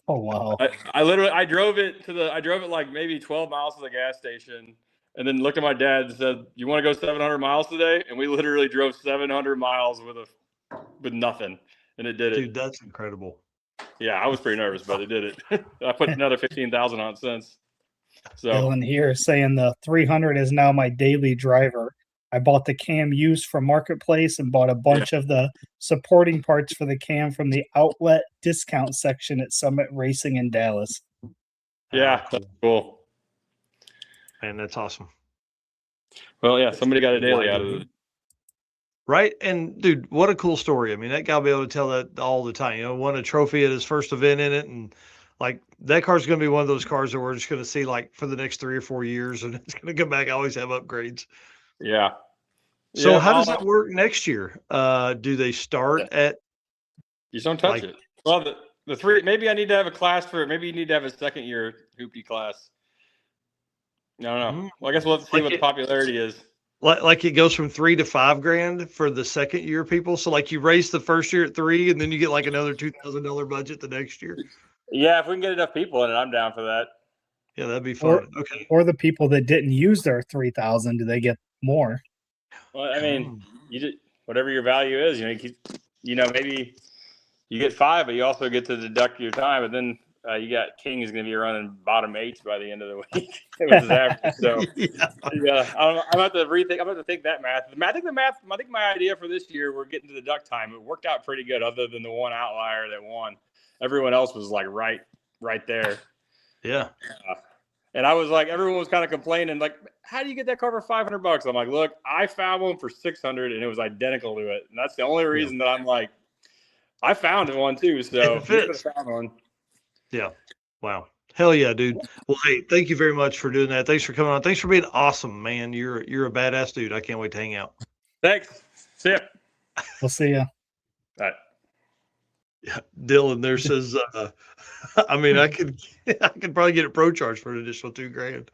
Oh, wow. I drove it like maybe 12 miles to the gas station and then looked at my dad and said, you want to go 700 miles today? And we literally drove 700 miles with nothing. And it did it. Dude, that's incredible. Yeah, I was pretty nervous, but it did it. I put another 15,000 on it since. So Dylan here saying the 300 is now my daily driver. I bought the cam used from Marketplace and bought a bunch of the supporting parts for the cam from the outlet discount section at Summit Racing in Dallas. Yeah, that's cool. Man, that's awesome. Well, yeah, somebody got a daily out of it. Right. And dude, what a cool story. I mean, that guy will be able to tell that all the time, won a trophy at his first event in it. And like that car's going to be one of those cars that we're just going to see like for the next 3 or 4 years. And it's going to come back. I always have upgrades. Yeah. So how does that work next year? Do they start at? You don't touch it. Well, the three, maybe I need to have a class for it. Maybe you need to have a second year hoopty class. No. Well, I guess we'll have to see what the popularity is. Like it goes from $3,000 to $5,000 for the second year people. So like you race the first year at $3,000 and then you get like another $2,000 budget the next year. Yeah, if we can get enough people in it, I'm down for that. Yeah, that'd be fun. Okay. Or the people that didn't use their 3,000, do they get more? Well, I mean, whatever your value is, maybe you get 5, but you also get to deduct your time. But then you got King is going to be running bottom 8s by the end of the week. It was his average. So I'm about to rethink. I'm about to think that math. I think my idea for this year, we're getting to the deduct time. It worked out pretty good, other than the one outlier that won. Everyone else was like right there. Yeah. And I was like, everyone was kind of complaining, like, how do you get that car for $500? I'm like, look, I found one for $600 and it was identical to it. And that's the only reason that I'm like, I found one too. So I found one. Yeah. Wow. Hell yeah, dude. Well, hey, thank you very much for doing that. Thanks for coming on. Thanks for being awesome, man. You're a badass dude. I can't wait to hang out. Thanks. See ya. We'll see ya. All right. Yeah, Dylan there says, I mean, I could probably get a pro charge for an additional $2,000.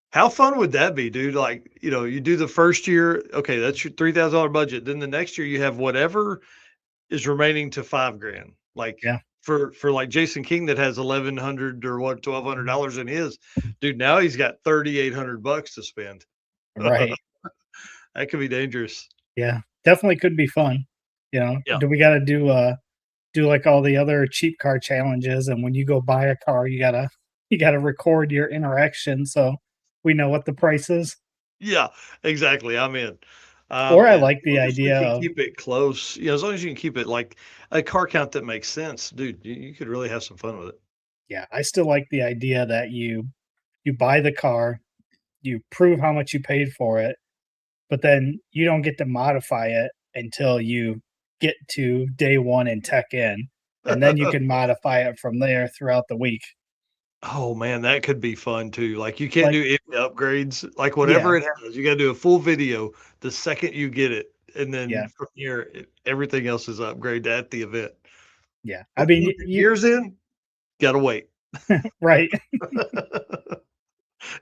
How fun would that be, dude? Like, you do the first year, okay, that's your $3,000 budget. Then the next year you have whatever is remaining to $5,000. Like, for like Jason King that has $1,100 or $1,200 in his, dude. Now he's got $3,800 to spend. Right. That could be dangerous. Yeah, definitely could be fun. Do we got to do like all the other cheap car challenges, and when you go buy a car, you gotta record your interaction so we know what the price is. Yeah, exactly. I'm in. Or I like the idea of keep it close. As long as you can keep it like a car count that makes sense, dude. You could really have some fun with it. Yeah, I still like the idea that you buy the car, you prove how much you paid for it, but then you don't get to modify it until you get to day one in tech in, and then you can modify it from there throughout the week. Oh man, that could be fun too. Like you can't do any upgrades, like whatever it has. You got to do a full video the second you get it. And then from here, everything else is upgraded at the event. Yeah. I mean, years in, gotta wait. Right.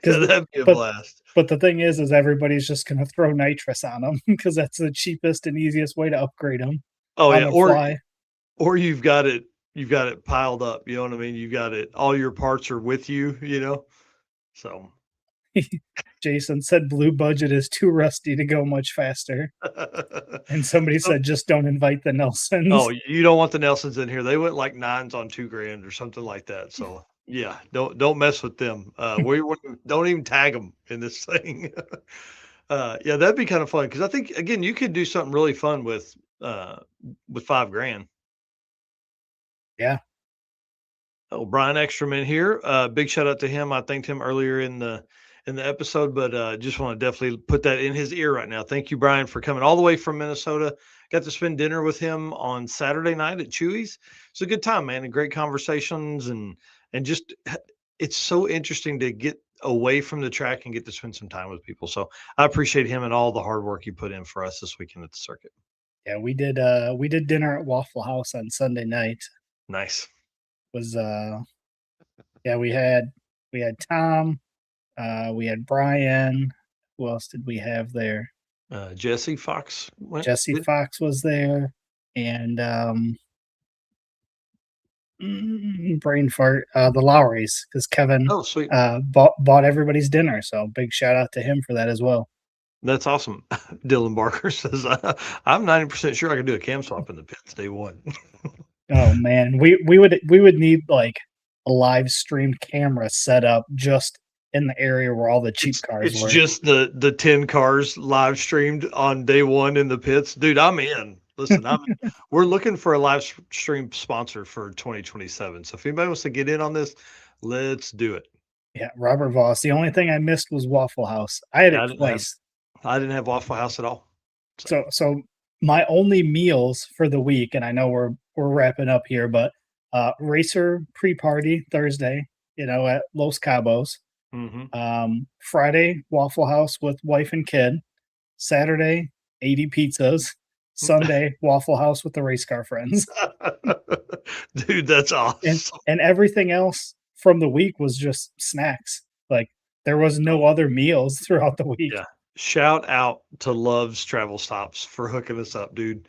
That'd be a blast. But the thing is everybody's just going to throw nitrous on them because that's the cheapest and easiest way to upgrade them. Oh yeah, or you've got it piled up. You know what I mean? You got it. All your parts are with you. You know, so. Jason said blue budget is too rusty to go much faster. And somebody said just don't invite the Nelsons. Oh, you don't want the Nelsons in here. They went like 9s on $2,000 or something like that. So yeah, don't mess with them. We don't even tag them in this thing. Yeah, that'd be kind of fun because I think again you could do something really fun with $5,000. Yeah. Oh, Brian Ekstrom here. Big shout out to him. I thanked him earlier in the episode, but just want to definitely put that in his ear right now. Thank you, Brian, for coming all the way from Minnesota. Got to spend dinner with him on Saturday night at Chewy's. It's a good time, man, and great conversations and just it's so interesting to get away from the track and get to spend some time with people. So I appreciate him and all the hard work he put in for us this weekend at the circuit. Yeah, we did dinner at Waffle House on Sunday night. Nice. Was yeah, we had Tom, we had Brian. Who else did we have there? Jesse Fox. Fox was there, and brain fart. The Lowrys, because Kevin bought everybody's dinner. So big shout out to him for that as well. That's awesome. Dylan Barker says, "I'm 90% sure I can do a cam swap in the pits day one." Oh man, we would need like a live streamed camera set up just in the area where all the cheap cars were. It's just the 10 cars live streamed on day one in the pits. Dude, I'm in. Listen, we're looking for a live stream sponsor for 2027. So if anybody wants to get in on this, let's do it. Yeah, Robert Voss. The only thing I missed was Waffle House. I had it twice. I didn't have Waffle House at all. So my only meals for the week, and I know we're wrapping up here, but racer pre-party Thursday, at Los Cabos. Mm-hmm. Friday, Waffle House with wife and kid. Saturday, 80 pizzas. Sunday, Waffle House with the race car friends. Dude, that's awesome. And everything else from the week was just snacks. Like there was no other meals throughout the week. Yeah. Shout out to Love's Travel Stops for hooking us up, dude.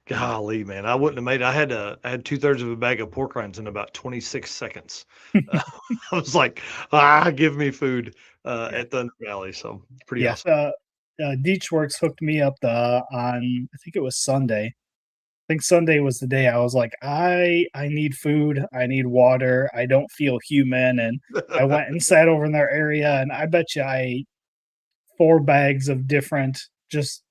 Golly, man, I wouldn't have made it. I had 2/3 of a bag of pork rinds in about 26 seconds. I was like, give me food at Thunder Valley. So pretty awesome. Deechworks hooked me up on, I think it was Sunday. I think Sunday was the day I was like, I need food. I need water. I don't feel human. And I went and sat over in their area, and I bet you I ate 4 bags of different just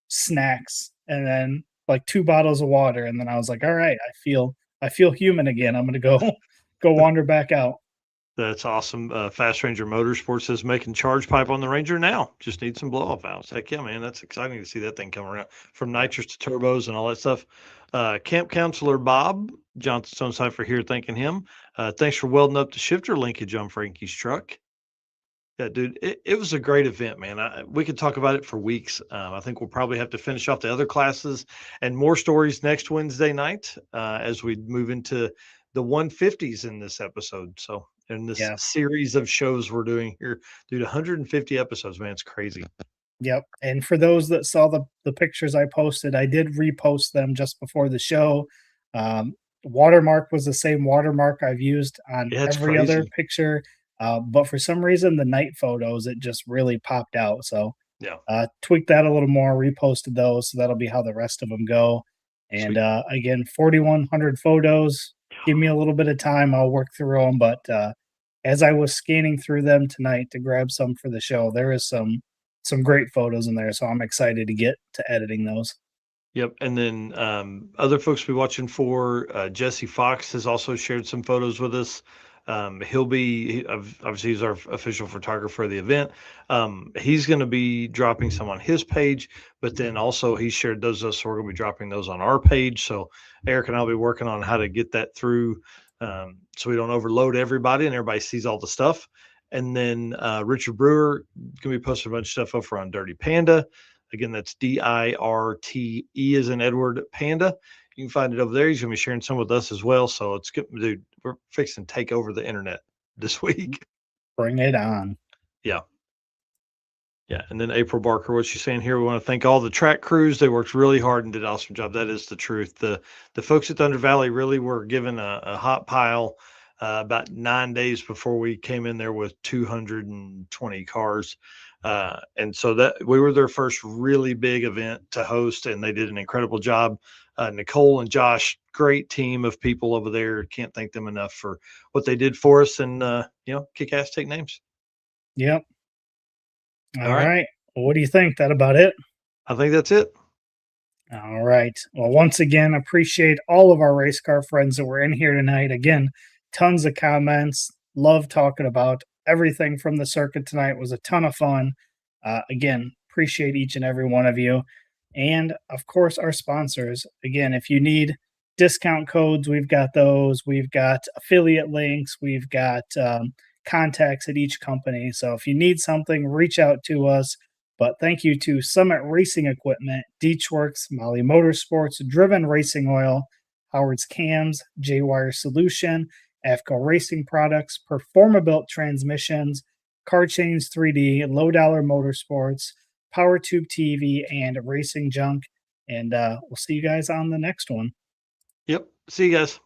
snacks and then like 2 bottles of water. And then I was like, all right, I feel human again. I'm going to go wander back out. That's awesome. Fast Ranger Motorsports is making charge pipe on the Ranger now. Just need some blow off valves. Heck yeah, man. That's exciting to see that thing come around from nitrous to turbos and all that stuff. Camp Counselor Bob Johnson Cipher here, thanking him. Thanks for welding up the shifter linkage on Frankie's truck. Yeah, dude, it was a great event, man. We could talk about it for weeks. I think we'll probably have to finish off the other classes and more stories next Wednesday night as we move into the 150s in this episode. So in this series of shows we're doing here, dude, 150 episodes, man, it's crazy. Yep. And for those that saw the pictures I posted, I did repost them just before the show. Watermark was the same watermark I've used on every other picture. But for some reason, the night photos, it just really popped out. So tweaked that a little more, reposted those. So that'll be how the rest of them go. And again, 4,100 photos. Give me a little bit of time. I'll work through them. But as I was scanning through them tonight to grab some for the show, there is some great photos in there. So I'm excited to get to editing those. Yep. And then other folks we're watching for, Jesse Fox has also shared some photos with us. Obviously he's our official photographer of the event. He's going to be dropping some on his page, but then also he shared those, so we're going to be dropping those on our page. So Eric and I'll be working on how to get that through, so we don't overload everybody and everybody sees all the stuff. And then Richard Brewer going to be posting a bunch of stuff over on Dirty Panda. Again, that's DIRTE as in Edward Panda. You can find it over there. He's going to be sharing some with us as well. So it's good, dude. We're fixing to take over the internet this week. Bring it on. Yeah. Yeah. And then April Barker, what she's saying here, we want to thank all the track crews. They worked really hard and did an awesome job. That is the truth. The folks at Thunder Valley really were given a hot pile about 9 days before we came in there with 220 cars. And so that we were their first really big event to host, and they did an incredible job. Nicole and Josh, great team of people over there. Can't thank them enough for what they did for us, and kick ass, take names. Yep. All right. right. Well, what do you think? That about it? I think that's it. All right. Well, once again, appreciate all of our race car friends that were in here tonight. Again, tons of comments. Love talking about everything from the circuit tonight. It was a ton of fun. Again, appreciate each and every one of you. And of course, our sponsors. Again, if you need discount codes, we've got those. We've got affiliate links. We've got contacts at each company. So if you need something, reach out to us. But thank you to Summit Racing Equipment, Deechworks, Molly Motorsports, Driven Racing Oil, Howard's Cams, J-Wire Solution, AFCO Racing Products, Performabuilt Transmissions, Car Chains 3D, Low Dollar Motorsports, Power Tube TV, and Racing Junk. And we'll see you guys on the next one. Yep. See you guys.